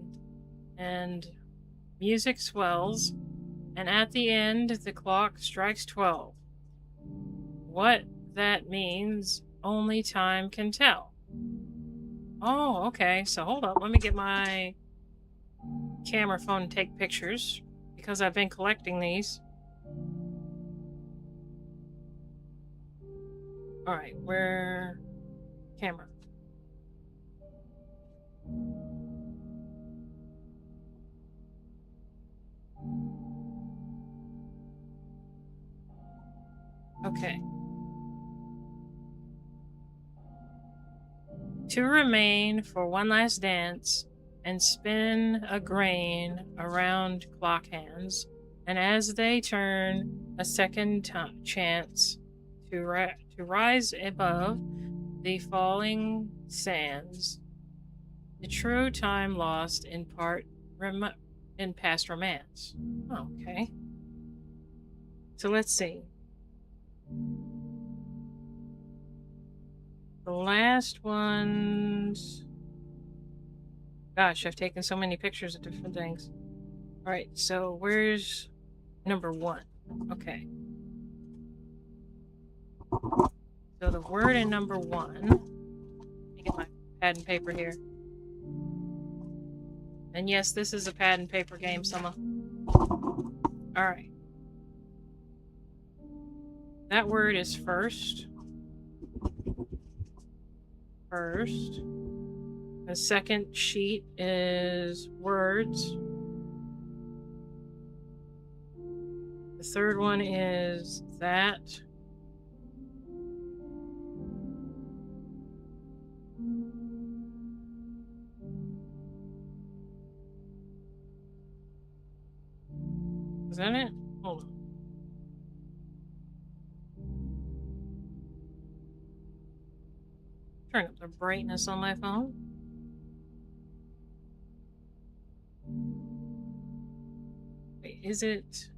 and music swells, And at the end, the clock strikes 12. What that means, only time can tell. Oh, okay. So hold up. Let me get my camera phone and take pictures because I've been collecting these. All right, where camera? Okay. To remain for one last dance and spin a grain around clock hands, and as they turn, a second chance to rise above the falling sands, the true time lost in part in past romance. Okay. So let's see. The last ones. Gosh, I've taken so many pictures of different things. Alright, so where's number 1? Okay. So the word in number 1. Let me get my pad and paper here. And yes, this is a pad and paper game, Summer. Alright. That word is first. First. The second sheet is words. The third one is that. Is that it? Hold on. Turn up the brightness on my phone. Wait, is it?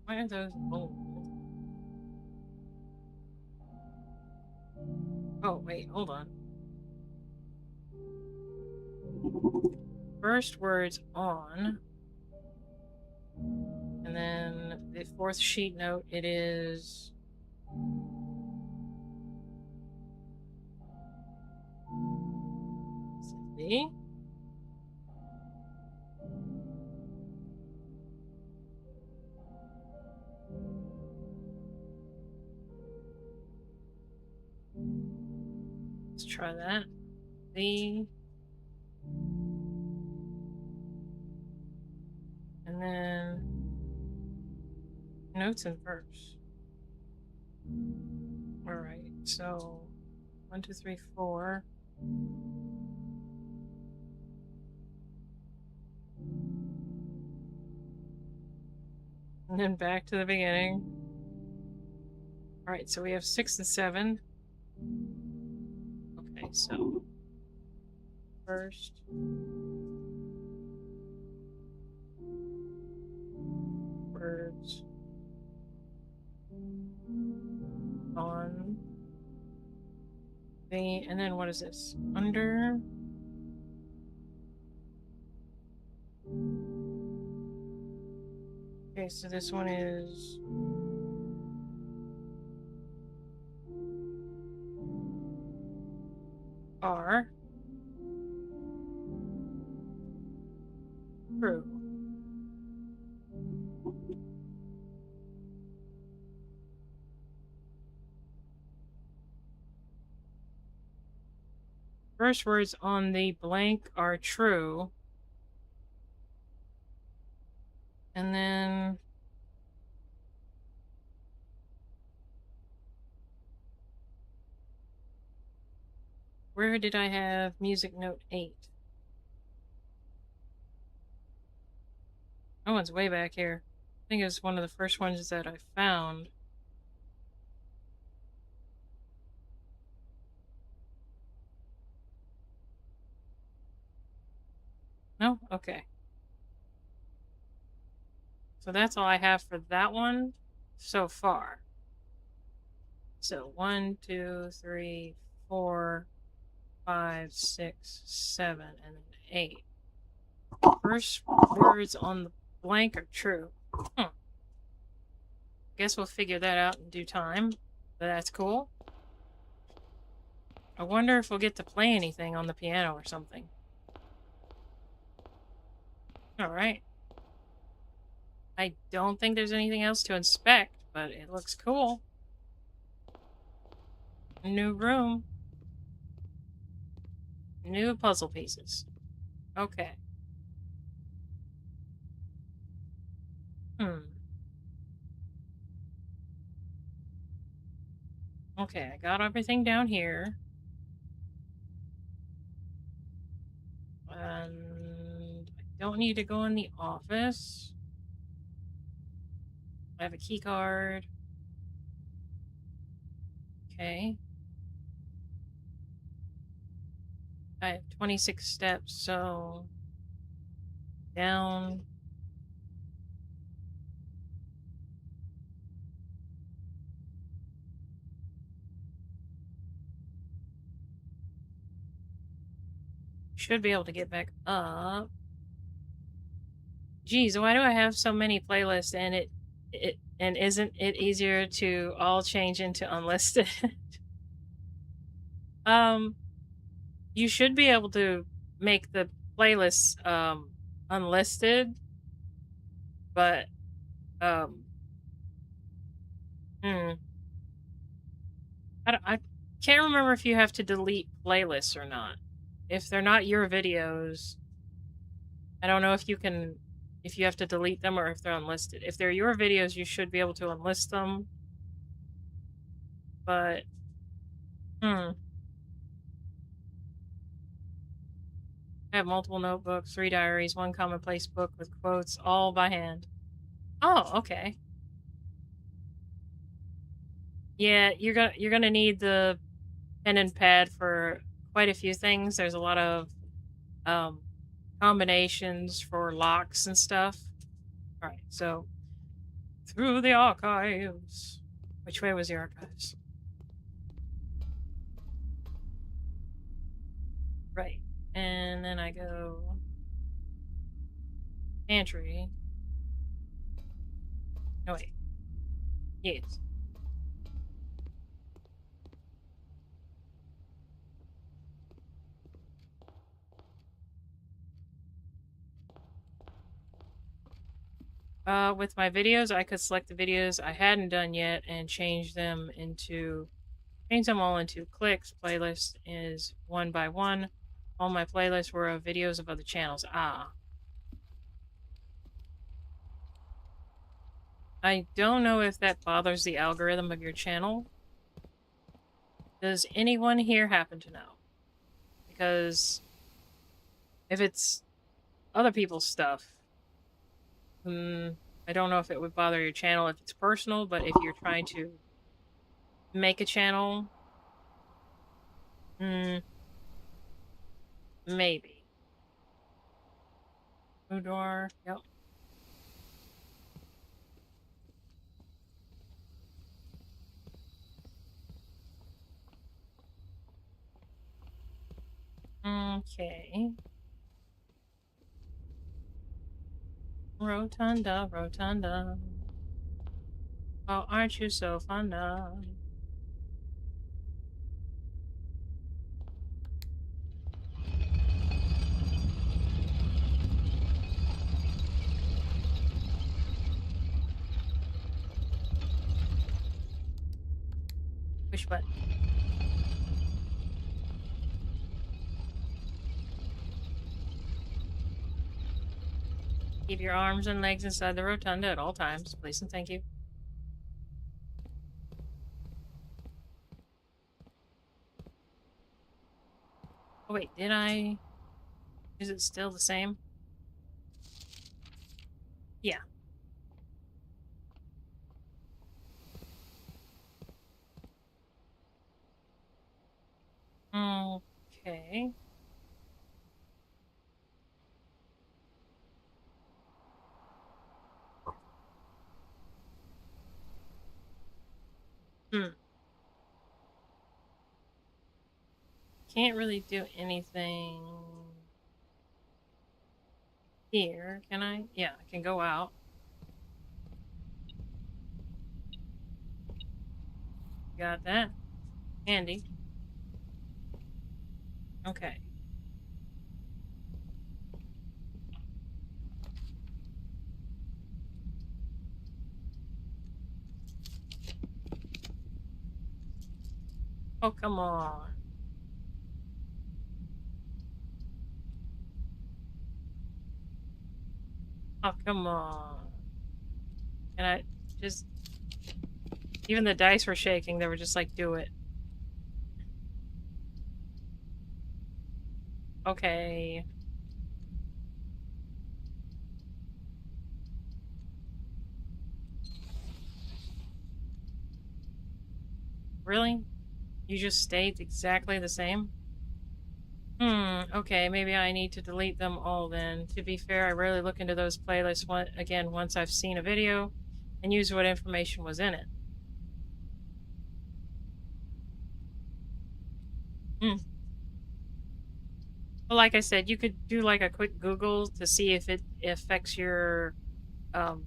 Why are those old? Oh, wait, hold on. First word's on. And then the fourth sheet note, it is... See? Let's try that. The... And then... Notes in verse. Alright, so... 1, 2, 3, 4... And then back to the beginning. Alright, so we have 6 and 7. Okay, so... First... Words... On... The... And then what is this? Under... Okay, so this one is... R. True. First words on the blank are true. And then... Where did I have music note 8? That one's way back here. I think it's one of the first ones that I found. No? Okay. So that's all I have for that one. so far. So 1, 2, 3, 4, 5, 6, 7, and then 8. First words on the blank are true. Guess we'll figure that out in due time. But that's cool. I wonder if we'll get to play anything on the piano or something. Alright. I don't think there's anything else to inspect, but it looks cool. New room. New puzzle pieces. Okay. Okay, I got everything down here. And I don't need to go in the office. I have a key card. Okay. I have 26 steps, so down. Should be able to get back up. Geez, why do I have so many playlists and and isn't it easier to all change into unlisted? You should be able to make the playlists unlisted, but I can't remember if you have to delete playlists or not. If they're not your videos, I don't know if you have to delete them or if they're unlisted. If they're your videos, you should be able to unlist them. But, I have multiple notebooks, 3 diaries, 1 commonplace book with quotes, all by hand. Oh, okay. Yeah, you're gonna need the pen and pad for quite a few things. There's a lot of combinations for locks and stuff. All right, so through the archives. Which way was the archives? Right, and then I go pantry. No wait. Yes. With my videos, I could select the videos I hadn't done yet and change them all into clicks. Playlist is 1 by 1. All my playlists were of videos of other channels. Ah. I don't know if that bothers the algorithm of your channel. Does anyone here happen to know? Because if it's other people's stuff, I don't know if it would bother your channel if it's personal, but if you're trying to make a channel, maybe. Boudoir, yep. Okay. Rotunda, rotunda. Oh, aren't you so fun of? Which button? Keep your arms and legs inside the rotunda at all times, please and thank you. Oh wait, did I... Is it still the same? Yeah. Okay. Hmm. Can't really do anything here, can I? Yeah, I can go out. Got that. Handy. Okay. Oh, come on. Oh, come on. And I just, even the dice were shaking. They were just like, do it. Okay. Really? You just stayed exactly the same? Okay, maybe I need to delete them all then. To be fair, I rarely look into those playlists again once I've seen a video and use what information was in it. Hmm. Well, like I said, you could do like a quick Google to see if it affects your um,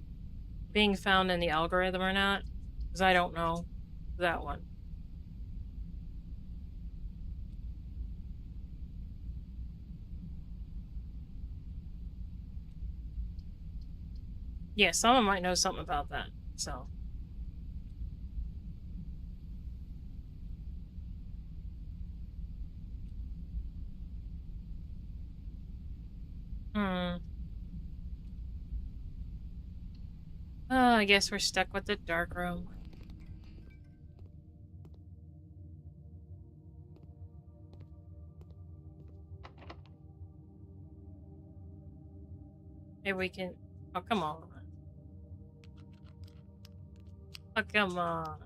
being found in the algorithm or not. Because I don't know that one. Yeah, someone might know something about that. So, hmm. Oh, I guess we're stuck with the dark room. Maybe we can. Oh, come on. Oh, come on.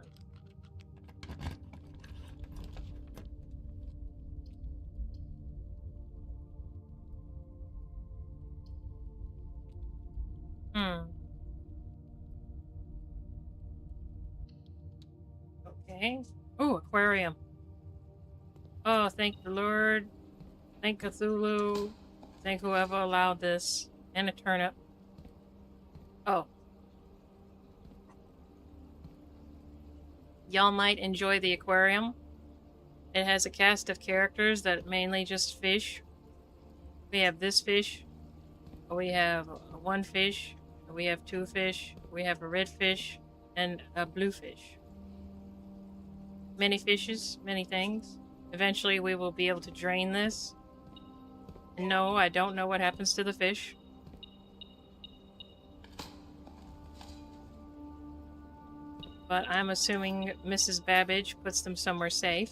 Hmm. Okay. Oh, aquarium. Oh, thank the Lord. Thank Cthulhu. Thank whoever allowed this. And a turnip. Oh, y'all might enjoy the aquarium. It has a cast of characters that mainly just fish. We have this fish. We have one fish. We have two fish. We have a red fish and a blue fish. Many fishes, many things. Eventually, we will be able to drain this. And no, I don't know what happens to the fish. But I'm assuming Mrs. Babbage puts them somewhere safe.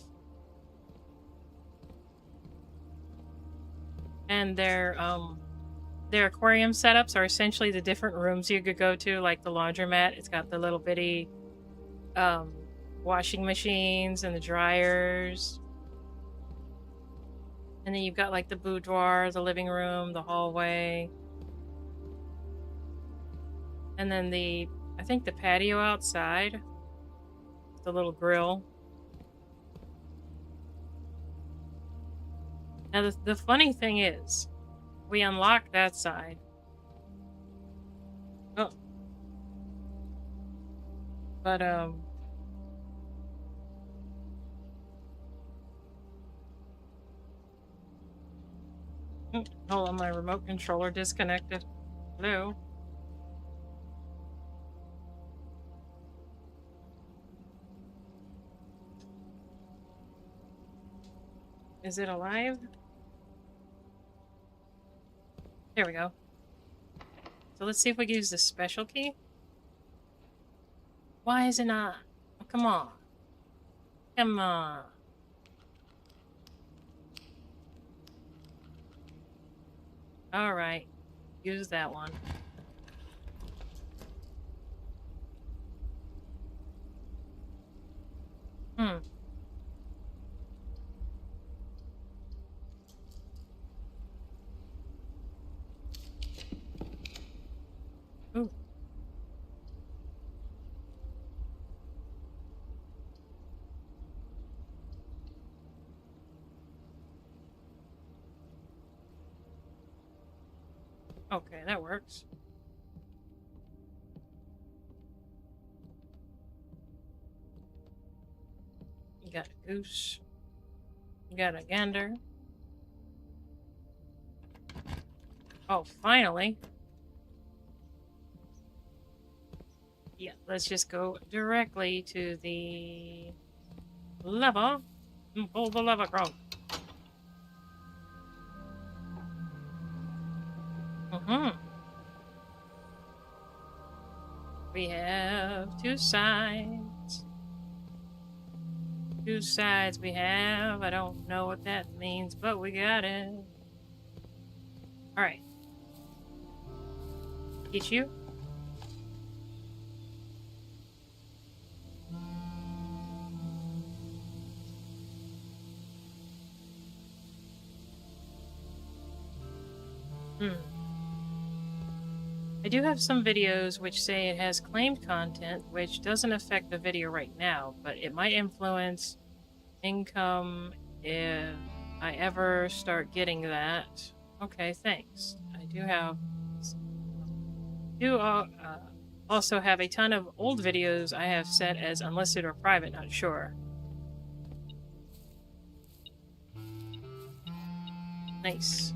And their aquarium setups are essentially the different rooms you could go to, like the laundromat. It's got the little bitty um, washing machines and the dryers. And then you've got like the boudoir, the living room, the hallway. And then I think the patio outside, the little grill. Now, the funny thing is, we unlock that side. Oh. But, hold on, my remote controller disconnected. Hello? Is it alive? There we go. So let's see if we can use the special key. Why is it not? Oh, come on. Come on. Alright. Use that one. Hmm. Ooh. Okay, that works. You got a goose. You got a gander. Oh, finally. Yeah, let's just go directly to the lever and pull the lever, Gronk. We have two sides. Two sides we have. I don't know what that means, but we got it. Alright. Get you? I do have some videos which say it has claimed content, which doesn't affect the video right now, but it might influence income if I ever start getting that. Okay, thanks. I also have a ton of old videos I have set as unlisted or private, not sure. Nice.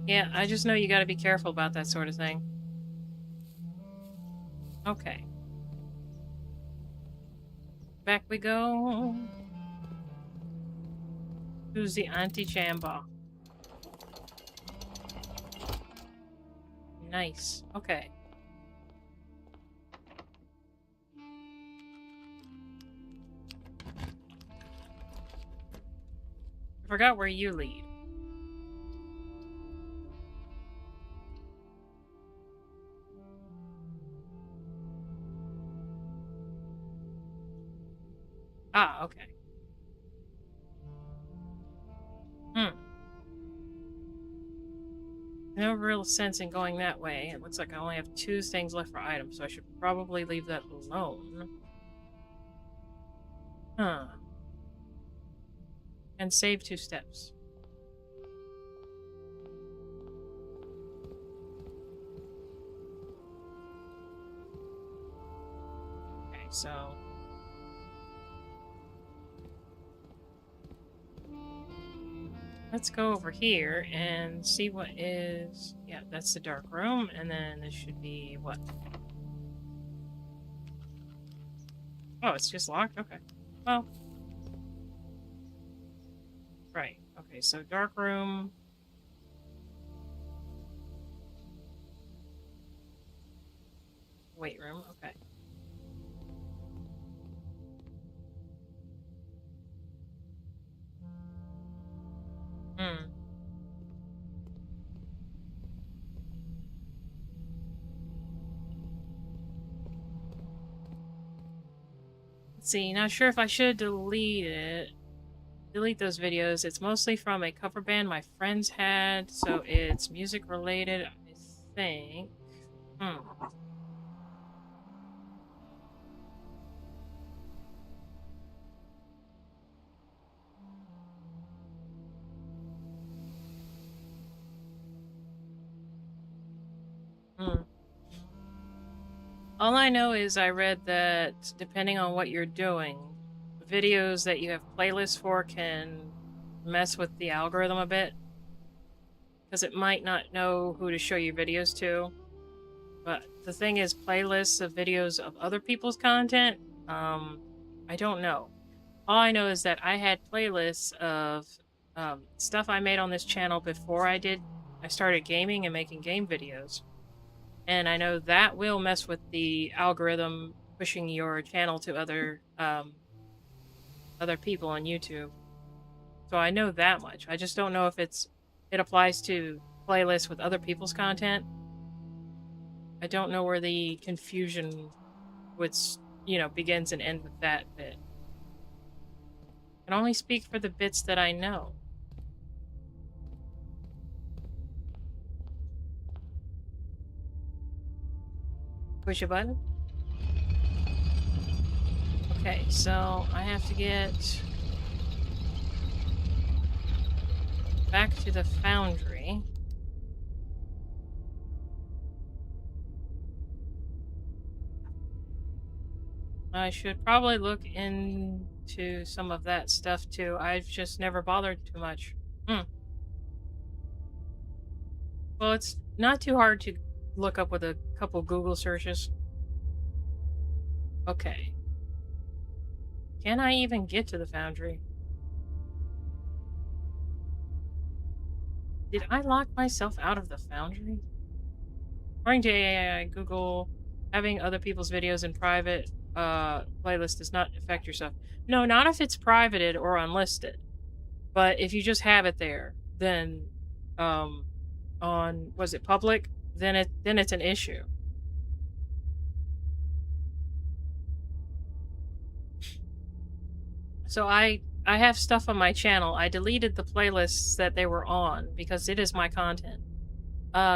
Yeah, I just know you gotta be careful about that sort of thing. Okay. Back we go. Who's the anti-chamber? Nice. Okay. I forgot where you lead. Ah, okay. No real sense in going that way. It looks like I only have 2 things left for items, so I should probably leave that alone. Huh. And save 2 steps. Okay, so... let's go over here and see what is... yeah, that's the dark room, and then this should be what? Oh, it's just locked? Okay. Well. Right. Okay, so dark room. Weight room, okay. Let's see, not sure if I should delete it. Delete those videos. It's mostly from a cover band my friends had, so it's music related, I think. All I know is I read that depending on what you're doing, videos that you have playlists for can mess with the algorithm a bit. Because it might not know who to show you videos to. But the thing is, playlists of videos of other people's content, I don't know. All I know is that I had playlists of stuff I made on this channel before I started gaming and making game videos. And I know that will mess with the algorithm pushing your channel to other people on YouTube. So I know that much. I just don't know if it applies to playlists with other people's content. I don't know where the confusion would, begins and ends with that bit. I can only speak for the bits that I know. Push a button? Okay, so I have to get back to the foundry. I should probably look into some of that stuff too. I've just never bothered too much. Hmm. Well, it's not too hard to look up with a couple Google searches. Okay. Can I even get to the foundry? Did I lock myself out of the foundry? According to AI, Google, having other people's videos in private playlist does not affect yourself. No, not if it's privated or unlisted. But if you just have it there, then um on was it public, then it's an issue. So I have stuff on my channel. I deleted the playlists that they were on because it is my content.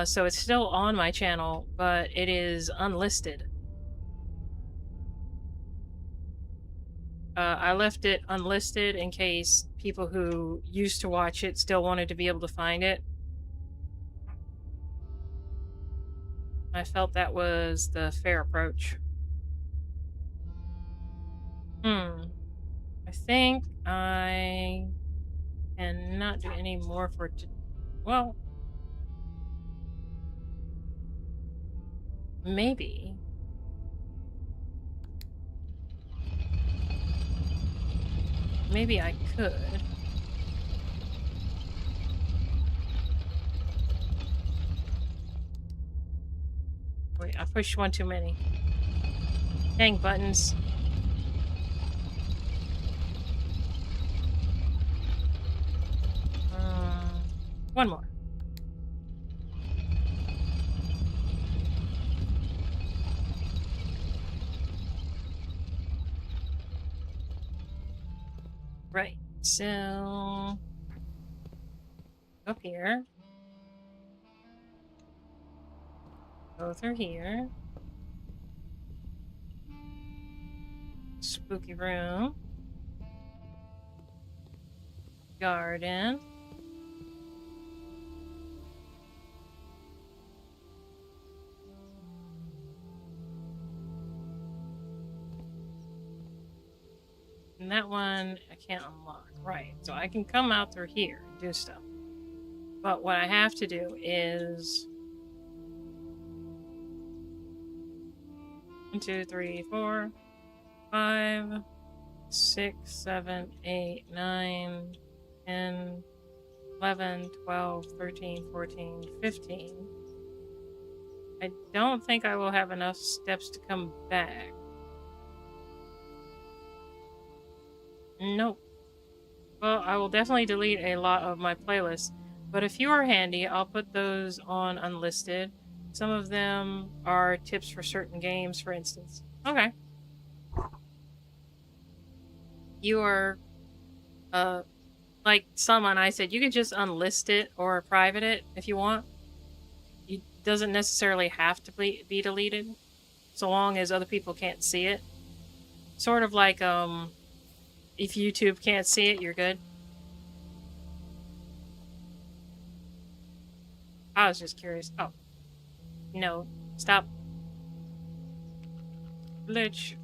So it's still on my channel, but it is unlisted. I left it unlisted in case people who used to watch it still wanted to be able to find it. I felt that was the fair approach. Hmm. I think I cannot do any more for well, maybe. Maybe I could. Wait, I pushed one too many. Dang buttons. One more. Right. So up here. Go through here. Spooky room. Garden. And that one I can't unlock. Right. So I can come out through here and do stuff. But what I have to do is 1, 2, 3, 4, 5, 6, 7, 8, 9, 10, 11, 12, 13, 14, 15. I don't think I will have enough steps to come back. Nope. Well, I will definitely delete a lot of my playlists, but if you are handy, I'll put those on unlisted. Some of them are tips for certain games, for instance. Okay. You are, like someone I said, you can just unlist it or private it if you want. It doesn't necessarily have to be deleted, so long as other people can't see it. Sort of like, if YouTube can't see it, you're good. I was just curious. Oh. No. Stop. Glitch.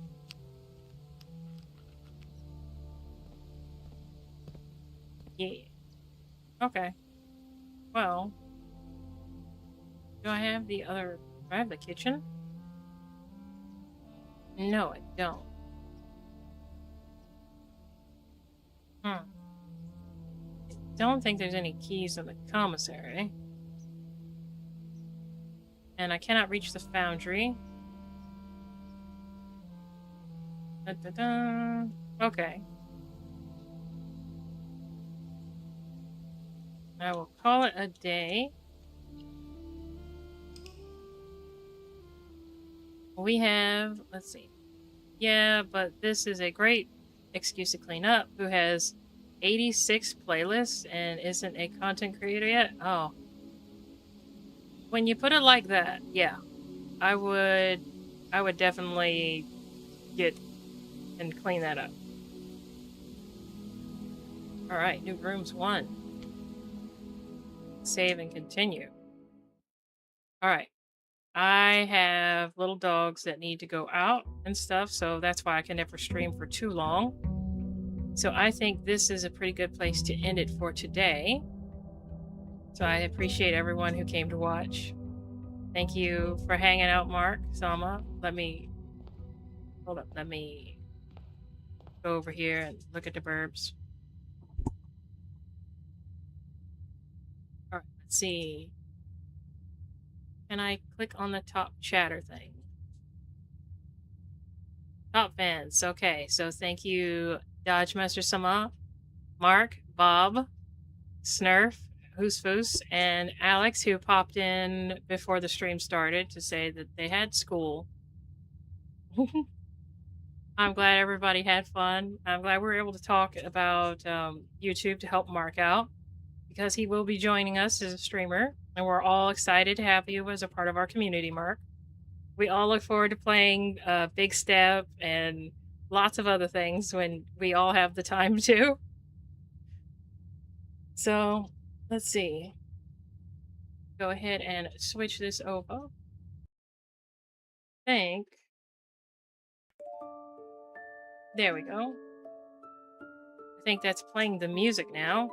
Yeah. Okay. Well. Do I have the other... Do I have the kitchen? No, I don't. I don't think there's any keys in the commissary. And I cannot reach the foundry. Da, da, da. Okay. I will call it a day. We have, let's see. Yeah, but this is a great excuse to clean up. Who has 86 playlists and isn't a content creator yet? Oh. When you put it like that, yeah. I would definitely get and clean that up. Alright, new rooms 1. Save and continue. Alright. I have little dogs that need to go out and stuff, so that's why I can never stream for too long. So I think this is a pretty good place to end it for today. So I appreciate everyone who came to watch. Thank you for hanging out, Mark, Sama. Hold up, let me go over here and look at the burbs. All right, let's see. Can I click on the top chatter thing? Top fans. Okay, so thank you, Dodge Master Sama, Mark, Bob, Snurf, Who's Foos, and Alex, who popped in before the stream started to say that they had school. I'm glad everybody had fun. I'm glad we were able to talk about YouTube to help Mark out because he will be joining us as a streamer, and we're all excited to have you as a part of our community, Mark. We all look forward to playing Big Step and lots of other things when we all have the time to. So, let's see. Go ahead and switch this over. Think. There we go. I think that's playing the music now.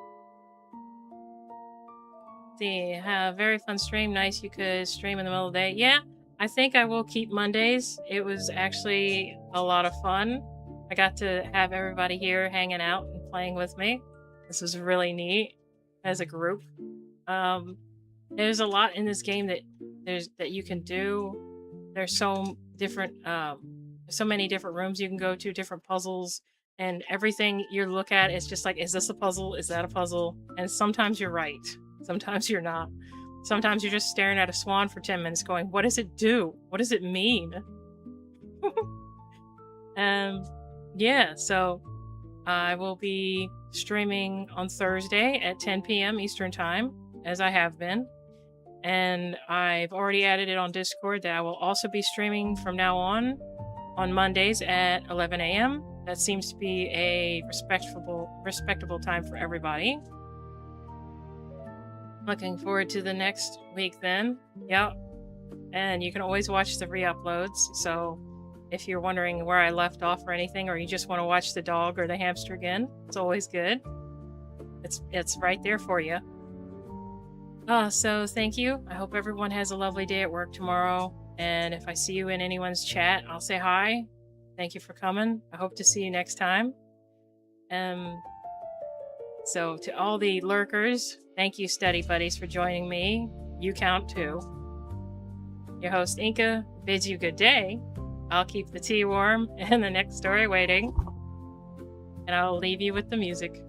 See, very fun stream. Nice you could stream in the middle of the day. Yeah, I think I will keep Mondays. It was actually a lot of fun. I got to have everybody here hanging out and playing with me. This was really neat as a group. There's a lot in this game that you can do. There's so many different rooms you can go to, different puzzles, and everything you look at is just like, is this a puzzle? Is that a puzzle? And sometimes you're right. Sometimes you're not. Sometimes you're just staring at a swan for 10 minutes going, what does it do? What does it mean? Yeah, so I will be streaming on Thursday at 10 p.m. Eastern Time, as I have been. And I've already added it on Discord that I will also be streaming from now on Mondays at 11 a.m. That seems to be a respectable time for everybody. Looking forward to the next week then. Yep. And you can always watch the re-uploads. So if you're wondering where I left off or anything, or you just want to watch the dog or the hamster again, it's always good. It's right there for you. So thank you. I hope everyone has a lovely day at work tomorrow. And if I see you in anyone's chat, I'll say hi. Thank you for coming. I hope to see you next time. So to all the lurkers, thank you, Study Buddies, for joining me. You count too. Your host, Inka, bids you good day. I'll keep the tea warm and the next story waiting. And I'll leave you with the music.